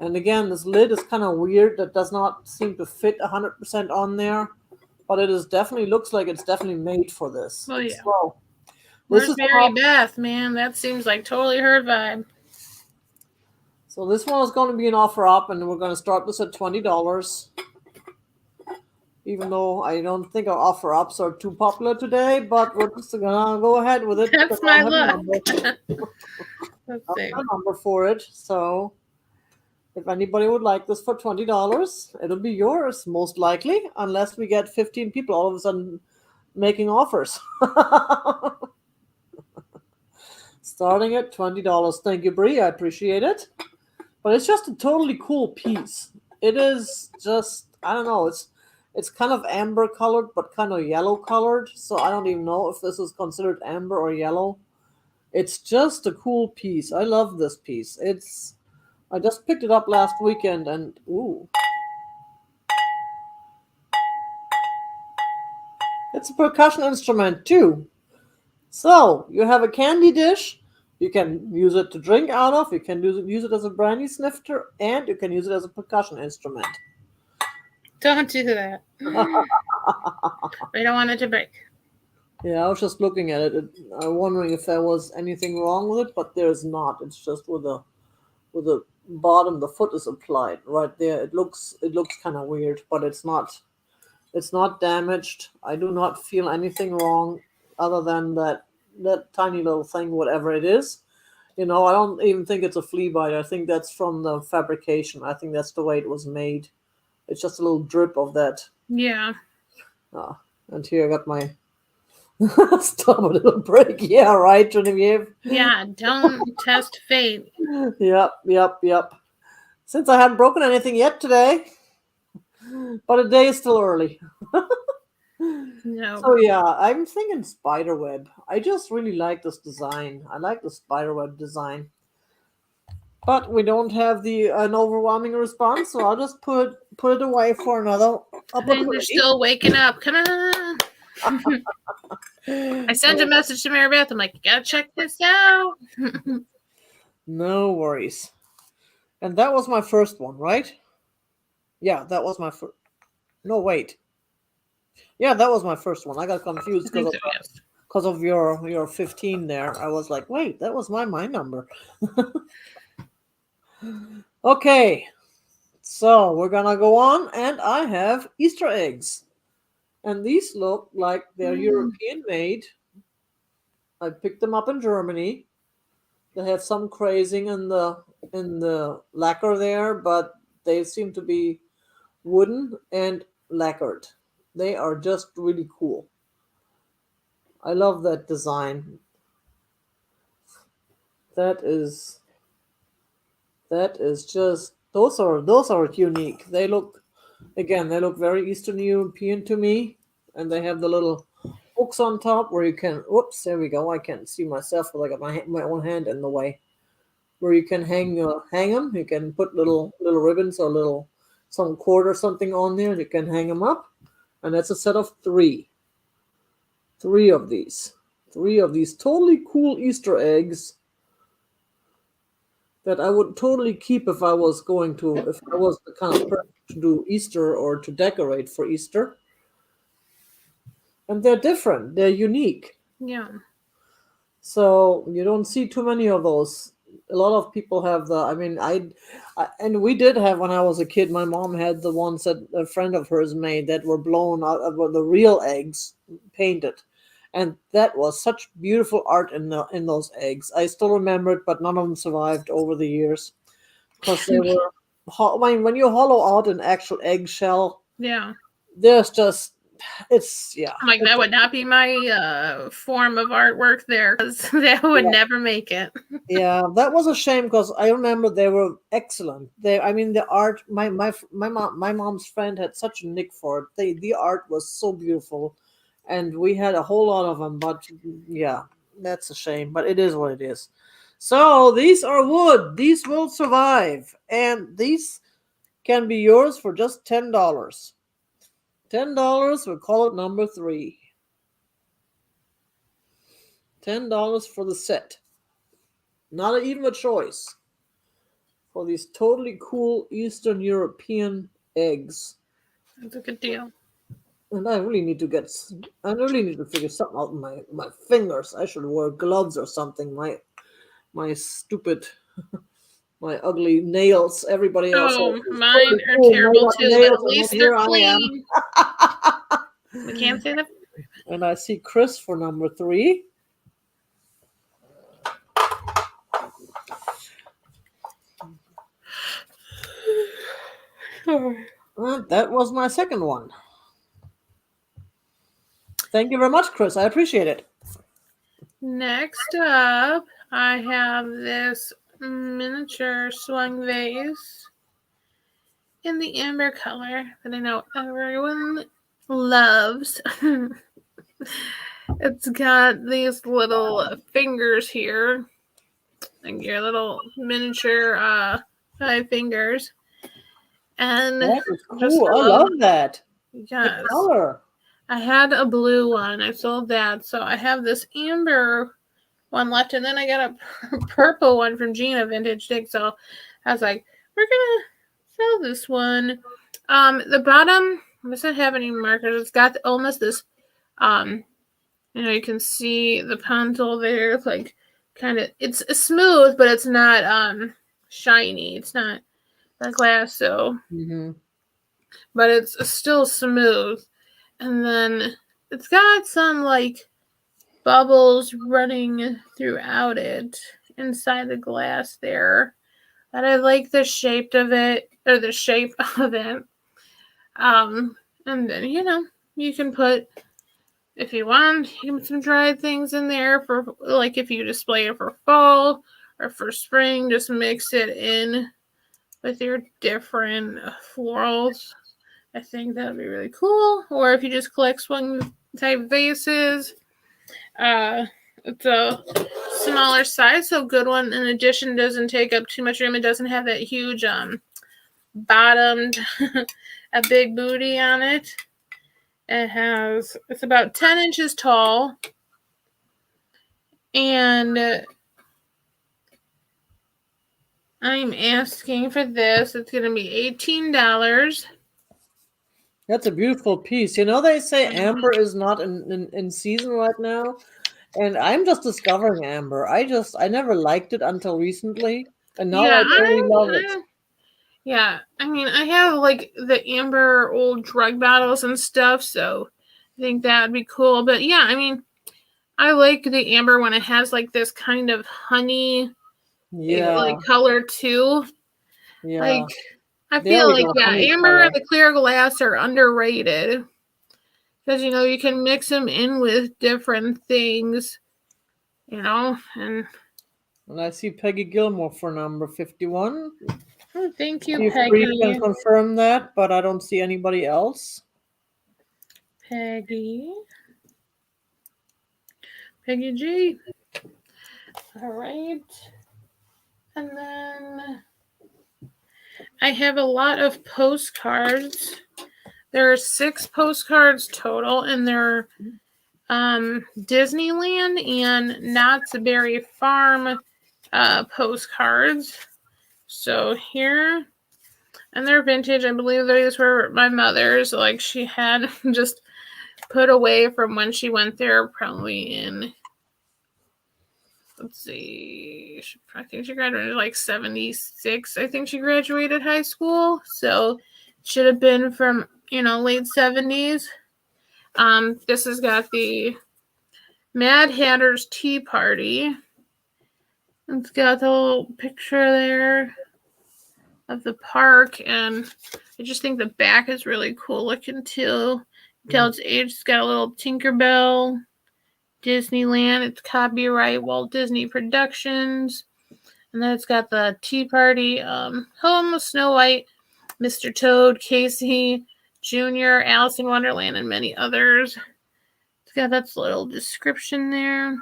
Speaker 1: And again, this lid is kind of weird. That does not seem to fit 100% on there, but it is definitely looks like it's definitely made for this.
Speaker 2: Oh yeah.
Speaker 1: So this
Speaker 2: Where's
Speaker 1: is
Speaker 2: Mary Beth, man? That seems like totally her vibe.
Speaker 1: so this one is going to be an offer up, and we're going to start this at $20. Even though I don't think our offer ups are too popular today, but we're just gonna go ahead with it.
Speaker 2: That's my luck.
Speaker 1: Let's see. A number for it. So if anybody would like this for $20, it'll be yours, most likely, unless we get 15 people all of a sudden making offers. Starting at $20. Thank you, Bree. I appreciate it. But it's just a totally cool piece. It is just, I don't know, it's kind of amber colored, but kind of yellow colored. So I don't even know if this is considered amber or yellow. It's just a cool piece. I love this piece. I just picked it up last weekend and ooh. It's a percussion instrument too. So you have a candy dish. You can use it to drink out of. You can use it as a brandy snifter, and you can use it as a percussion instrument.
Speaker 2: Don't do that. We don't want it to break.
Speaker 1: Yeah, I was just looking at it. I'm wondering if there was anything wrong with it, but there's not. It's just with the bottom, the foot is applied right there. It looks kind of weird, but it's not. It's not damaged. I do not feel anything wrong, other than that tiny little thing, whatever it is. I don't even think it's a flea bite. I think that's from the fabrication. I think that's the way it was made. It's just a little drip of that.
Speaker 2: Yeah.
Speaker 1: And here I got my stop a little break. Yeah, right, Genevieve.
Speaker 2: Yeah, don't test fate.
Speaker 1: Yep. Since I haven't broken anything yet today, but a day is still early.
Speaker 2: No.
Speaker 1: So yeah, I'm thinking spiderweb. I just really like this design. I like the spiderweb design. But we don't have an overwhelming response, so I'll just put it away for another opportunity.
Speaker 2: You're still waking up. Come on. I sent a message to Mary Beth. I'm like, you gotta check this out.
Speaker 1: No worries. And that was my first one, right? Yeah, that was my first. No, wait. Yeah, that was my first one. I got confused because of your 15 there. I was like, wait, that was my number. Okay, so we're gonna go on, and I have Easter eggs, and these look like they're European made. I picked them up in Germany. They have some crazing in the lacquer there, but they seem to be wooden and lacquered. They are just really cool. I love that design. That is just those are unique. They look very Eastern European to me, and they have the little hooks on top where you can. Whoops, there we go. I can't see myself because I got my own hand in the way. Where you can hang them. You can put little ribbons or some cord or something on there. And you can hang them up, and that's a set of three. Three of these totally cool Easter eggs that I would totally keep if I was the kind of person to do Easter or to decorate for Easter. And they're different. They're unique.
Speaker 2: Yeah.
Speaker 1: So you don't see too many of those. A lot of people have and we did have, when I was a kid, my mom had the ones that a friend of hers made that were blown out of the real eggs painted. And that was such beautiful art in those eggs. I still remember it, but none of them survived over the years because they were. When you hollow out an actual eggshell,
Speaker 2: yeah,
Speaker 1: there's just yeah.
Speaker 2: I'm like, that would not be my form of artwork there, because that would never make it.
Speaker 1: Yeah, that was a shame because I remember they were excellent. The art. My mom's friend had such a knack for it. The art was so beautiful. And we had a whole lot of them, but yeah, That's a shame, but it is what it is. So these are wood. These will survive, and these can be yours for just $10. $10. We'll call it number 3. $10 for the set. Not even a choice for these totally cool Eastern European eggs.
Speaker 2: That's a good deal.
Speaker 1: And I really need to figure something out with my fingers. I should wear gloves or something. My stupid, my ugly nails. Everybody else
Speaker 2: Oh,
Speaker 1: has
Speaker 2: mine
Speaker 1: totally
Speaker 2: are
Speaker 1: cool made
Speaker 2: terrible
Speaker 1: up
Speaker 2: too, but
Speaker 1: nails,
Speaker 2: at
Speaker 1: and then
Speaker 2: least they're
Speaker 1: here I
Speaker 2: clean.
Speaker 1: am.
Speaker 2: We can't say that.
Speaker 1: And I see Chris for number 3. That was my second one. Thank you very much, Chris. I appreciate it.
Speaker 2: Next up, I have this miniature swung vase in the amber color that I know everyone loves. It's got these little fingers here, like your little miniature 5 fingers. And
Speaker 1: That is
Speaker 2: just
Speaker 1: cool. I love that.
Speaker 2: yes.
Speaker 1: The color.
Speaker 2: I had a blue one. I sold that. So I have this amber one left. And then I got a purple one from Deerangelasvintage. So I was like, we're going to sell this one. The bottom doesn't have any markers. It's got almost this, you can see the pencil there. It's like kind of, it's smooth, but it's not shiny. It's not the glass. So, but it's still smooth. And then it's got some like bubbles running throughout it inside the glass there. But I like the shape of it, or the shape of it. And then, you can put, if you want, you can put some dried things in there for, like, if you display it for fall or for spring, just mix it in with your different florals. I think that would be really cool. Or if you just collect swung type vases, it's a smaller size, so good one. In addition, doesn't take up too much room. It doesn't have that huge bottomed a big booty on it. It's about 10 inches tall, and I'm asking for this. It's going to be $18.
Speaker 1: That's a beautiful piece. They say amber is not in season right now, and I'm just discovering amber. I never liked it until recently, and now I totally love it.
Speaker 2: Yeah, I mean, I have like the amber old drug bottles and stuff, so I think that would be cool. But yeah, I mean, I like the amber when it has like this kind of honey like color too.
Speaker 1: Yeah.
Speaker 2: Like, I feel like amber and the clear glass are underrated because you can mix them in with different things, and
Speaker 1: I see Peggy Gilmore for number 51.
Speaker 2: oh, thank you,
Speaker 1: You
Speaker 2: Peggy.
Speaker 1: can confirm that, but I don't see anybody else.
Speaker 2: Peggy G. All right. And then I have a lot of postcards. There are 6 postcards total, and they're Disneyland and Knott's Berry Farm postcards. So here, and they're vintage. I believe these were my mother's. Like, she had just put away from when she went there, probably in, let's see, I think she graduated like 76. I think she graduated high school. So it should have been from, late 70s. This has got the Mad Hatter's Tea Party. It's got the little picture there of the park, and I just think the back is really cool looking too. Tell its age. It's got a little Tinkerbell, Disneyland. It's copyright Walt Disney Productions. And then it's got the Tea Party, Home, Snow White, Mr. Toad, Casey Jr., Alice in Wonderland, and many others. It's got that little description there.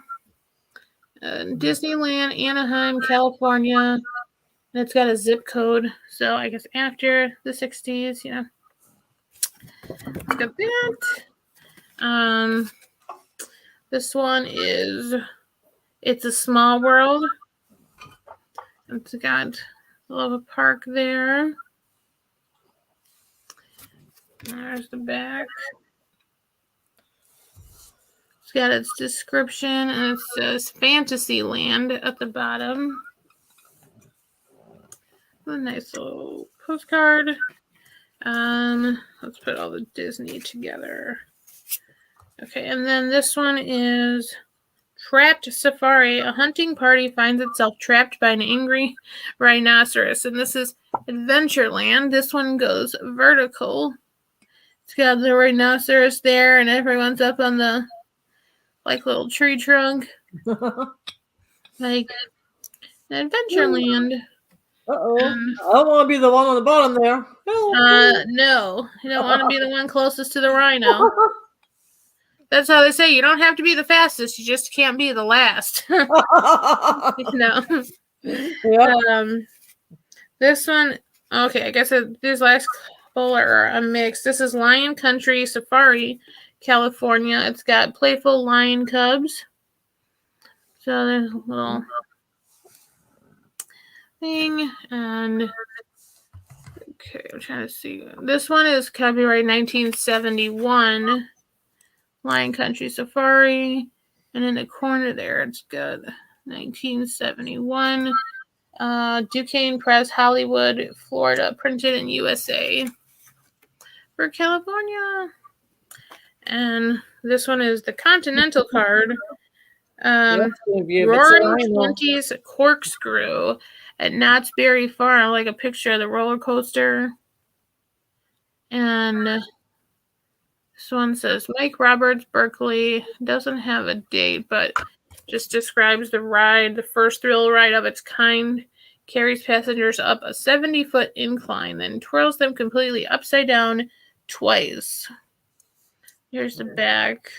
Speaker 2: Disneyland, Anaheim, California. And it's got a zip code, so I guess after the 60s, Let's got that. This one is It's a Small World. It's got a little park there. There's the back. It's got its description, and it says Fantasyland at the bottom. A nice little postcard. Let's put all the Disney together. Okay, and then this one is Trapped Safari. A hunting party finds itself trapped by an angry rhinoceros, and this is Adventureland. This one goes vertical. It's got the rhinoceros there, and everyone's up on the little tree trunk, like Adventureland.
Speaker 1: Uh-oh. I don't want to be the one on the bottom there.
Speaker 2: No, you don't want to be the one closest to the rhino. That's how they say you don't have to be the fastest, you just can't be the last. No. Yep. This one, okay, I guess these last couple are a mix. This is Lion Country Safari, California. It's got playful lion cubs. So there's a little thing, and okay, I'm trying to see. This one is copyright 1971, Lion Country Safari, and in the corner there, it's got 1971, Duquesne Press, Hollywood, Florida, printed in USA for California. And this one is the Continental card. Roaring 20s Corkscrew at Knott's Berry Farm, like a picture of the roller coaster. And this one says Mike Roberts, Berkeley. Doesn't have a date, but just describes the ride, the first thrill ride of its kind. Carries passengers up a 70-foot incline, then twirls them completely upside down twice. Here's the back.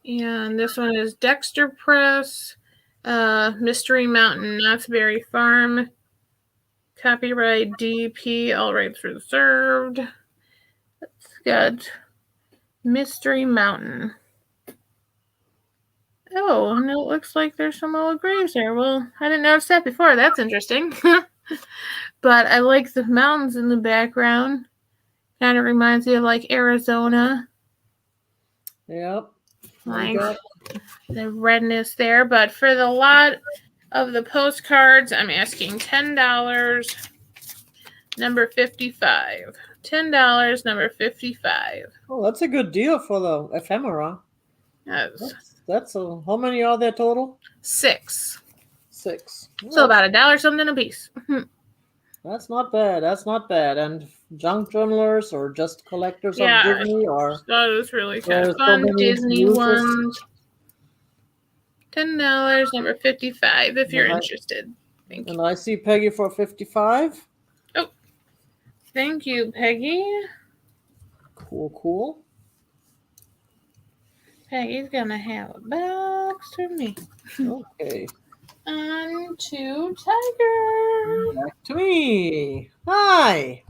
Speaker 2: And this one is Dexter Press, Mystery Mountain, Knott's Berry Farm. Copyright DP, all rights reserved. It's got Mystery Mountain. Oh, and it looks like there's some old graves there. Well, I didn't notice that before. That's interesting. But I like the mountains in the background. Kind of reminds me of like Arizona.
Speaker 1: Yep.
Speaker 2: Like the redness there. But for the lot of the postcards, I'm asking $10. Number 55. $10, number 55.
Speaker 1: Oh, that's a good deal for the ephemera.
Speaker 2: Yes.
Speaker 1: That's how many are there total?
Speaker 2: 6.
Speaker 1: 6.
Speaker 2: So about $1 something a piece.
Speaker 1: That's not bad. That's not bad. And junk journalers or just collectors of Disney, or
Speaker 2: that is really kind of fun. Disney ones. $10, number 55, if you're interested. Thank you.
Speaker 1: And I see Peggy for 55.
Speaker 2: Oh, thank you, Peggy.
Speaker 1: Cool.
Speaker 2: Peggy's gonna have a box for me.
Speaker 1: Okay.
Speaker 2: On to Tiger.
Speaker 1: Back to me. Hi.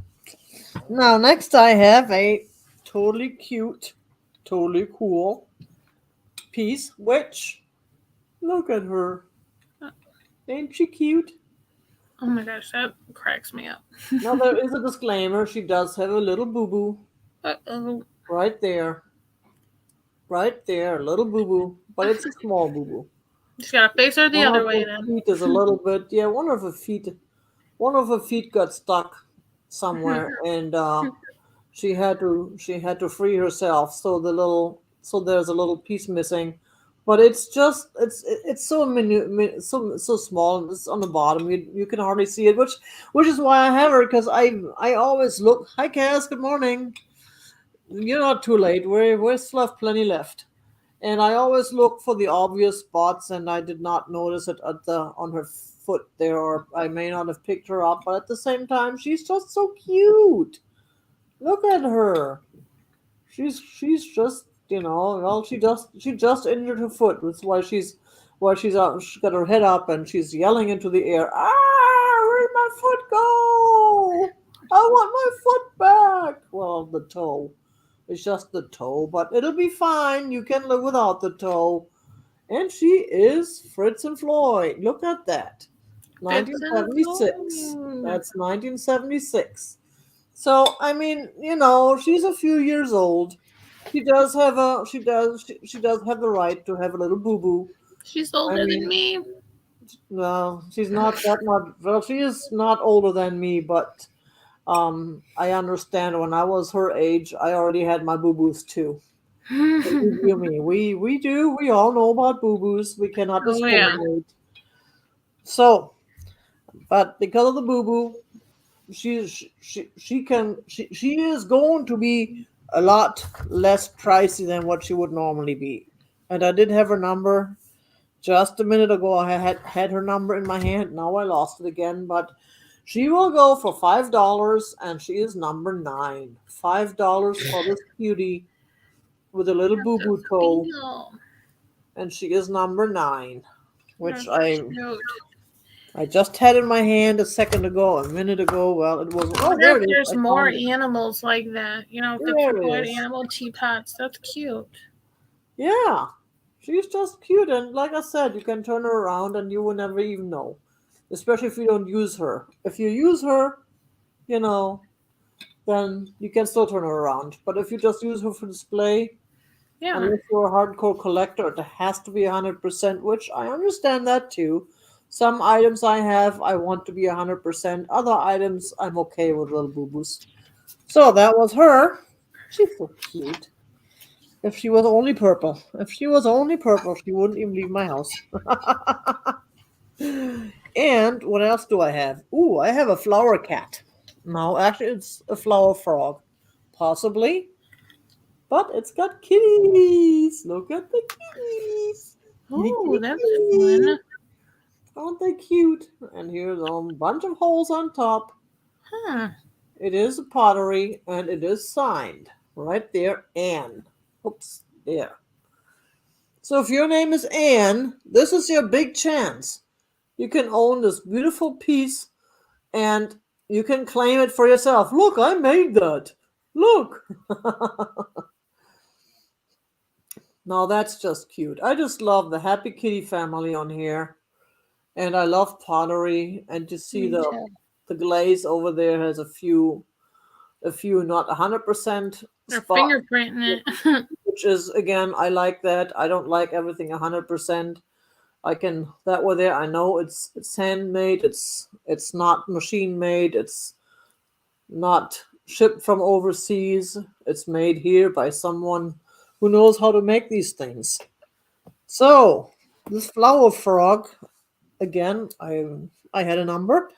Speaker 1: Now, next I have a totally cute, totally cool piece, which, look at her. Ain't she cute?
Speaker 2: Oh my gosh, that cracks me up.
Speaker 1: Now, there is a disclaimer. She does have a little boo-boo.
Speaker 2: Uh-oh.
Speaker 1: Right there. Right there, a little boo-boo, but it's a small boo-boo.
Speaker 2: Just gotta face her the other way then.
Speaker 1: Feet is a little bit, one of her feet got stuck somewhere, and she had to free herself. So there's a little piece missing, but it's just it's so so small. It's on the bottom. You can hardly see it, which is why I have her, because I always look. Hi, Cass. Good morning. You're not too late. We still have plenty left. And I always look for the obvious spots, and I did not notice it on her foot there, or I may not have picked her up, but at the same time, she's just so cute. Look at her. She's just well, she just injured her foot. That's why she's out. She's got her head up and she's yelling into the air. Where'd my foot go? I want my foot back. Well, the toe. It's just the toe, but it'll be fine. You can live without the toe. And she is Fritz and Floyd. Look at that.
Speaker 2: Fits and
Speaker 1: 1976.
Speaker 2: Floyd.
Speaker 1: That's 1976. So, I mean, she's a few years old. She does have the right to have a little boo boo.
Speaker 2: She's
Speaker 1: I
Speaker 2: older than
Speaker 1: mean,
Speaker 2: me.
Speaker 1: no, she's not that much. Well, she is not older than me, but I understand when I was her age, I already had my boo boos too. Believe you me, we do. We all know about boo boos. We cannot
Speaker 2: Oh yeah.
Speaker 1: discriminate. So, but because of the boo boo, she is going to be a lot less pricey than what she would normally be. And I did have her number just a minute ago. I had her number in my hand. Now I lost it again, but she will go for $5, and she is number 9. $5 for this cutie with a little boo
Speaker 2: That's a
Speaker 1: boo toe,
Speaker 2: steal.
Speaker 1: and she is number 9, which
Speaker 2: That's
Speaker 1: I
Speaker 2: cute.
Speaker 1: I just had in my hand a second ago, a minute ago. Well, it wasn't.
Speaker 2: I
Speaker 1: Oh,
Speaker 2: wonder
Speaker 1: there
Speaker 2: if
Speaker 1: it is.
Speaker 2: there's
Speaker 1: I
Speaker 2: more
Speaker 1: found it.
Speaker 2: animals like that. The
Speaker 1: There it
Speaker 2: Floyd
Speaker 1: is.
Speaker 2: animal teapots. That's cute.
Speaker 1: Yeah, she's just cute, and like I said, you can turn her around, and you will never even know. Especially if you don't use her. If you use her, you know, then you can still turn her around. But if you just use her for display,
Speaker 2: Yeah.
Speaker 1: unless you're a hardcore collector, it has to be 100%, which I understand that too. Some items I have, I want to be 100%. Other items, I'm okay with little boo boos. So that was her. She's so cute. If she was only purple. If she was only purple, she wouldn't even leave my house. And what else do I have? Ooh, I have a flower cat. No, actually, it's a flower frog. Possibly. But it's got kitties. Look at the kitties. Kitty,
Speaker 2: Oh,
Speaker 1: kitty,
Speaker 2: that's
Speaker 1: kitty.
Speaker 2: fun.
Speaker 1: Aren't they cute? And here's a bunch of holes on top.
Speaker 2: Huh.
Speaker 1: It is a pottery, and it is signed. Right there, Anne. Oops, there. So if your name is Anne, this is your big chance. You can own this beautiful piece, and you can claim it for yourself. Look, I made that. Look. Now that's just cute. I just love the Happy Kitty family on here. And I love pottery. And you see
Speaker 2: Me
Speaker 1: the
Speaker 2: too.
Speaker 1: the glaze over there has a few not 100%
Speaker 2: They're
Speaker 1: spot,
Speaker 2: fingerprinting it.
Speaker 1: which is, again, I like that. I don't like everything 100%. I can that way there. I know it's handmade. It's not machine made. It's not shipped from overseas. It's made here by someone who knows how to make these things. So this flower frog, again, I had a number.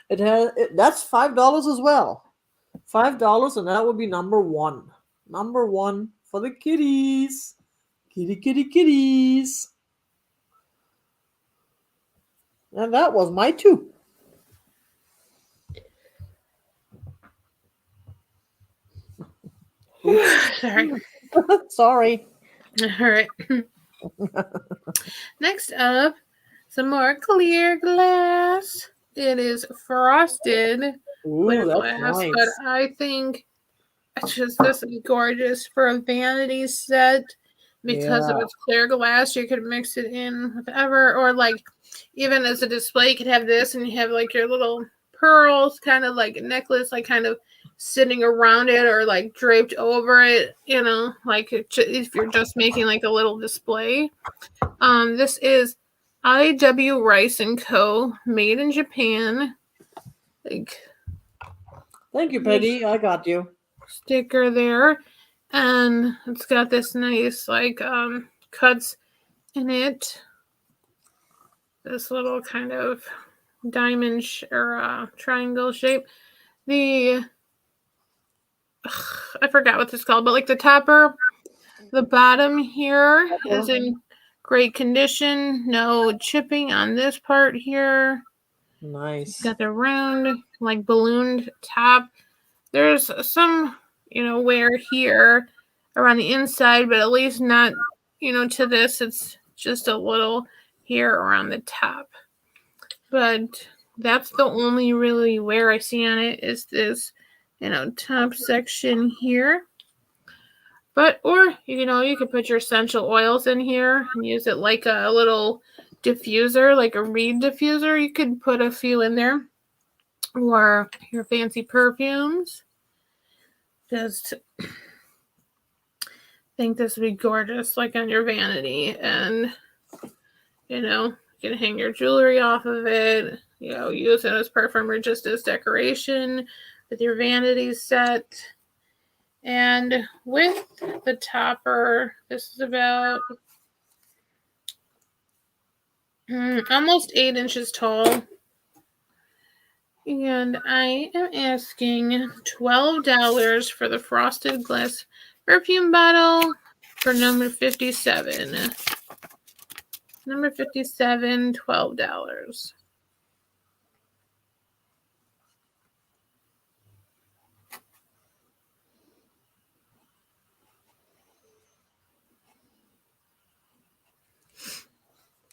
Speaker 1: That's $5 as well. $5, and that would be number 1. Number 1 for the kitties. Kitty, kitty, kitties. And that was my 2. Oops.
Speaker 2: Sorry.
Speaker 1: Sorry.
Speaker 2: All right. Next up, some more clear glass. It is frosted
Speaker 1: Ooh,
Speaker 2: clear
Speaker 1: that's
Speaker 2: glass, but
Speaker 1: nice.
Speaker 2: I think it's just this is gorgeous for a vanity set because of
Speaker 1: Yeah.
Speaker 2: its clear glass. You could mix it in with ever, or like even as a display, you could have this and you have like your little pearls, kind of like a necklace, like kind of sitting around it or like draped over it. Like if you're just making like a little display. This is IW Rice and Co. Made in Japan. Like
Speaker 1: Thank you,
Speaker 2: this
Speaker 1: Peggy. I got you.
Speaker 2: sticker there, and it's got this nice like cuts in it. This little kind of diamond or triangle shape. The I forgot what this is called, but like the topper, the bottom here is in great condition. No chipping on this part here.
Speaker 1: Nice.
Speaker 2: Got the round, like ballooned top. There's some, wear here. around the inside, but at least not, to this. It's just a little here around the top. But that's the only really wear I see on it is this, top section here. But, or, you could put your essential oils in here and use it like a little diffuser, like a reed diffuser. You could put a few in there. Or your fancy perfumes. Just think this would be gorgeous, like on your vanity. And, you can hang your jewelry off of it. Use it as perfume or just as decoration with your vanity set. And with the topper, this is about almost 8 inches tall. And I am asking $12 for the frosted glass perfume bottle for number 57. Number 57, $12.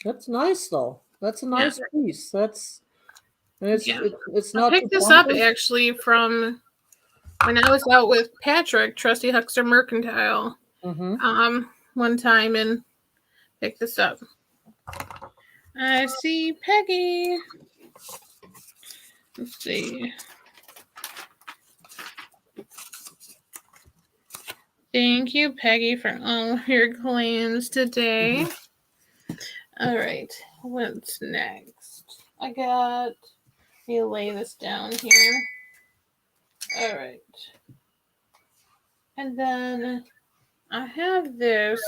Speaker 1: That's nice, though. That's a nice piece. It's not.
Speaker 2: I picked this up actually from when I was out with Patrick, Trusty Huckster Mercantile, one time, and picked this up. I see Peggy. Let's see. Thank you, Peggy, for all your claims today. All right, what's next? Let me lay this down here. All right. And then I have this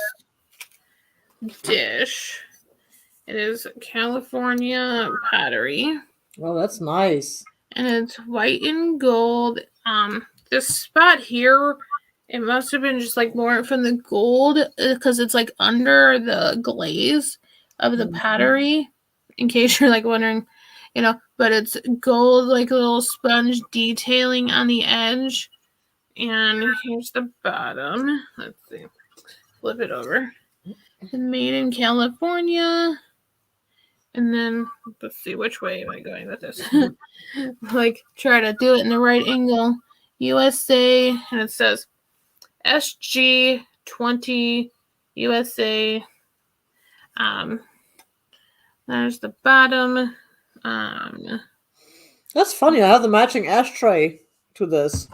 Speaker 2: dish. It is California pottery.
Speaker 1: Oh, that's nice.
Speaker 2: And it's white and gold. This spot here, it must have been just like more from the gold because it's like under the glaze of the pottery, in case you're like wondering, but it's gold, like a little sponge detailing on the edge. And here's the bottom. Let's see. Flip it over. Made in California. And then, let's see, which way am I going with this? Like, try to do it in the right angle. USA, and it says SG20 USA. There's the bottom.
Speaker 1: That's funny. I have the matching ashtray to this.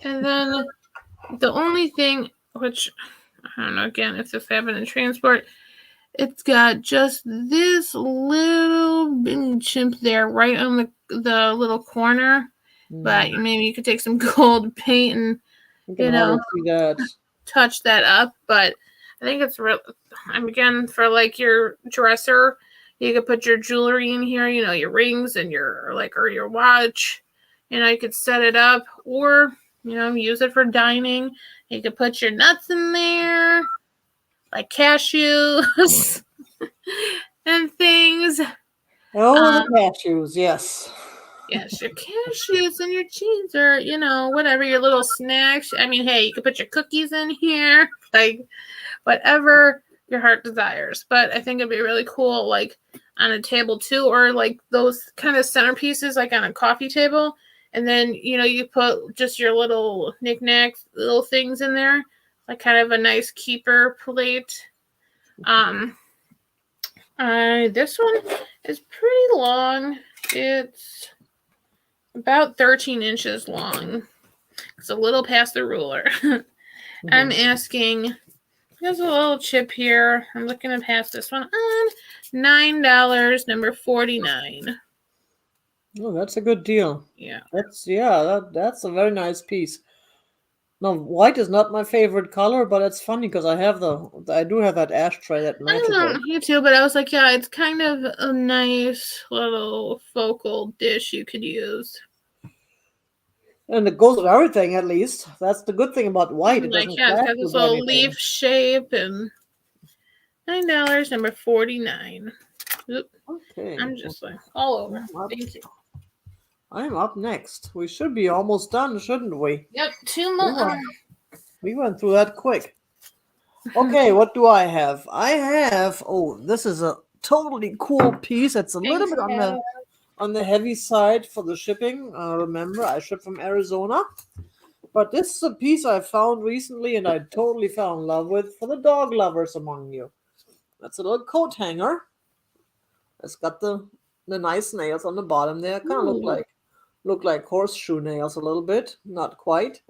Speaker 2: And then the only thing, which I don't know, again, if this happened in transport, it's got just this little chimp there right on the little corner. But maybe you could take some gold paint and, touch that up. But I think it's real. Again, for like your dresser, you could put your jewelry in here, your rings and your watch. You could set it up or, use it for dining. You could put your nuts in there, like cashews and things.
Speaker 1: Oh, the cashews, yes.
Speaker 2: Yes, your cashews and your cheese or, whatever, your little snacks. I mean, hey, you could put your cookies in here, like whatever your heart desires. But I think it'd be really cool, like on a table too, or like those kind of centerpieces, like on a coffee table. And then, you put just your little knickknacks, little things in there, like kind of a nice keeper plate. This one is pretty long. It's about 13 inches long. It's a little past the ruler. I'm asking, there's a little chip here. I'm looking to pass this one on. $9, number 49.
Speaker 1: Oh, that's a good deal.
Speaker 2: Yeah.
Speaker 1: That's a very nice piece. Now, white is not my favorite color, but it's funny because I do have that ashtray that matches it.
Speaker 2: I know, you too, but I was like, yeah, it's kind of a nice little focal dish you could use.
Speaker 1: And it goes with everything, at least. That's the good thing about white.
Speaker 2: It doesn't it's got this little leaf shape and $9, number 49. Oop.
Speaker 1: Okay.
Speaker 2: I'm just like all over. Thank you.
Speaker 1: I'm up next. We should be almost done, shouldn't we?
Speaker 2: Yep, 2 more.
Speaker 1: We went through that quick. Okay, what do I have? I have, oh, this is a totally cool piece. It's a little
Speaker 2: Thanks,
Speaker 1: bit on the heavy side for the shipping. Remember, I ship from Arizona. But this is a piece I found recently and I totally fell in love with for the dog lovers among you. That's a little coat hanger. It's got the nice nails on the bottom there. Kind of look like horseshoe nails a little bit, not quite.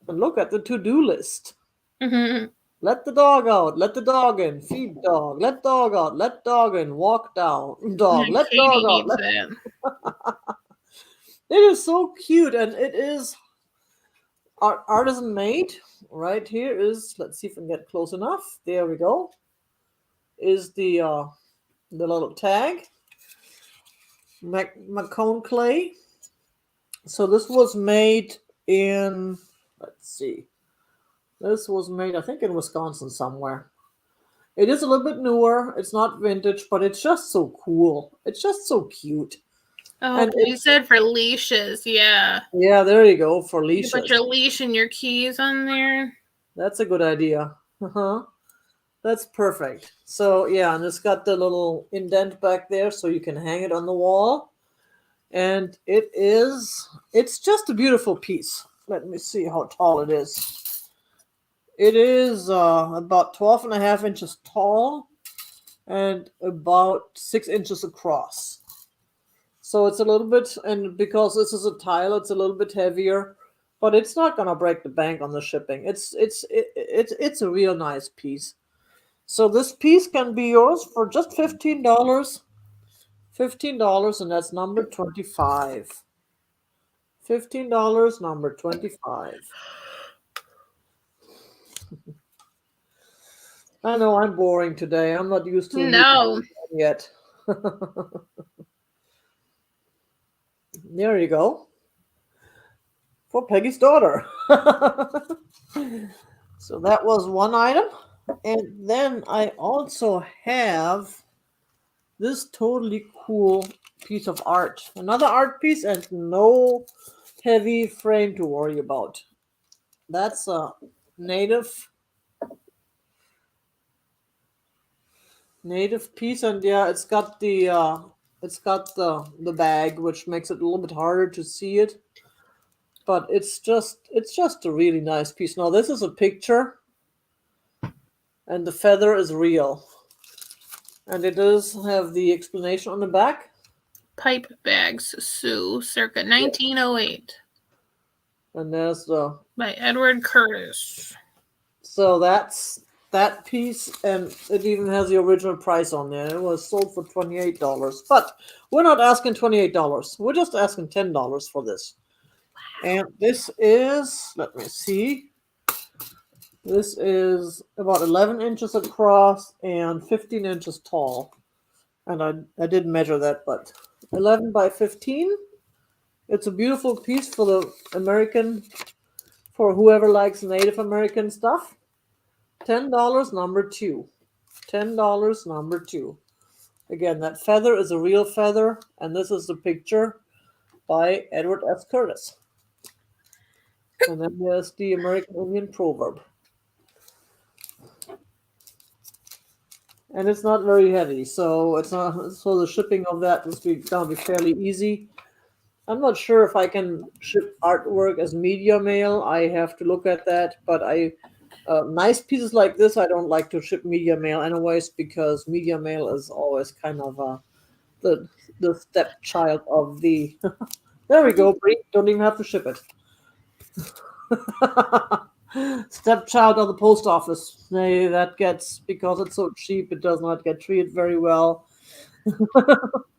Speaker 1: And look at the to-do list.
Speaker 2: Mm-hmm.
Speaker 1: Let the dog out, let the dog in, feed dog, let dog out, let dog in, walk down, dog,
Speaker 2: Yeah,
Speaker 1: let dog
Speaker 2: Katie
Speaker 1: out.
Speaker 2: needs that.
Speaker 1: It is so cute and it is artisan made. Right here is, let's see if I can get close enough. There we go. Is the little tag. Macone clay. So this was made in, let's see. This was made, I think, in Wisconsin somewhere. It is a little bit newer. It's not vintage, but it's just so cool. It's just so cute.
Speaker 2: Oh,
Speaker 1: And
Speaker 2: you said for leashes, yeah.
Speaker 1: yeah, there you go, for
Speaker 2: You put
Speaker 1: leashes.
Speaker 2: your leash and your keys on there.
Speaker 1: That's a good idea. Uh-huh. That's perfect. So yeah, and it's got the little indent back there so you can hang it on the wall. And it's just a beautiful piece. Let me see how tall it is. It is about 12 and a half inches tall and about 6 inches across. So it's a little bit, and because this is a tile, it's a little bit heavier, but it's not gonna break the bank on the shipping. It's a real nice piece. So this piece can be yours for just $15. $15, and that's number 25. $15, number 25. I know I'm boring today. I'm not used to the music
Speaker 2: No.
Speaker 1: yet. There you go. For Peggy's daughter. So that was one item. And then I also have this totally cool piece of art. Another art piece and no heavy frame to worry about. That's a native piece, and yeah, it's got the bag, which makes it a little bit harder to see it. But it's just a really nice piece. Now this is a picture, and the feather is real, and it does have the explanation on the back.
Speaker 2: Pipe bags, Sue, circa 1908.
Speaker 1: And there's the
Speaker 2: By Edward Curtis.
Speaker 1: so that's that piece, and it even has the original price on there. It was sold for $28, but we're not asking $28. We're just asking $10 for this. And this is, let me see, this is about 11 inches across and 15 inches tall. And I didn't measure that, but 11 by 15. It's a beautiful piece for the American, for whoever likes Native American stuff. $10, number 2. $10, number 2. Again, that feather is a real feather, and this is the picture by Edward S. Curtis. And then there's the American Indian proverb. And it's not very heavy, so it's not. So the shipping of that is gonna be fairly easy. I'm not sure if I can ship artwork as media mail. I have to look at that, but nice pieces like this, I don't like to ship media mail anyways, because media mail is always kind of the stepchild of the. There we go, Brie. Don't even have to ship it. Stepchild of the post office. That gets, because it's so cheap, it does not get treated very well.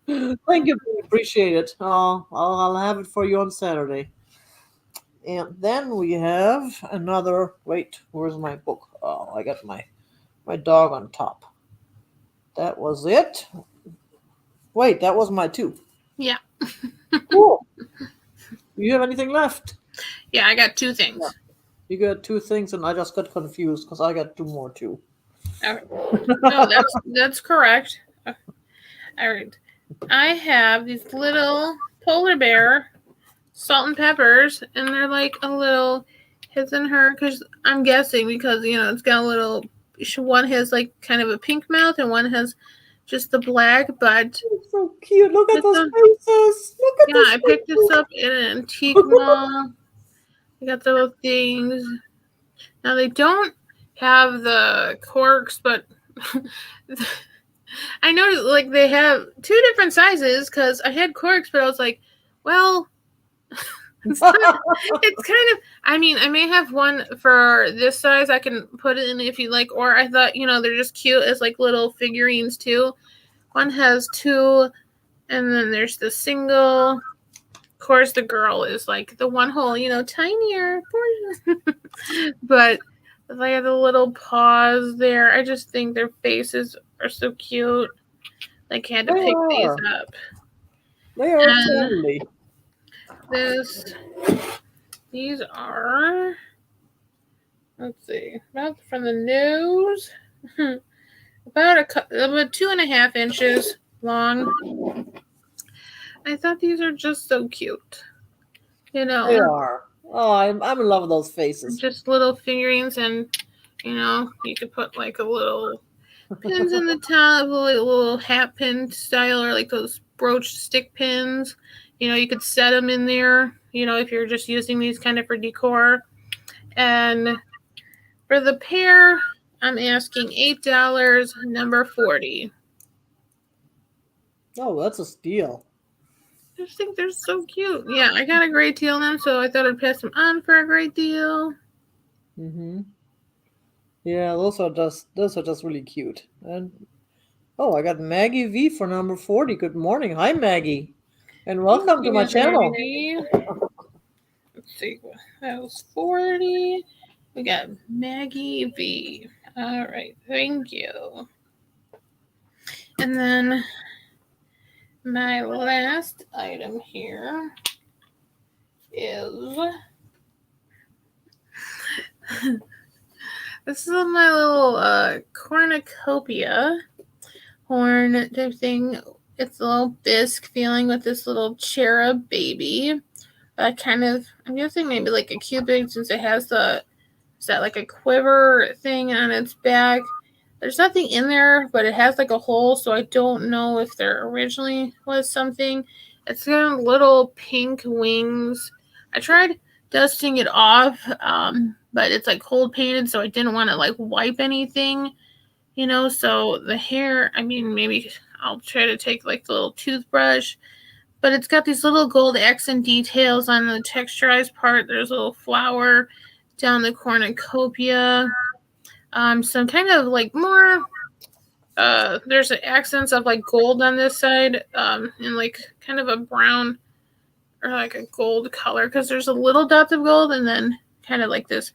Speaker 1: Thank you, appreciate it. I'll have it for you on Saturday. And then we have another. Wait, where's my book? Oh, I got my dog on top. That was it. Wait, that was my 2.
Speaker 2: Yeah.
Speaker 1: Cool. Do you have anything left?
Speaker 2: Yeah, I got 2 things.
Speaker 1: Yeah. You got 2 things, and I just got confused because I got 2 more too.
Speaker 2: No, that's correct. All right. I have these little polar bear salt and peppers, and they're like a little his and her, because I'm guessing because it's got a little. One has like kind of a pink mouth, and one has just the black. But
Speaker 1: It's so cute. Look at those faces. Look at
Speaker 2: I picked this up in an antique mall. I got those things. Now they don't have the corks, but I noticed like they have 2 different sizes because I had corks, but I was like, well, it's kind of. I mean, I may have one for this size. I can put it in if you like, or I thought they're just cute as like little figurines too. One has 2, and then there's the single. Of course, the girl is like the one hole, tinier. But they have the little paws there. I just think their faces are so cute. Like, had to pick these up.
Speaker 1: They are totally.
Speaker 2: These are, let's see, about from the nose, about 2.5 inches long. I thought these are just so cute.
Speaker 1: They are. Oh, I'm in love with those faces.
Speaker 2: Just little figurines, and you could put like a little pins in the top, like a little hat pin style, or like those brooch stick pins. You could set them in there. If you're just using these kind of for decor. And for the pair, I'm asking $8, number 40.
Speaker 1: Oh, that's a steal.
Speaker 2: I just think they're so cute. Yeah, I got a great deal on them, so I thought I'd pass them on for a great deal.
Speaker 1: Yeah, those are just really cute. And I got Maggie V for number 40. Good morning. Hi, Maggie. And welcome to my channel.
Speaker 2: Let's see. That was 40. We got Maggie V. All right. Thank you. And then my last item here is this is my little cornucopia horn type thing. It's a little bisque feeling with this little cherub baby. I'm guessing maybe like a cupid, since it has is that like a quiver thing on its back. There's nothing in there, but it has like a hole, so I don't know if there originally was something. It's got little pink wings. I tried dusting it off, but it's like cold painted, so I didn't want to like wipe anything, so the hair, I mean, maybe I'll try to take like the little toothbrush, but it's got these little gold accent details on the texturized part. There's a little flower down the cornucopia. Some kind of like more, there's accents of like gold on this side, and like kind of a brown or like a gold color, because there's a little dots of gold and then kind of like this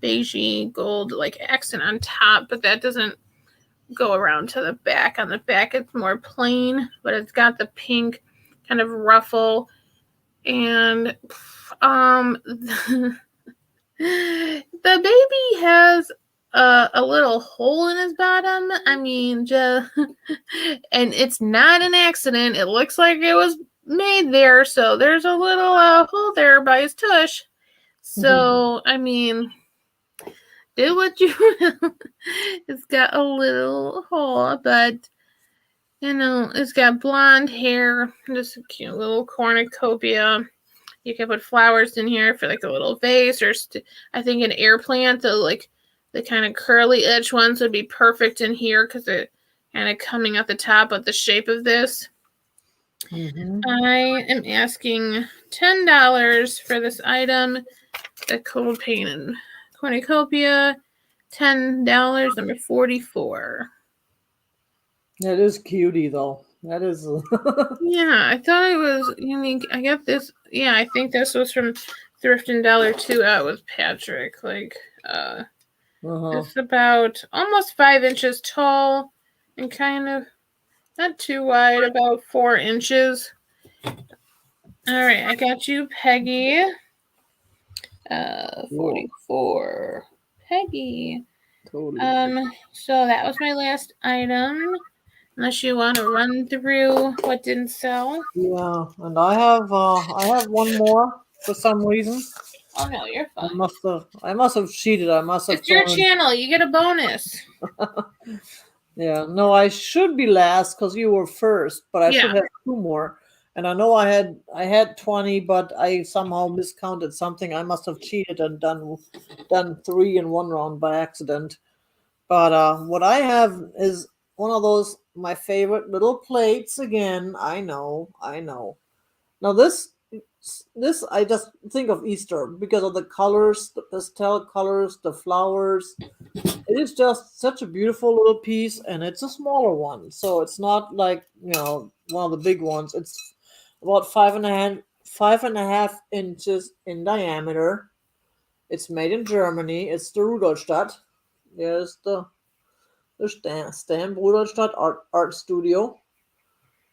Speaker 2: beigey gold like accent on top, but that doesn't go around to the back. On the back, it's more plain, but it's got the pink kind of ruffle, and the baby has a little hole in his bottom. I mean, and it's not an accident. It looks like it was made there. So there's a little hole there by his tush. So, I mean, do what you will. It's got a little hole, but, it's got blonde hair. Just a cute little cornucopia. You can put flowers in here for like a little vase, or I think an air plant. The kind of curly edge ones would be perfect in here because they're kind of coming at the top of the shape of this. I am asking $10 for this item, the cold painted cornucopia. $10, number 44.
Speaker 1: That is cutie though. That is.
Speaker 2: Yeah, I thought it was unique. I got this. Yeah, I think this was from Thrift and Dollar 2 out with Patrick. Like, it's about almost 5 inches tall and kind of not too wide, about 4 inches. All right, I got you, Peggy. 44. Peggy. Totally. So that was my last item. Unless you want to run through what didn't sell.
Speaker 1: Yeah, and I have one more for some reason.
Speaker 2: Oh no, you're
Speaker 1: I
Speaker 2: fine.
Speaker 1: must have cheated. I must have
Speaker 2: It's your
Speaker 1: thrown.
Speaker 2: channel. You get a bonus.
Speaker 1: Yeah, no, I should be last because you were first, but I should
Speaker 2: Yeah.
Speaker 1: have two more. And I know I had 20, but I somehow miscounted something. I must have cheated and done three in one round by accident. But what I have is one of those my favorite little plates again. I know, I know. Now this I just think of Easter because of the colors, the pastel colors, the flowers. It is just such a beautiful little piece, and it's a smaller one, so it's not like one of the big ones. It's about 5.5 inches in diameter. It's made in Germany. It's the Rudolstadt. There's the stamp Rudolstadt Art Studio,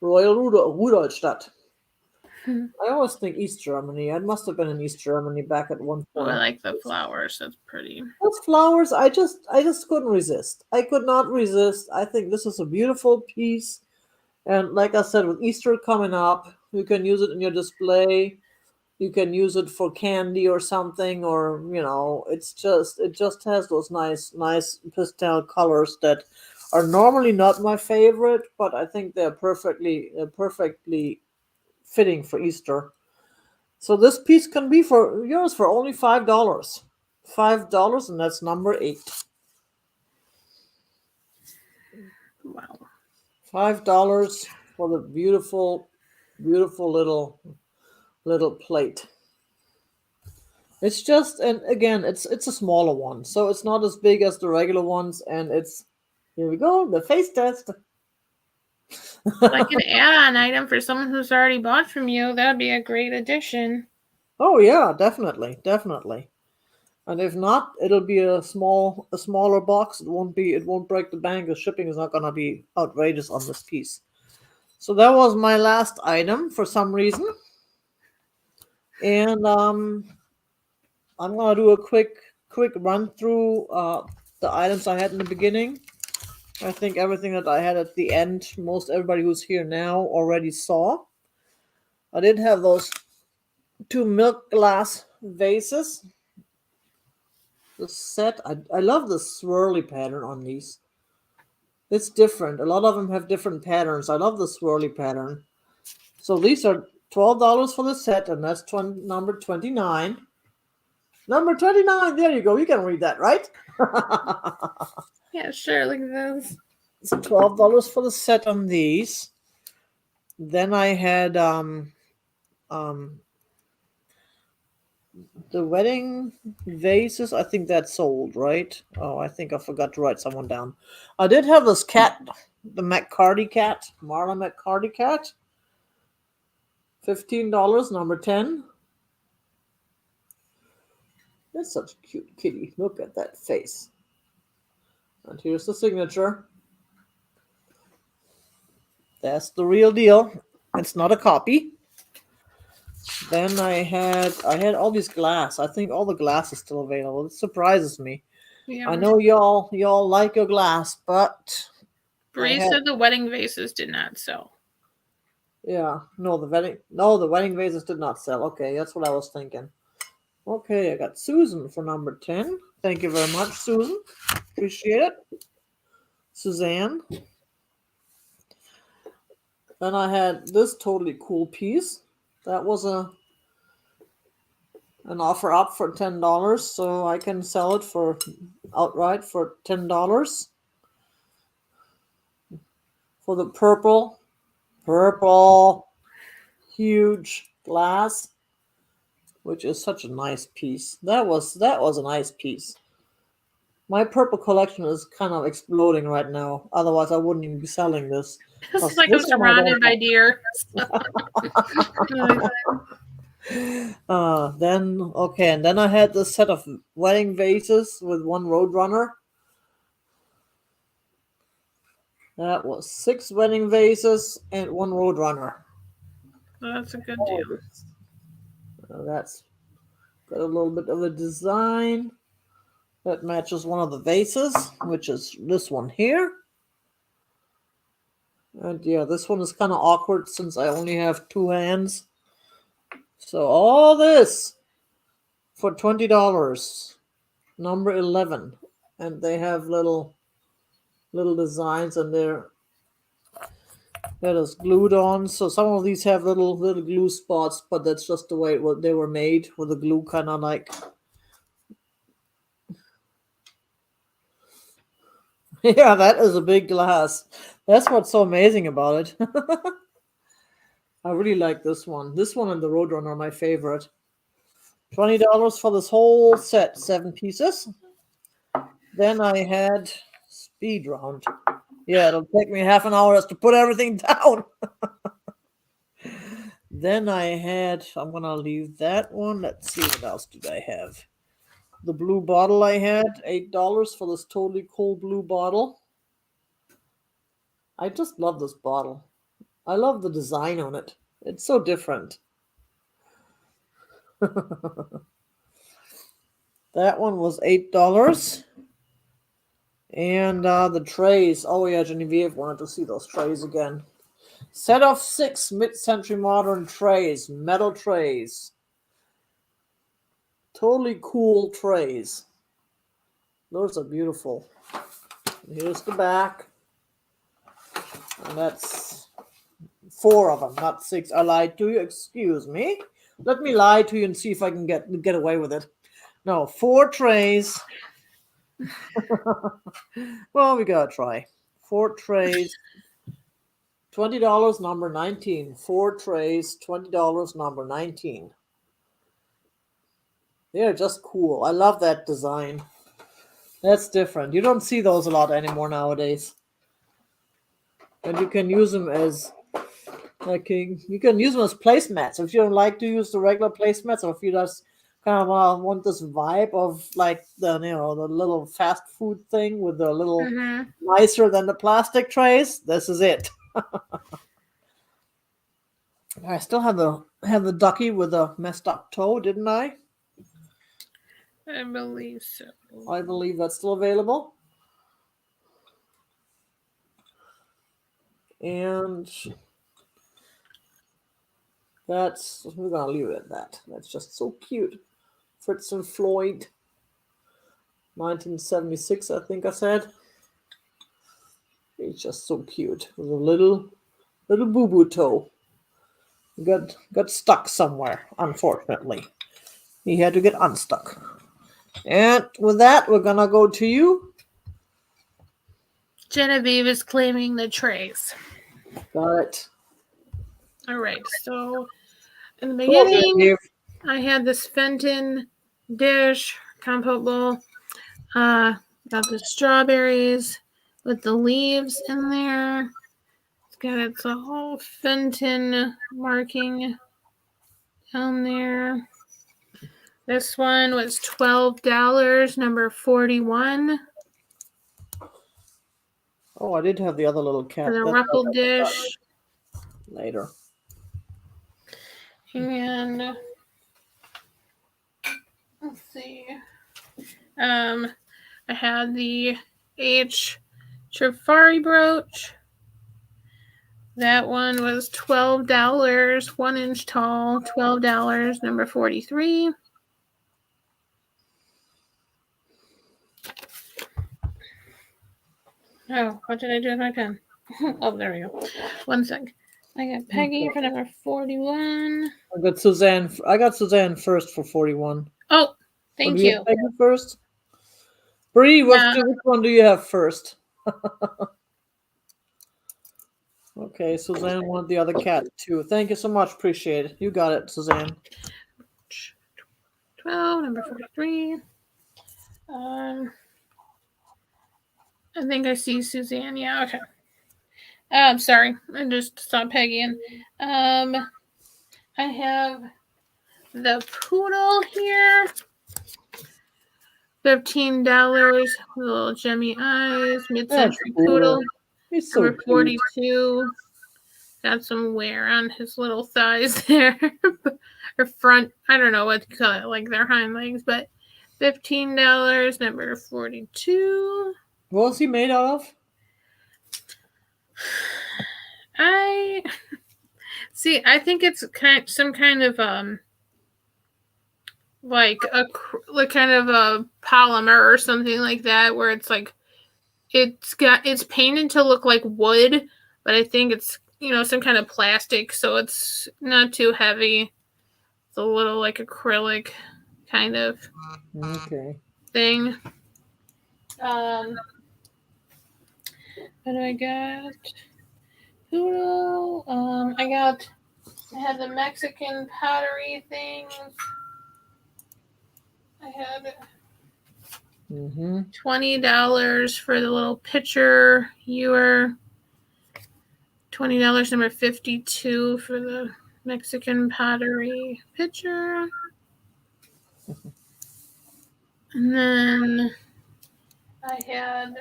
Speaker 1: Royal Rudolstadt. I always think East Germany. I must have been in East Germany back at one
Speaker 2: Oh, I
Speaker 1: point.
Speaker 2: like the flowers. That's pretty.
Speaker 1: Those flowers, I just couldn't resist. I could not resist. I think this is a beautiful piece. And like I said, with Easter coming up, you can use it in your display. You can use it for candy or something, or it just has those nice pastel colors that are normally not my favorite, but I think they're perfectly fitting for Easter. So this piece can be for yours for only $5. $5, and that's number 8.
Speaker 2: Wow.
Speaker 1: $5 for the beautiful, beautiful little plate. It's just, and again, it's a smaller one, so it's not as big as the regular ones, and it's here we go, the face test.
Speaker 2: Like an add-on item for someone who's already bought from you. That'd be a great addition.
Speaker 1: Oh yeah, definitely, definitely. And if not, it'll be a smaller box. It won't break the bank. The shipping is not gonna be outrageous on this piece. So that was my last item for some reason. And I'm gonna do a quick run through the items I had in the beginning. I think everything that I had at the end, most everybody who's here now already saw. I did have those 2 milk glass vases. The set, I love the swirly pattern on these. It's different. A lot of them have different patterns. I love the swirly pattern. So these are $12 for the set, and that's number 29. Number 29, there you go. You can read that, right?
Speaker 2: Yeah, sure. Look at this.
Speaker 1: It's $12 for the set on these. Then I had um the wedding vases. I think that's sold, right? Oh, I think I forgot to write someone down. I did have this cat, the McCarty cat, Marla McCarty cat. $15, number 10. That's such a cute kitty. Look at that face. And here's the signature. That's the real deal. It's not a copy. Then I had all these glass. I think all the glass is still available. It surprises me.
Speaker 2: Yeah.
Speaker 1: I know y'all like your glass, but
Speaker 2: Bree said the wedding vases did not sell.
Speaker 1: Yeah, no, the wedding vases did not sell. Okay, that's what I was thinking. Okay, I got Susan for number 10. Thank you very much, Susan. Appreciate it. Suzanne. Then I had this totally cool piece. That was an offer up for $10, so I can sell it for outright for $10 for the purple huge glass, which is such a nice piece. That was a nice piece. My purple collection is kind of exploding right now. Otherwise, I wouldn't even be selling this.
Speaker 2: It's like I'm surrounded by deer.
Speaker 1: And then I had this set of wedding vases with one Roadrunner. That was 6 wedding vases and 1 Roadrunner.
Speaker 2: That's a good deal.
Speaker 1: That's got a little bit of a design that matches one of the vases, which is this one here. And yeah, this one is kind of awkward since I only have 2 hands. So all this for $20. Number 11. And they have little designs, and they're just glued on. So some of these have little glue spots, but that's just the way they were made, with the glue kind of like. Yeah, that is a big glass. That's what's so amazing about it. I really like this one. This one and the Roadrunner are my favorite. $20 for this whole set, 7 pieces. Then I had Speed Round. Yeah, it'll take me half an hour just to put everything down. Then I had, I'm going to leave that one. Let's see, what else did I have? The blue bottle I had, $8 for this totally cool blue bottle. I just love this bottle. I love the design on it. It's so different. That one was $8. And the trays. Oh yeah, Genevieve wanted to see those trays again. Set of 6 mid-century modern trays, metal trays. Totally cool trays. Those are beautiful. Here's the back. And that's 4 of them, not 6. I lied to you. Excuse me. Let me lie to you and see if I can get away with it. No, 4 trays. Well, we gotta try. 4 trays. $20, number 19. 4 trays, $20, number 19. They're just cool. I love that design. That's different. You don't see those a lot anymore nowadays. And you can use them as you can use them as placemats. If you don't like to use the regular placemats, or if you just kind of want this vibe of like the the little fast food thing with the little nicer than the plastic trays, this is it. I still have the ducky with a messed up toe, didn't I?
Speaker 2: I believe so.
Speaker 1: I believe that's still available. And we're gonna leave it at that. That's just so cute. Fritz and Floyd, 1976, I think I said. It's just so cute with a little boo-boo toe. Got stuck somewhere, unfortunately. He had to get unstuck. And with that, we're gonna go to you.
Speaker 2: Genevieve is claiming the trays.
Speaker 1: Got it.
Speaker 2: All right, so in the beginning, I had this Fenton dish, compote bowl. Got the strawberries with the leaves in there. It's got its whole Fenton marking down there. This one was $12, number 41.
Speaker 1: Oh, I did have the other little cat.
Speaker 2: For the ruffled dish.
Speaker 1: Later.
Speaker 2: And let's see. I had the H. Trifari brooch. That one was $12, 1 inch tall, $12, number 43. Oh, what did I do with my pen? Oh, there we go. 1 sec. I got Peggy for number 41.
Speaker 1: I got Suzanne first for 41.
Speaker 2: Oh, thank you.
Speaker 1: Peggy first. Bree, which one do you have first? Okay, Suzanne wanted the other cat too. Thank you so much. Appreciate it. You got it, Suzanne.
Speaker 2: 12, number 43. I think I see Suzanne. Yeah, okay. I'm sorry. I just saw Peggy. And I have the poodle here. $15. Little gemmy eyes. Mid-century poodle.
Speaker 1: He's so
Speaker 2: number 42. Got some wear on his little thighs there. Or front. I don't know what to call it. Like their hind legs. But $15. Number 42.
Speaker 1: What was he made out of?
Speaker 2: I think it's some kind of like kind of a polymer or something like that, where it's like it's painted to look like wood, but I think it's some kind of plastic, so it's not too heavy. It's a little like acrylic kind of thing. What do I got? Poodle. I had the Mexican pottery things. I had $20 for the little pitcher ewer. $20 number 52 for the Mexican pottery pitcher. And then I had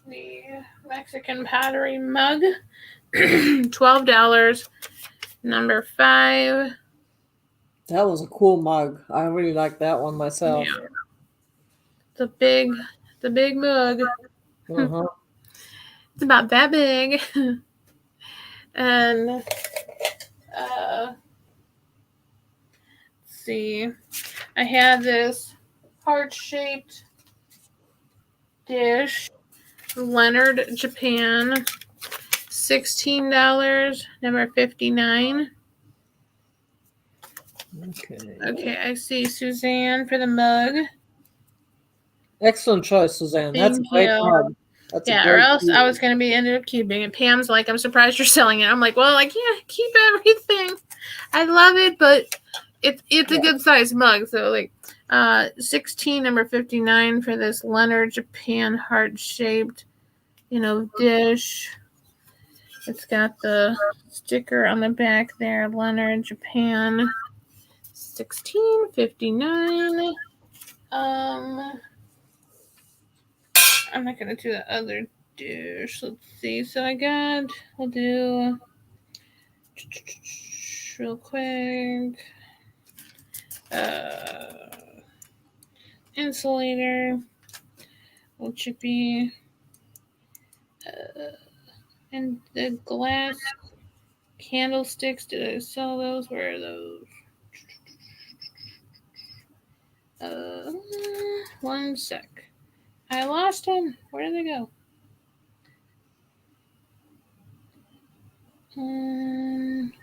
Speaker 2: the Mexican pottery mug. $12, number 5.
Speaker 1: That was a cool mug. I really like that one myself.
Speaker 2: Yeah. The big mug. It's about that big. And let's see. I had this heart-shaped dish, Leonard, Japan. $16, number 59. Okay, I see Suzanne for the mug.
Speaker 1: Excellent choice, Suzanne. That's a great mug.
Speaker 2: Or else I was going to ended up keeping it. Pam's like, I'm surprised you're selling it. I'm like, well, I can't keep everything. I love it, but it's a good size mug. So like 16, number 59 for this Leonard, Japan heart-shaped, dish. It's got the sticker on the back there, Leonard, Japan. $16.59. I'm not gonna do the other dish. Let's see. So we'll do real quick. Insulator, little chippy, and the glass candlesticks. Did I sell those? Where are those? One sec. I lost them. Where did they go?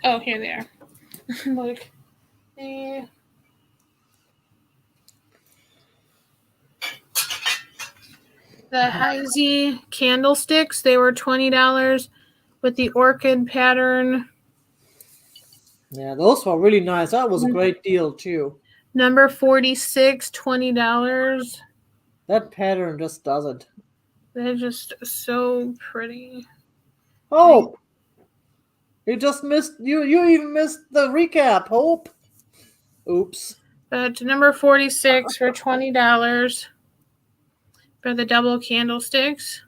Speaker 2: Oh, here they are. Look. The Heisey candlesticks, they were $20 with the orchid pattern.
Speaker 1: Yeah, those were really nice. That was a great deal, too.
Speaker 2: Number 46, $20.
Speaker 1: That pattern just does it.
Speaker 2: They're just so pretty.
Speaker 1: Oh! You just missed, you even missed the recap, Hope. Oops.
Speaker 2: But number 46 for $20 for the double candlesticks.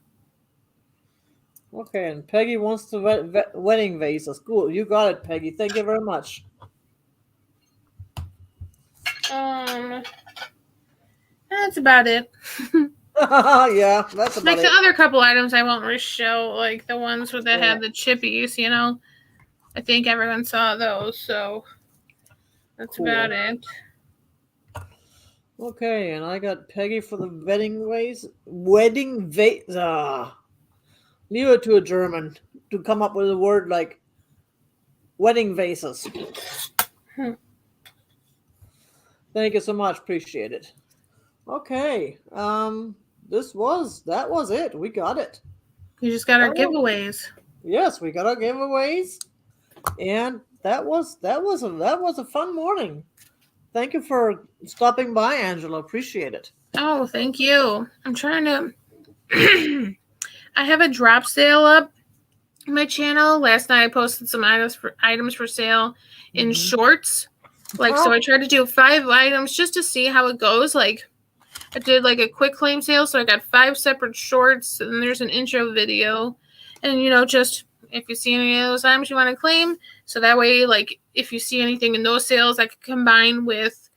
Speaker 1: Okay, and Peggy wants the wedding vases. Cool, you got it, Peggy. Thank you very much.
Speaker 2: That's about it.
Speaker 1: Yeah, that's about
Speaker 2: like
Speaker 1: it.
Speaker 2: The other couple items I won't show, like the ones that had the chippies, I think everyone saw those, so that's about it.
Speaker 1: Okay, and I got Peggy for the wedding vase. Leave it to a German to come up with a word like wedding vases. Thank you so much. Appreciate it. Okay. That was it. We got it.
Speaker 2: You just got our giveaways.
Speaker 1: Yes, we got our giveaways. And that was a fun morning. Thank you for stopping by, Angela. Appreciate it.
Speaker 2: Oh, thank you. I'm trying to I have a drop sale up on my channel. Last night I posted some items for sale in shorts. So I tried to do 5 items just to see how it goes. Like I did like a quick claim sale, so I got 5 separate shorts, and there's an intro video. And just if you see any of those items you want to claim, so that way, like if you see anything in those sales, I could combine with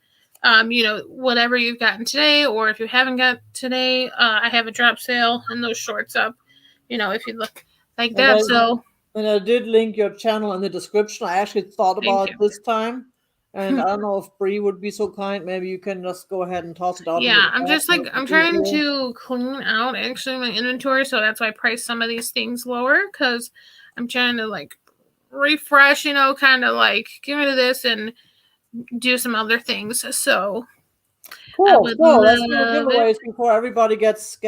Speaker 2: whatever you've gotten today, or if you haven't got today, I have a drop sale and those shorts up. If you look like that.
Speaker 1: And I did link your channel in the description. I actually thought about it this time And I don't know if Bree would be so kind. Maybe you can just go ahead and toss it out.
Speaker 2: Yeah, I'm just like, I'm trying to clean out actually my inventory, so that's why I priced some of these things lower, because I'm trying to like refresh, kind of like get rid of this and do some other things. So
Speaker 1: cool. So let's do giveaways before everybody gets to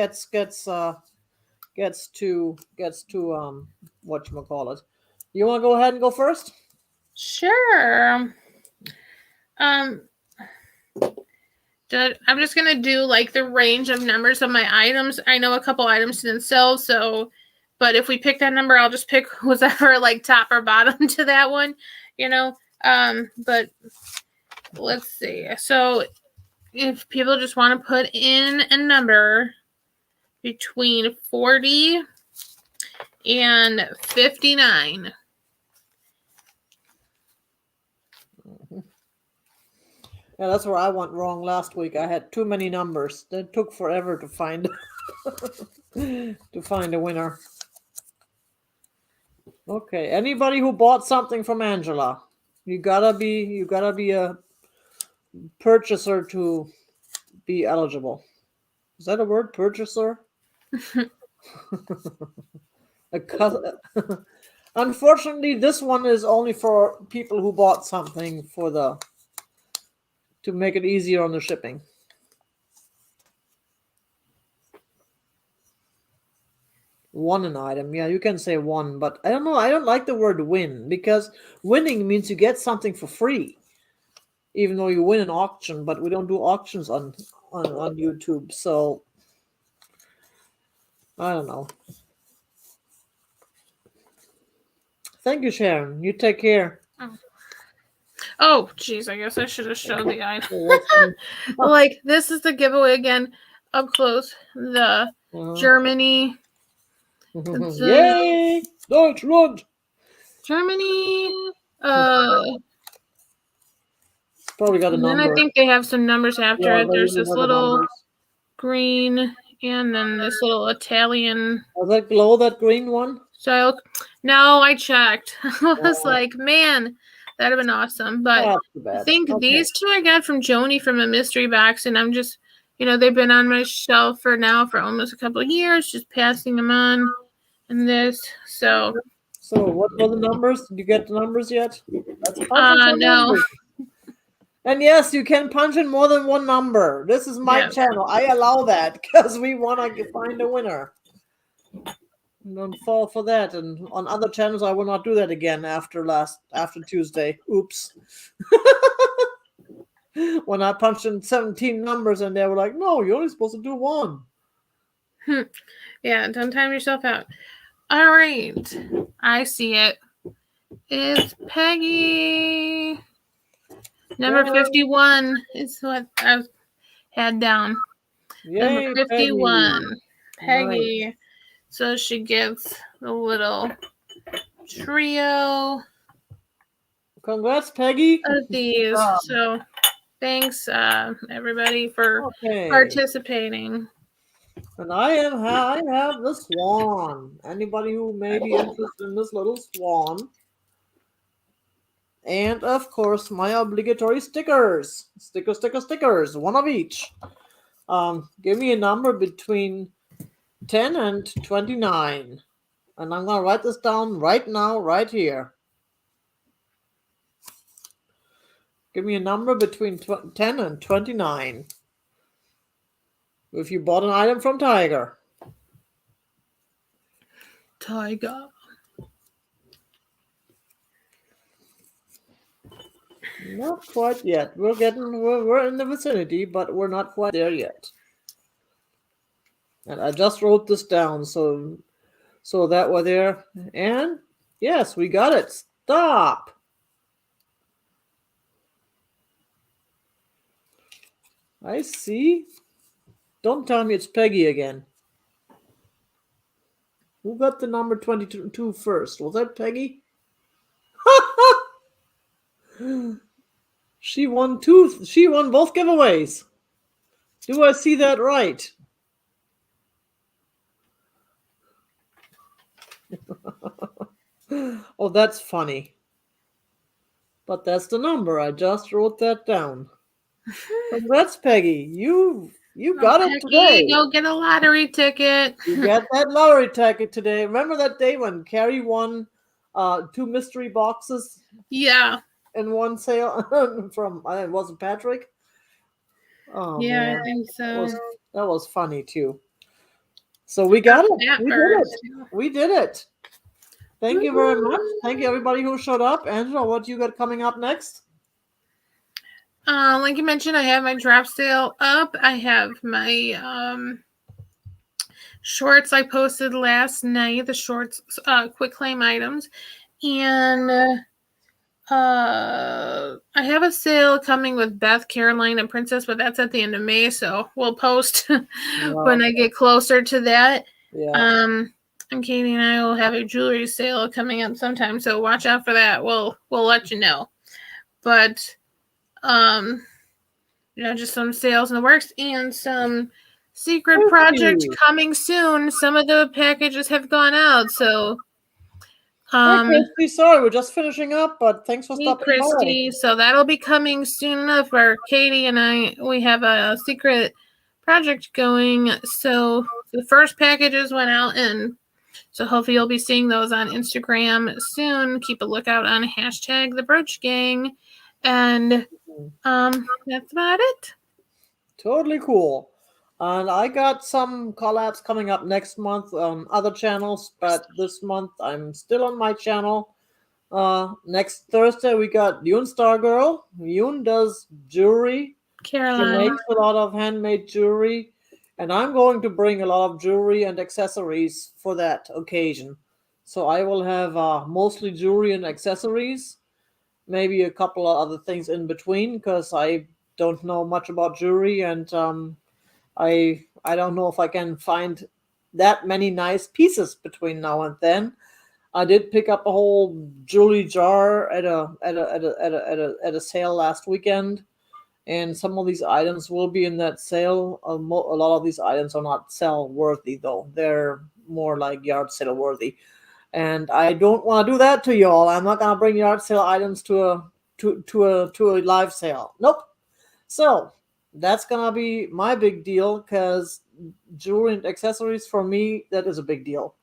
Speaker 1: whatchamacallit. You want to go ahead and go first?
Speaker 2: Sure. I'm just gonna do like the range of numbers of my items. I know a couple items didn't sell, but if we pick that number, I'll just pick whatever like top or bottom to that one, But let's see. So if people just want to put in a number between 40 and 59.
Speaker 1: Yeah, that's where I went wrong last week. I had too many numbers. It took forever to find a winner. Okay, anybody who bought something from Angela, you gotta be a purchaser to be eligible. Is that a word, purchaser? Unfortunately, this one is only for people who bought something to make it easier on the shipping. Won an item. Yeah, you can say won, but I don't know. I don't like the word win, because winning means you get something for free, even though you win an auction, but we don't do auctions on YouTube, so I don't know. Thank you, Sharon. You take care.
Speaker 2: Oh, geez, I guess I should have showed the item. Like, this is the giveaway again, up close. The Germany.
Speaker 1: Yay! Deutschland!
Speaker 2: Germany.
Speaker 1: Probably got a number.
Speaker 2: Then I think they have some numbers after it. There's this little green, and then this little Italian.
Speaker 1: Does that glow, that green one?
Speaker 2: Style. No, I checked. I was like, man, that'd have been awesome. But I think these two I got from Joni from a mystery box, and I'm just, they've been on my shelf for almost a couple of years, just passing them on. And this, so
Speaker 1: what were the numbers? Did you get the numbers yet?
Speaker 2: No.
Speaker 1: Numbers. And yes, you can punch in more than one number. This is my channel. I allow that because we want to find a winner. Don't fall for that. And on other channels, I will not do that again after Tuesday. Oops. When I punched in 17 numbers and they were like, no, you're only supposed to do one.
Speaker 2: Yeah, don't time yourself out. All right. I see it. It's Peggy. Number 51 is what I had down.
Speaker 1: Yay,
Speaker 2: number 51. Peggy.
Speaker 1: Nice.
Speaker 2: So she gets the little trio.
Speaker 1: Congrats, Peggy.
Speaker 2: Of these. So thanks, everybody, for participating.
Speaker 1: And I have the swan. Anybody who may be interested in this little swan. And of course, my obligatory stickers. Stickers. One of each. Give me a number between 10 and 29. And I'm going to write this down right now, right here. Give me a number between 10 and 29. If you bought an item from Tiger.
Speaker 2: Tiger.
Speaker 1: Not quite yet. We're in the vicinity, but we're not quite there yet. And I just wrote this down so that we're there. And yes, we got it. Stop. I see. Don't tell me it's Peggy again. Who got the number 22 first? Was that Peggy? She won both giveaways. Do I see that right? Oh, that's funny. But that's the number. I just wrote that down. Congrats, Peggy. You got it
Speaker 2: Peggy,
Speaker 1: today.
Speaker 2: go get a lottery ticket.
Speaker 1: You get that lottery ticket today. Remember that day when Carrie won 2 mystery boxes
Speaker 2: Yeah.
Speaker 1: in one sale from it wasn't Patrick? Oh
Speaker 2: Yeah,
Speaker 1: man,
Speaker 2: I think so.
Speaker 1: that was funny too. So we got it.
Speaker 2: That
Speaker 1: We did
Speaker 2: bird.
Speaker 1: it. We did it. Thank you very much. Thank you everybody who showed up. Angela, what you got coming up next?
Speaker 2: Like you mentioned, I have my drop sale up. I have my shorts I posted last night, the shorts quick claim items. And I have a sale coming with Beth, Caroline, and Princess, but that's at the end of May, so we'll post when I get closer to that.
Speaker 1: Yeah.
Speaker 2: And Katie and I will have a jewelry sale coming up sometime, so watch out for that. We'll let you know. But just some sales in the works and some secret project coming soon. Some of the packages have gone out, so
Speaker 1: Hi, Christy. Sorry, we're just finishing up, but thanks for stopping
Speaker 2: Christy.
Speaker 1: by.
Speaker 2: So that'll be coming soon enough where Katie and we have a secret project going. So the first packages went out, and so hopefully you'll be seeing those on Instagram soon. Keep a lookout on hashtag the Brooch Gang. And that's about it.
Speaker 1: Totally cool. And I got some collabs coming up next month on other channels, but this month I'm still on my channel. Next Thursday we got Yoon Star Girl. Yoon does jewelry.
Speaker 2: Caroline.
Speaker 1: She makes a lot of handmade jewelry, and I'm going to bring a lot of jewelry and accessories for that occasion. So I will have mostly jewelry and accessories, maybe a couple of other things in between because I don't know much about jewelry, and I don't know if I can find that many nice pieces between now and then. I did pick up a whole jewelry jar at a sale last weekend, and some of these items will be in that sale. A lot of these items are not sell worthy though; they're more like yard sale worthy, and I don't want to do that to y'all. I'm not gonna bring yard sale items to a live sale. Nope. So that's gonna be my big deal because jewelry and accessories for me, that is a big deal.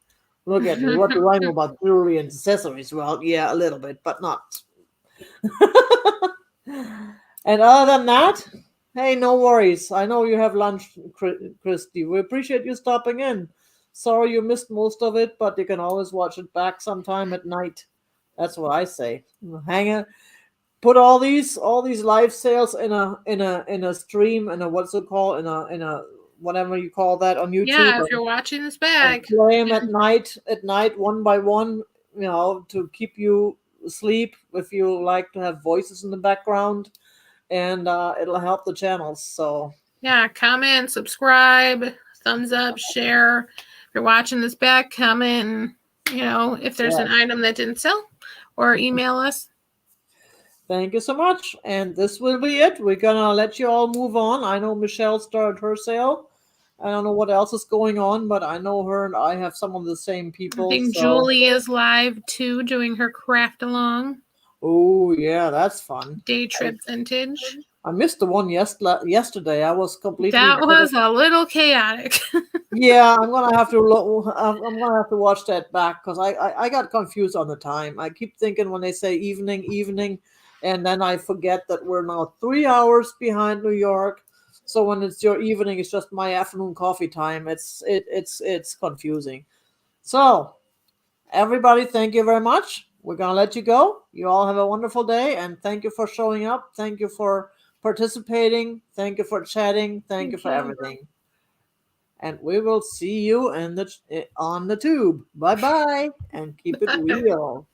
Speaker 1: Look at me. What do I know about jewelry and accessories? Well, yeah, a little bit, but not. And other than that, hey, no worries. I know you have lunch, Christy. We appreciate you stopping in. Sorry you missed most of it, but you can always watch it back sometime at night. That's what I say. Hang it. Put all these live sales in a stream, in a what's it called, in a whatever you call that on YouTube.
Speaker 2: Yeah, if you're watching this back,
Speaker 1: play them at night one by one, to keep you asleep if you like to have voices in the background, and it'll help the channels. So
Speaker 2: yeah, comment, subscribe, thumbs up, share. If you're watching this back, comment, if there's an item that didn't sell, or email us.
Speaker 1: Thank you so much. And this will be it. We're gonna let you all move on. I know Michelle started her sale. I don't know what else is going on, but I know her and I have some of the same people.
Speaker 2: I think Julie is live too, doing her craft along.
Speaker 1: Oh yeah, that's fun.
Speaker 2: Day Trip Vintage.
Speaker 1: I missed the one yesterday. I was completely.
Speaker 2: That was a little chaotic.
Speaker 1: Yeah, I'm gonna have to look. I'm gonna have to watch that back because I got confused on the time. I keep thinking when they say evening, and then I forget that we're now 3 hours behind New York. So when it's your evening, it's just my afternoon coffee time. It's confusing. So everybody, thank you very much. We're gonna let you go. You all have a wonderful day, and thank you for showing up. Thank you for participating. Thank you for chatting. Thank you for everything. And we will see you on the tube. Bye bye, and keep it real.